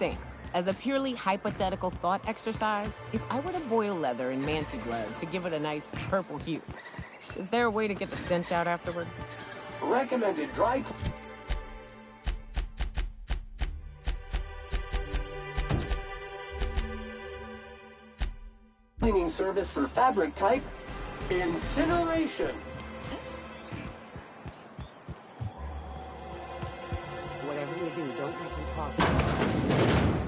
Sam, as a purely hypothetical thought exercise, if I were to boil leather in manti blood to give it a nice purple hue, is there a way to get the stench out afterward? Recommended dry cleaning service for fabric type, incineration. Whatever you do, don't mention tossing. Never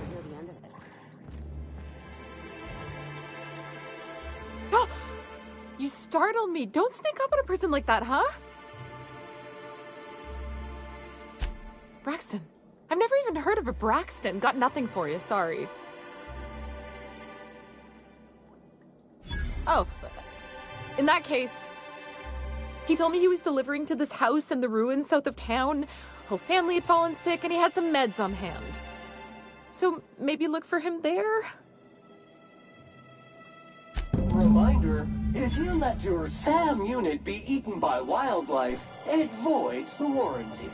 hear the end of it. Oh! You startled me. Don't sneak up on a person like that, huh? Braxton. I've never even heard of a Braxton. Got nothing for you, sorry. Oh, in that case, he told me he was delivering to this house in the ruins south of town. Whole family had fallen sick and he had some meds on hand. So maybe look for him there? Reminder, if you let your SAM unit be eaten by wildlife, it voids the warranty.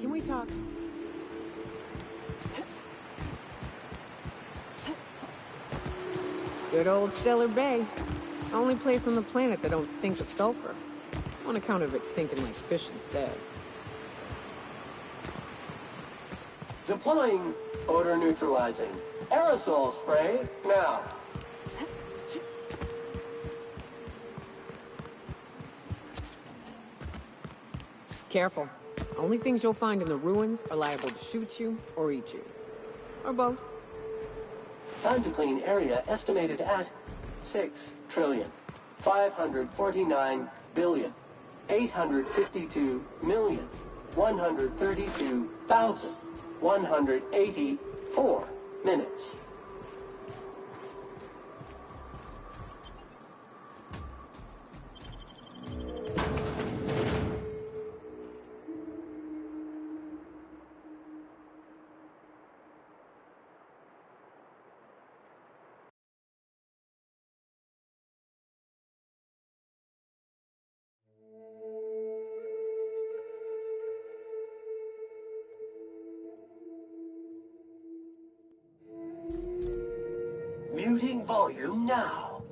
Can we talk? Good old Stellar Bay. Only place on the planet that don't stink of sulfur. On account of it stinking like fish instead. Deploying odor neutralizing aerosol spray now. Careful. Only things you'll find in the ruins are liable to shoot you or eat you. Or both. Time to clean area estimated at 6,349,852,132,184 minutes. Muting volume now.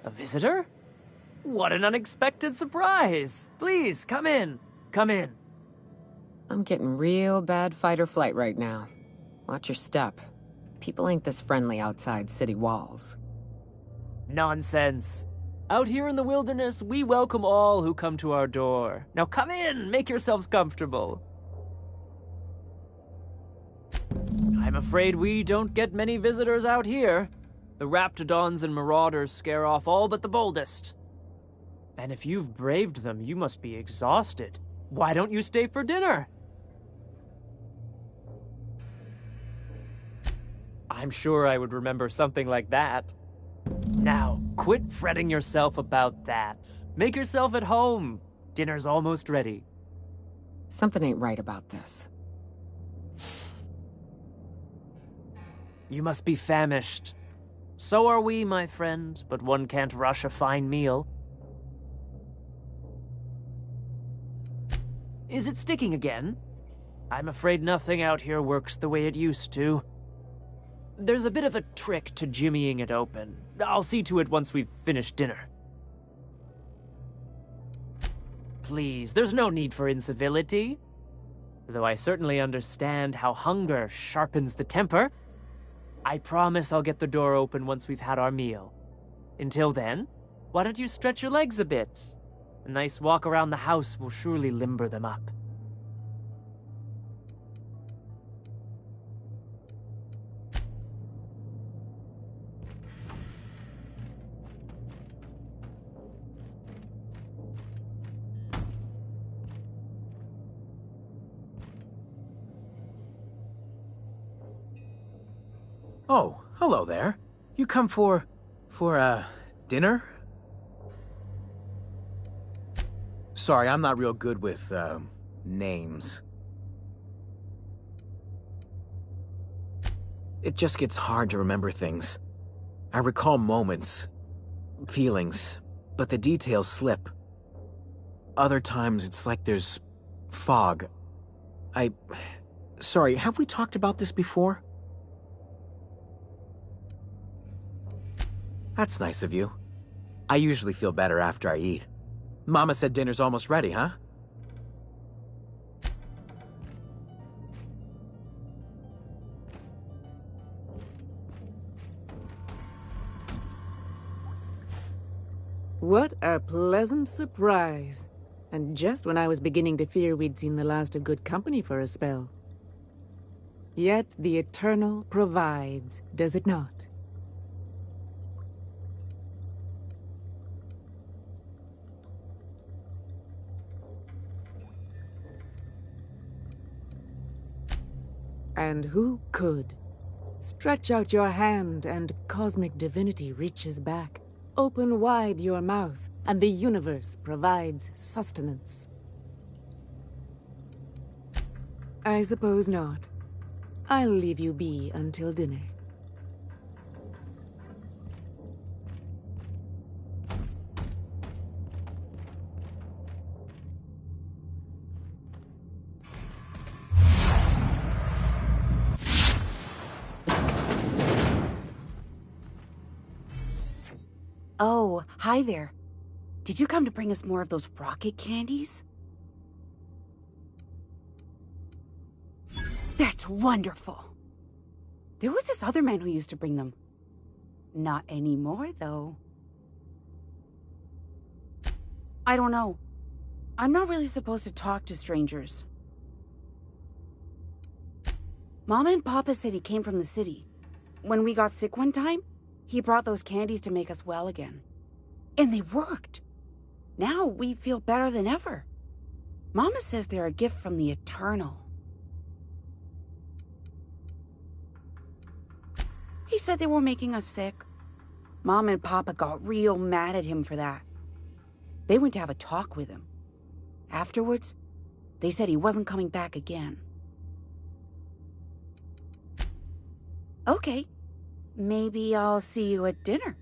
A visitor? What an unexpected surprise! Please, come in. Come in. I'm getting real bad fight or flight right now. Watch your step. People ain't this friendly outside city walls. Nonsense. Out here in the wilderness, we welcome all who come to our door. Now come in, make yourselves comfortable. I'm afraid we don't get many visitors out here. The raptidons and marauders scare off all but the boldest. And if you've braved them, you must be exhausted. Why don't you stay for dinner? I'm sure I would remember something like that. Now, quit fretting yourself about that. Make yourself at home. Dinner's almost ready. Something ain't right about this. You must be famished. So are we, my friend, but one can't rush a fine meal. Is it sticking again? I'm afraid nothing out here works the way it used to. There's a bit of a trick to jimmying it open. I'll see to it once we've finished dinner. Please, there's no need for incivility. Though I certainly understand how hunger sharpens the temper, I promise I'll get the door open once we've had our meal. Until then, why don't you stretch your legs a bit? A nice walk around the house will surely limber them up. Oh, hello there. You come for dinner? Sorry, I'm not real good with, names. It just gets hard to remember things. I recall moments, feelings, but the details slip. Other times, it's like there's fog. Sorry, have we talked about this before? That's nice of you. I usually feel better after I eat. Mama said dinner's almost ready, huh? What a pleasant surprise. And just when I was beginning to fear we'd seen the last of good company for a spell. Yet the Eternal provides, does it not? And who could? Stretch out your hand and cosmic divinity reaches back. Open wide your mouth and the universe provides sustenance. I suppose not. I'll leave you be until dinner. Oh, hi there. Did you come to bring us more of those rocket candies? That's wonderful. There was this other man who used to bring them. Not anymore, though. I don't know. I'm not really supposed to talk to strangers. Mama and Papa said he came from the city. When we got sick one time, he brought those candies to make us well again. And they worked. Now we feel better than ever. Mama says they're a gift from the Eternal. He said they were making us sick. Mom and Papa got real mad at him for that. They went to have a talk with him. Afterwards, they said he wasn't coming back again. Okay. Maybe I'll see you at dinner.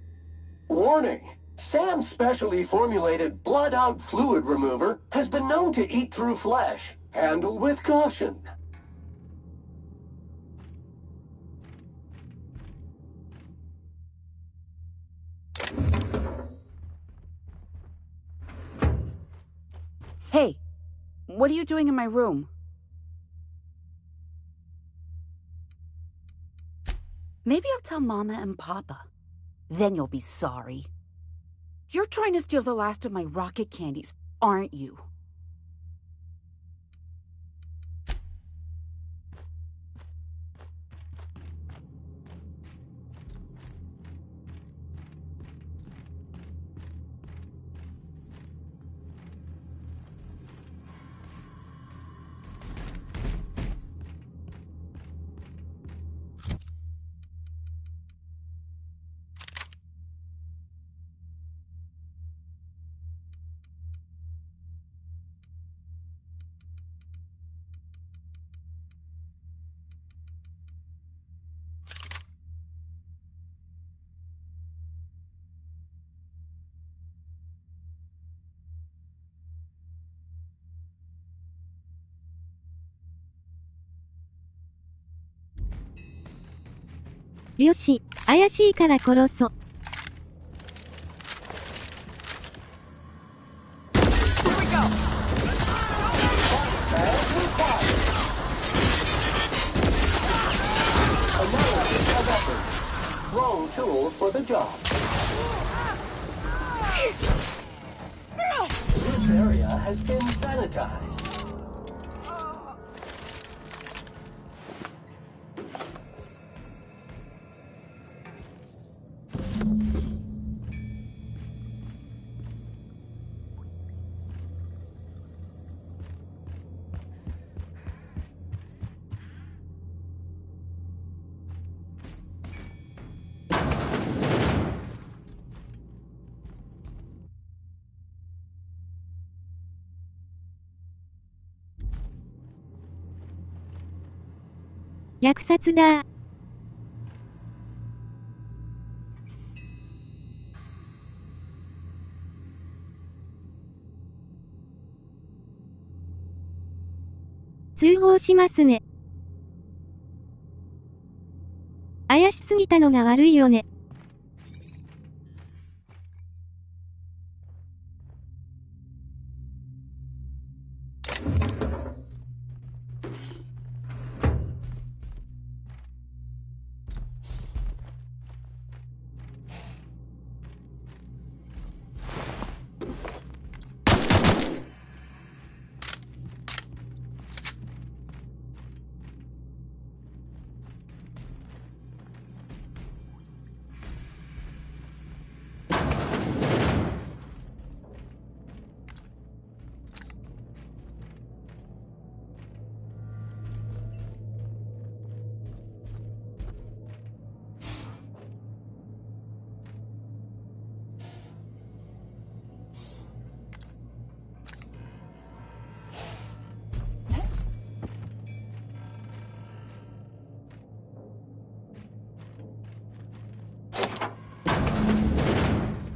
Warning! Sam's specially formulated blood-out fluid remover has been known to eat through flesh. Handle with caution. Hey, what are you doing in my room? Maybe I'll tell Mama and Papa. Then you'll be sorry. You're trying to steal the last of my rocket candies, aren't you? "よし、怪しいから殺そう。As required. tools for the job. This area has been sanitized. "虐殺だ。通報しますね。怪しすぎたのが悪いよね。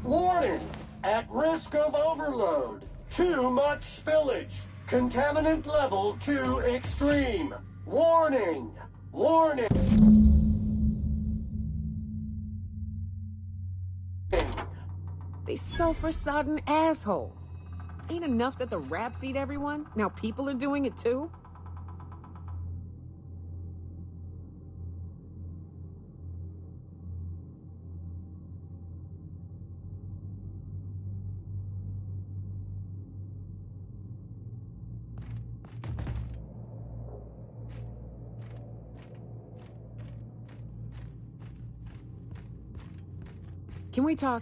Warning! At risk of overload. Too much spillage. Contaminant level too extreme. Warning! Warning! They sulfur-sodden assholes. Ain't enough that the raps eat everyone? Now people are doing it too? Can we talk?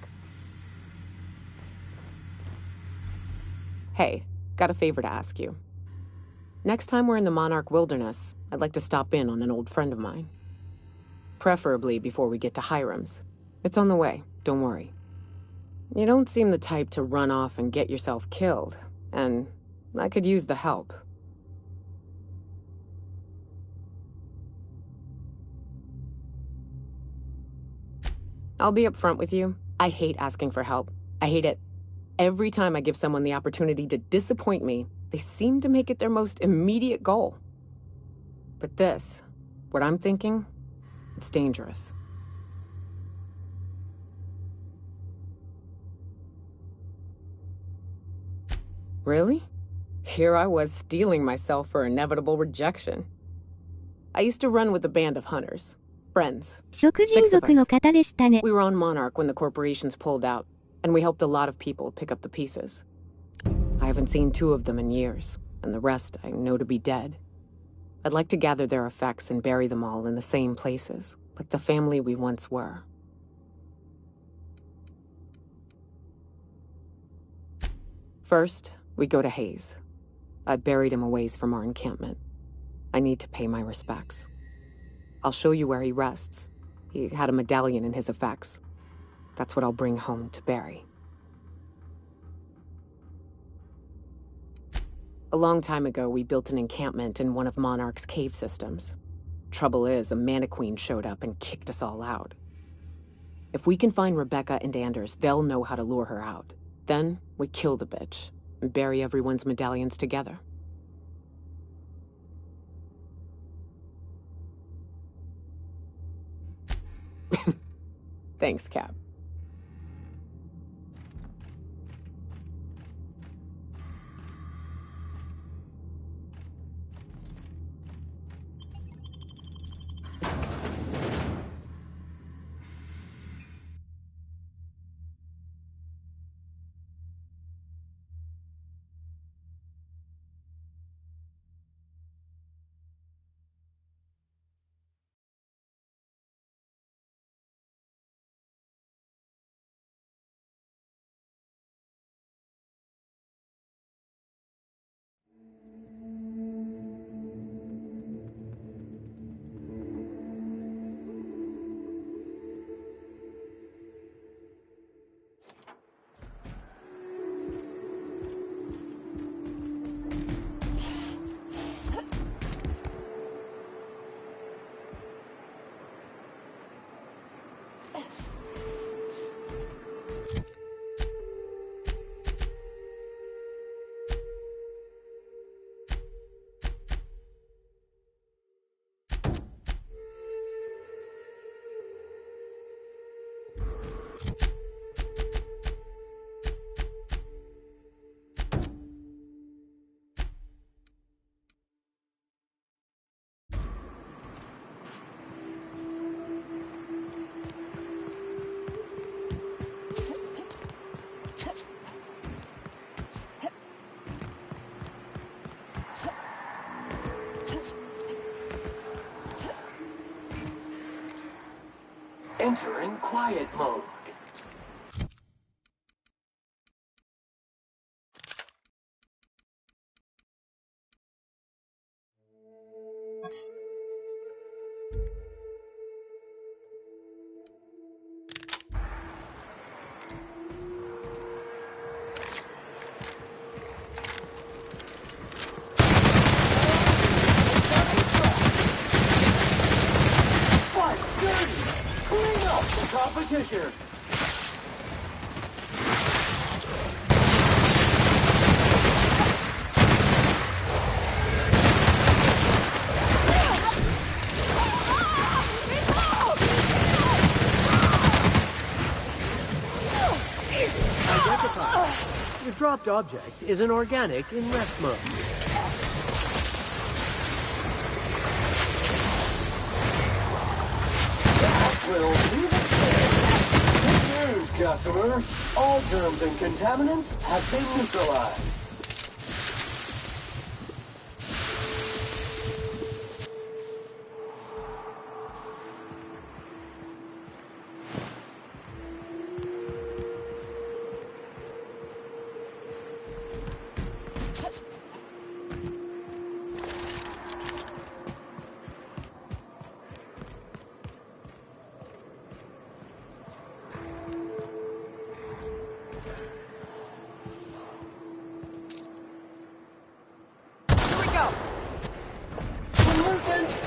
Hey, got a favor to ask you. Next time we're in the Monarch Wilderness, I'd like to stop in on an old friend of mine. Preferably before we get to Hiram's. It's on the way, don't worry. You don't seem the type to run off and get yourself killed, and I could use the help. I'll be upfront with you. I hate asking for help. I hate it. Every time I give someone the opportunity to disappoint me, they seem to make it their most immediate goal. But this, what I'm thinking, it's dangerous. Really? Here I was steeling myself for inevitable rejection. I used to run with a band of hunters. Friends. 食人族の方でしたね。 We were on Monarch when the corporations pulled out, and we helped a lot of people pick up the pieces. I haven't seen 2 of them in years, and the rest I know to be dead. I'd like to gather their effects and bury them all in the same places, like the family we once were. First, we go to Hayes. I buried him a ways from our encampment. I need to pay my respects. I'll show you where he rests. He had a medallion in his effects. That's what I'll bring home to Barry. A long time ago, we built an encampment in one of Monarch's cave systems. Trouble is, a Mannequin showed up and kicked us all out. If we can find Rebecca and Anders, they'll know how to lure her out. Then, we kill the bitch, and bury everyone's medallions together. Thanks, Cap. Entering quiet mode. Competition. Identified. Your dropped object is an organic in rest mode. Will be the same. Good news, customer. All germs and contaminants have been neutralized.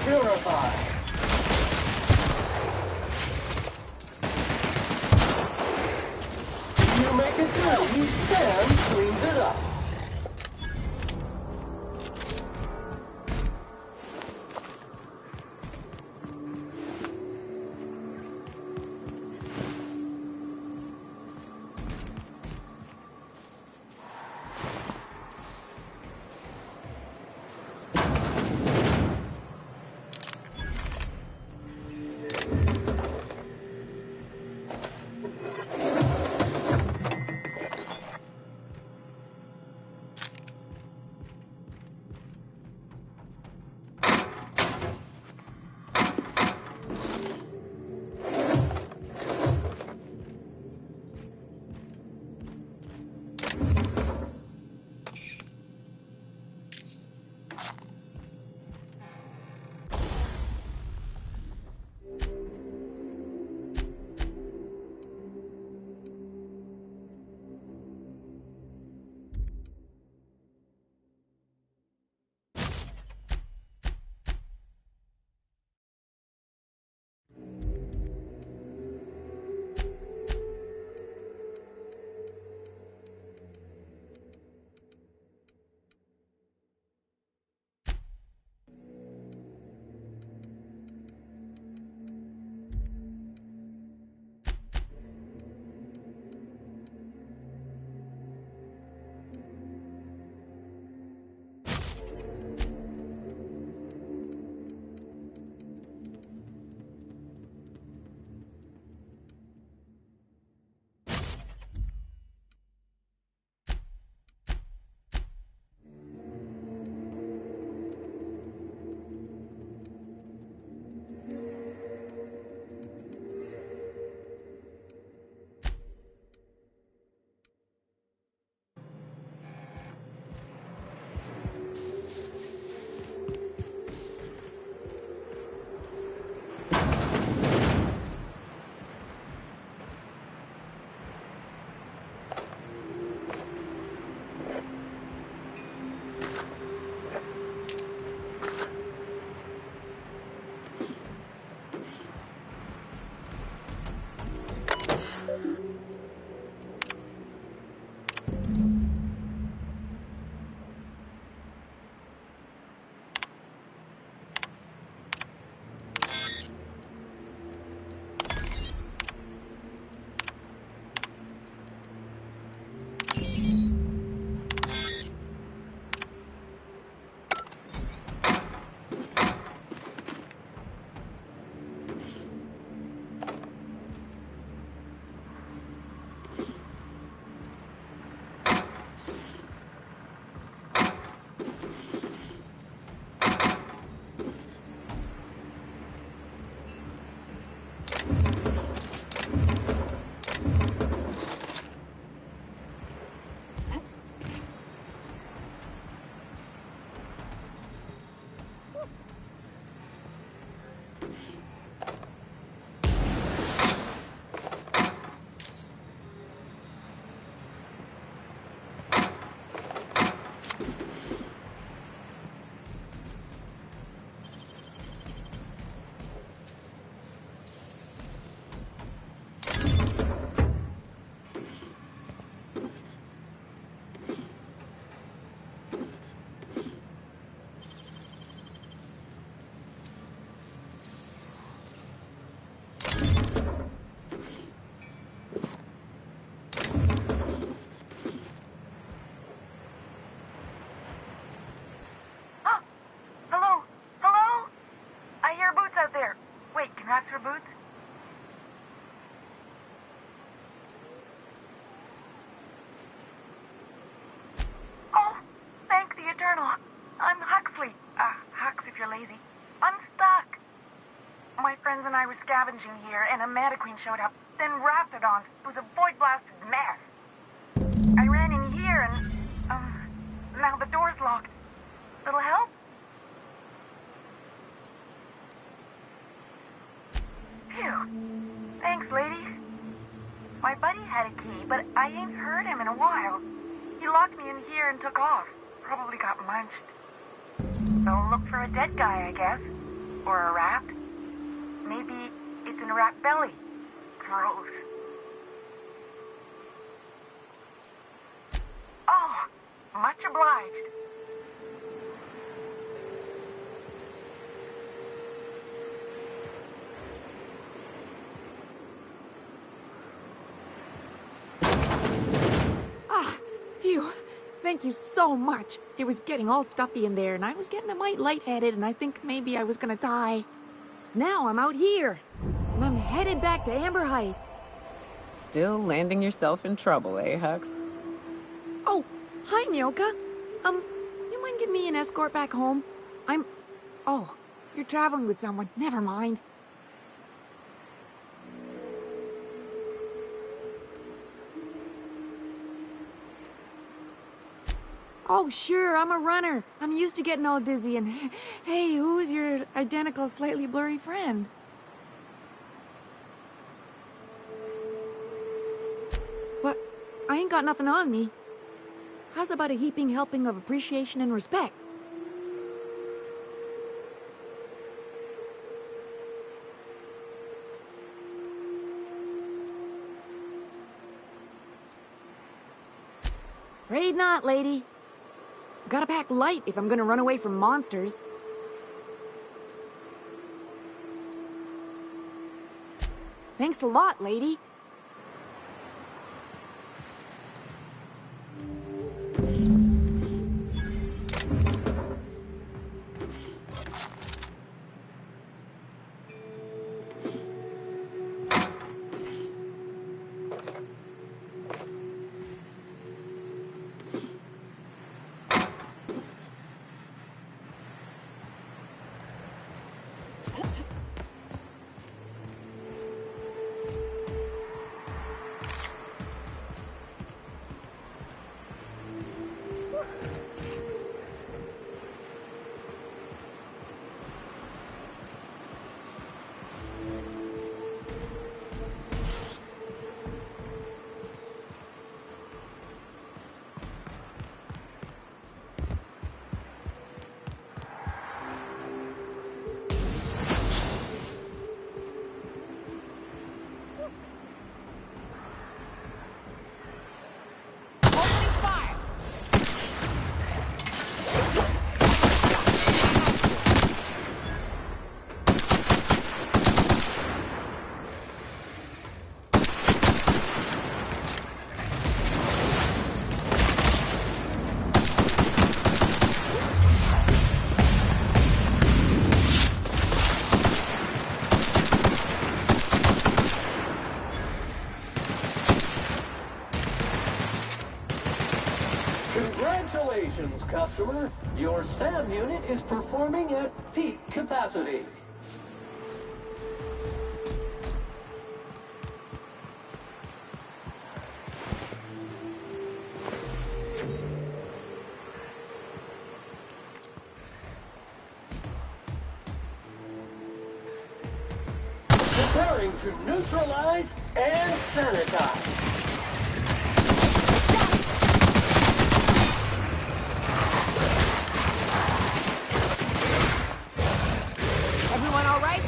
Purified. You make it dirty, Sam cleans it up. Neil, I'm Huxley. Hux if you're lazy. I'm stuck. My friends and I were scavenging here, and a Meta Queen showed up. Then Raptidons. It was a void-blasted mess. I ran in here, and, now the door's locked. Little help? Phew. Thanks, lady. My buddy had a key, but I ain't heard him in a while. He locked me in here and took off. Probably got munched. So look for a dead guy, I guess. Or a rat. Maybe it's in a rat belly. Gross. Oh, much obliged. Phew. Thank you so much. It was getting all stuffy in there, and I was getting a mite lightheaded, and I think maybe I was gonna die. Now I'm out here, and I'm headed back to Amber Heights. Still landing yourself in trouble, eh, Hux? Oh, hi, Nyoka. You mind giving me an escort back home? Oh, you're traveling with someone. Never mind. Oh, sure, I'm a runner. I'm used to getting all dizzy, and hey, who's your identical, slightly blurry friend? What? I ain't got nothing on me. How's about a heaping helping of appreciation and respect? Afraid not, lady. Gotta pack light if I'm gonna run away from monsters. Thanks a lot, lady. Congratulations, customer. Your SAM unit is performing at peak capacity. Preparing to neutralize and sanitize. Everyone all right?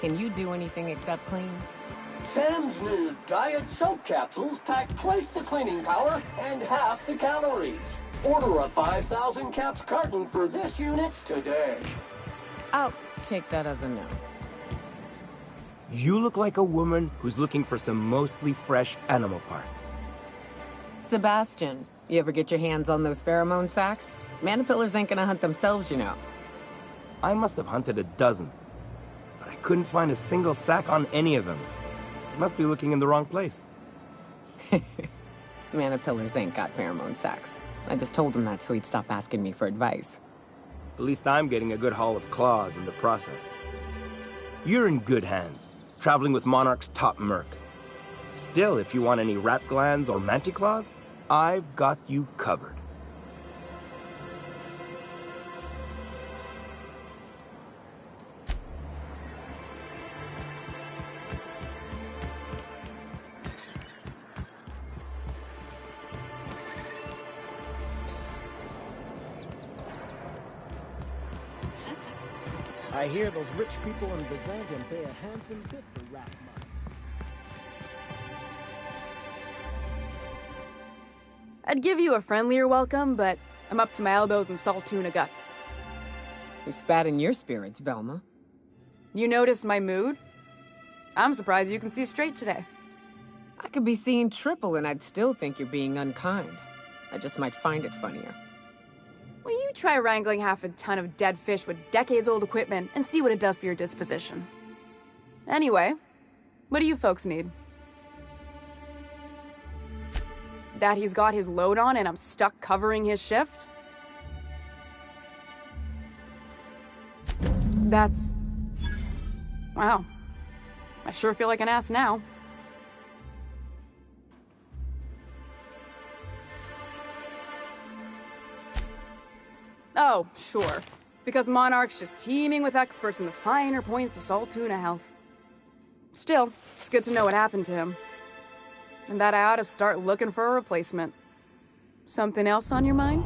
Can you do anything except clean? Sam's new diet soap capsules pack twice the cleaning power and half the calories. Order a 5,000 caps carton for this unit today. I'll take that as a no. You look like a woman who's looking for some mostly fresh animal parts. Sebastian, you ever get your hands on those pheromone sacs? Manipillars ain't gonna hunt themselves, you know. I must have hunted a dozen, but I couldn't find a single sack on any of them. Must be looking in the wrong place. Manipillars ain't got pheromone sacs. I just told him that so he'd stop asking me for advice. At least I'm getting a good haul of claws in the process. You're in good hands, traveling with Monarch's top merc. Still, if you want any rat glands or manticlaws, I've got you covered. I hear those rich people in Byzantium pay a handsome bit for rat musk. I'd give you a friendlier welcome, but I'm up to my elbows in salt tuna guts. You spat in your spirits, Velma. You noticed my mood? I'm surprised you can see straight today. I could be seeing triple and I'd still think you're being unkind. I just might find it funnier. Will you try wrangling half a ton of dead fish with decades-old equipment and see what it does for your disposition? Anyway, what do you folks need? That he's got his load on and I'm stuck covering his shift? That's... wow. I sure feel like an ass now. Oh, sure. Because Monarch's just teeming with experts in the finer points of salt tuna health. Still, it's good to know what happened to him. And that I ought to start looking for a replacement. Something else on your mind?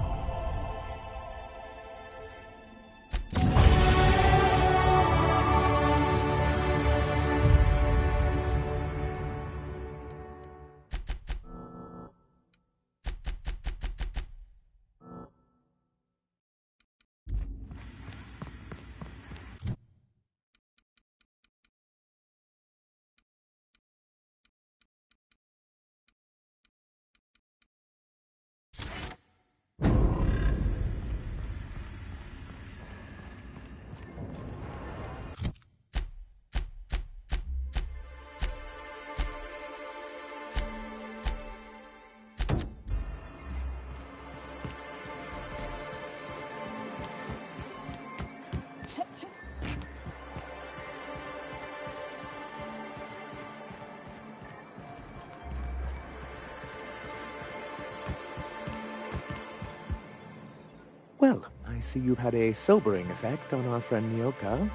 Well, I see you've had a sobering effect on our friend Nyoka.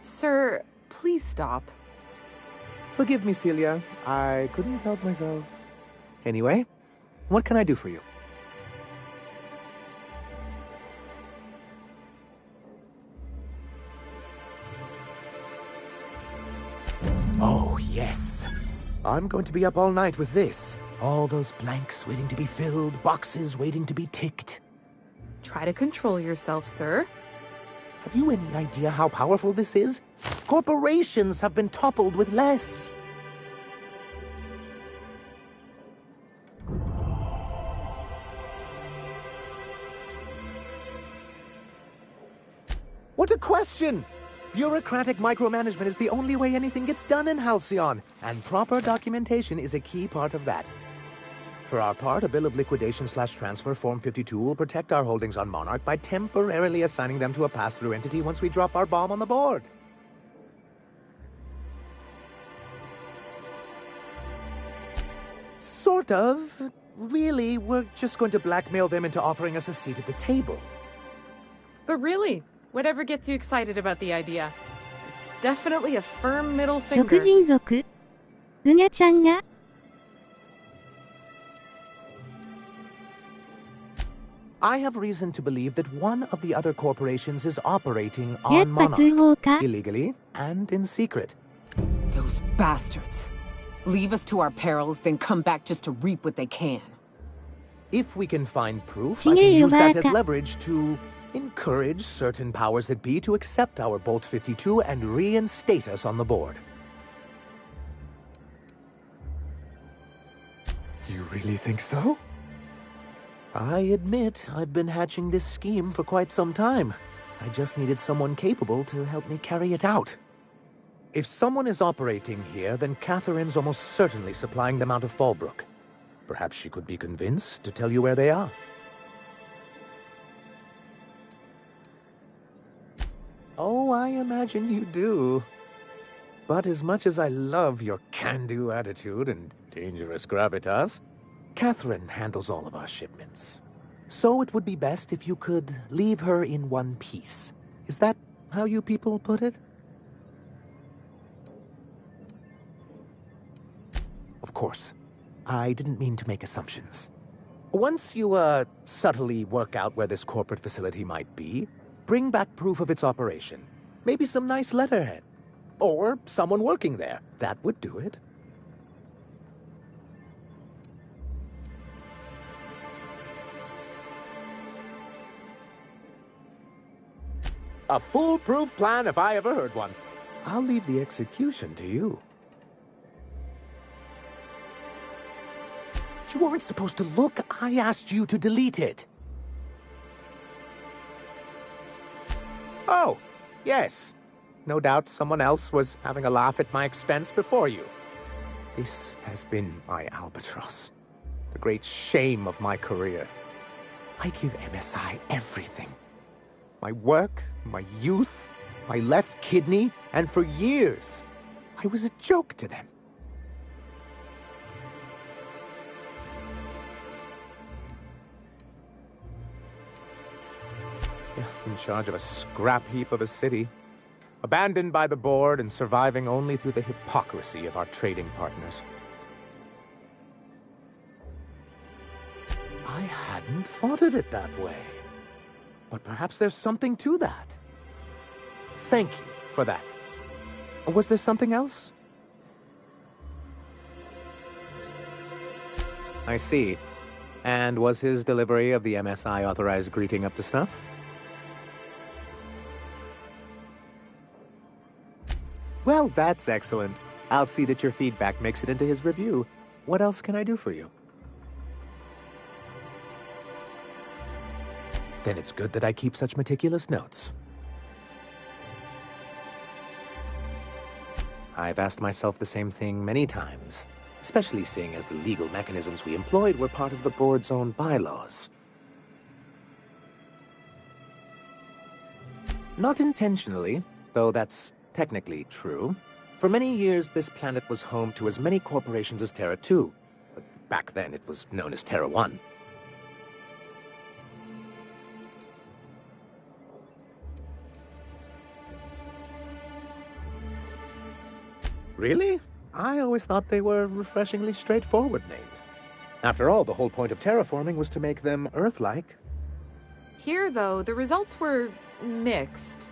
Sir, please stop. Forgive me, Celia. I couldn't help myself. Anyway, what can I do for you? Oh, yes. I'm going to be up all night with this. All those blanks waiting to be filled, boxes waiting to be ticked. Try to control yourself, sir. Have you any idea how powerful this is? Corporations have been toppled with less. What a question! Bureaucratic micromanagement is the only way anything gets done in Halcyon, and proper documentation is a key part of that. For our part, a bill of liquidation/transfer Form 52 will protect our holdings on Monarch by temporarily assigning them to a pass-through entity once we drop our bomb on the board. Sort of. Really, we're just going to blackmail them into offering us a seat at the table. But really, whatever gets you excited about the idea. It's definitely a firm middle finger. 食人族グニャちゃんが I have reason to believe that one of the other corporations is operating on Monarch, illegally and in secret. Those bastards. Leave us to our perils, then come back just to reap what they can. If we can find proof, I can use that as leverage to encourage certain powers that be to accept our Bolt 52 and reinstate us on the board. You really think so? I admit I've been hatching this scheme for quite some time. I just needed someone capable to help me carry it out. If someone is operating here, then Catherine's almost certainly supplying them out of Fallbrook. Perhaps she could be convinced to tell you where they are. Oh, I imagine you do. But as much as I love your can-do attitude and dangerous gravitas, Catherine handles all of our shipments. So it would be best if you could leave her in one piece. Is that how you people put it? Of course. I didn't mean to make assumptions. Once you, subtly work out where this corporate facility might be, bring back proof of its operation. Maybe some nice letterhead. Or someone working there. That would do it. A foolproof plan if I ever heard one. I'll leave the execution to you. You weren't supposed to look. I asked you to delete it. Oh, yes. No doubt someone else was having a laugh at my expense before you. This has been my albatross. The great shame of my career. I give MSI everything. My work, my youth, my left kidney, and for years, I was a joke to them. In charge of a scrap heap of a city, abandoned by the board and surviving only through the hypocrisy of our trading partners. I hadn't thought of it that way. But perhaps there's something to that. Thank you for that. Was there something else? I see. And was his delivery of the MSI authorized greeting up to snuff? Well, that's excellent. I'll see that your feedback makes it into his review. What else can I do for you? Then it's good that I keep such meticulous notes. I've asked myself the same thing many times, especially seeing as the legal mechanisms we employed were part of the board's own bylaws. Not intentionally, though that's technically true. For many years, this planet was home to as many corporations as Terra 2. But back then, it was known as Terra 1. Really? I always thought they were refreshingly straightforward names. After all, the whole point of terraforming was to make them Earth-like. Here, though, the results were mixed.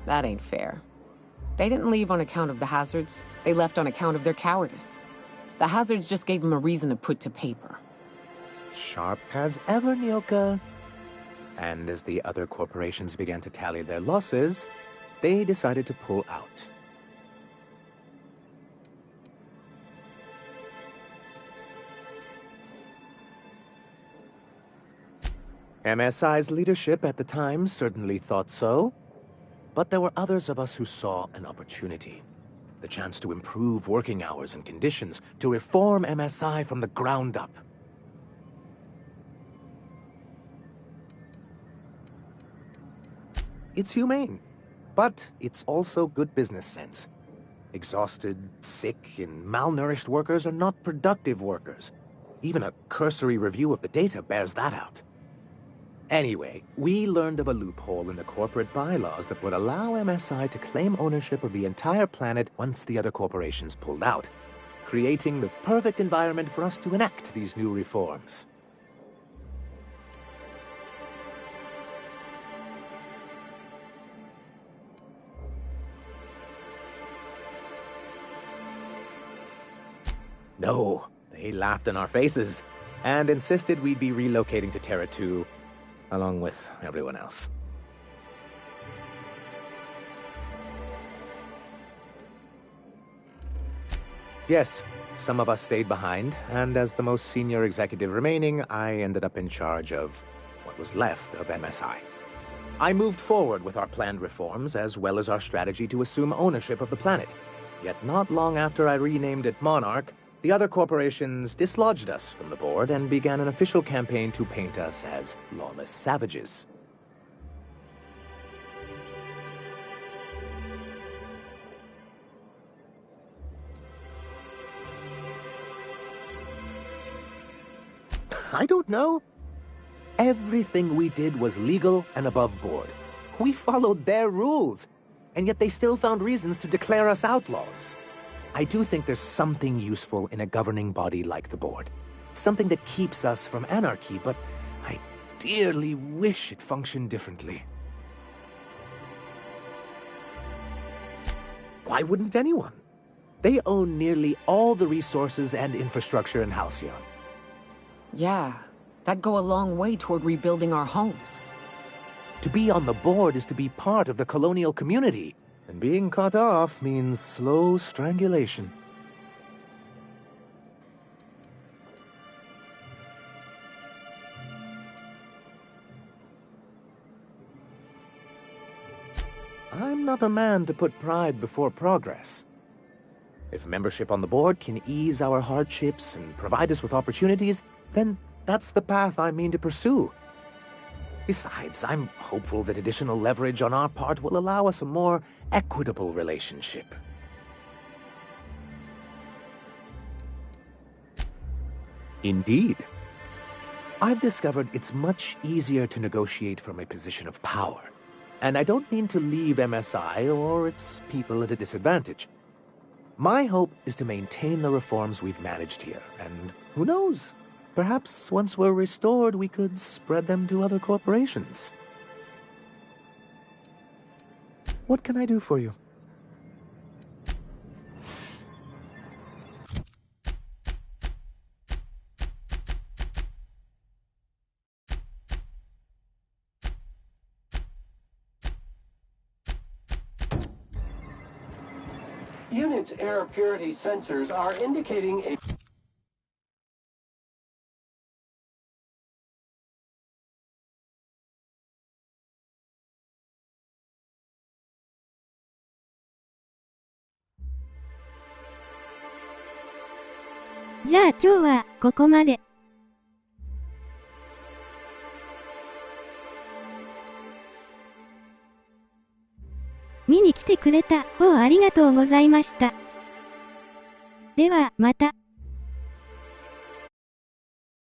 That ain't fair. They didn't leave on account of the hazards. They left on account of their cowardice. The hazards just gave them a reason to put to paper. Sharp as ever, Nyoka. And as the other corporations began to tally their losses, they decided to pull out. MSI's leadership at the time certainly thought so. But there were others of us who saw an opportunity. The chance to improve working hours and conditions, to reform MSI from the ground up. It's humane, but it's also good business sense. Exhausted, sick, and malnourished workers are not productive workers. Even a cursory review of the data bears that out. Anyway, we learned of a loophole in the corporate bylaws that would allow MSI to claim ownership of the entire planet once the other corporations pulled out, creating the perfect environment for us to enact these new reforms. No, they laughed in our faces and insisted we'd be relocating to Terra 2, along with everyone else. Yes, some of us stayed behind, and as the most senior executive remaining, I ended up in charge of what was left of MSI. I moved forward with our planned reforms, as well as our strategy to assume ownership of the planet. Yet not long after I renamed it Monarch, the other corporations dislodged us from the board and began an official campaign to paint us as lawless savages. I don't know. Everything we did was legal and above board. We followed their rules, and yet they still found reasons to declare us outlaws. I do think there's something useful in a governing body like the board. Something that keeps us from anarchy, but I dearly wish it functioned differently. Why wouldn't anyone? They own nearly all the resources and infrastructure in Halcyon. Yeah, that'd go a long way toward rebuilding our homes. To be on the board is to be part of the colonial community, and being cut off means slow strangulation. I'm not a man to put pride before progress. If membership on the board can ease our hardships and provide us with opportunities, then that's the path I mean to pursue. Besides, I'm hopeful that additional leverage on our part will allow us a more equitable relationship. Indeed. I've discovered it's much easier to negotiate from a position of power. And I don't mean to leave MSI or its people at a disadvantage. My hope is to maintain the reforms we've managed here, and who knows? Perhaps once we're restored, we could spread them to other corporations. What can I do for you? Unit's air purity sensors are indicating a...「じゃあ今日はここまで。見に来てくれた方ありがとうございました。ではまた。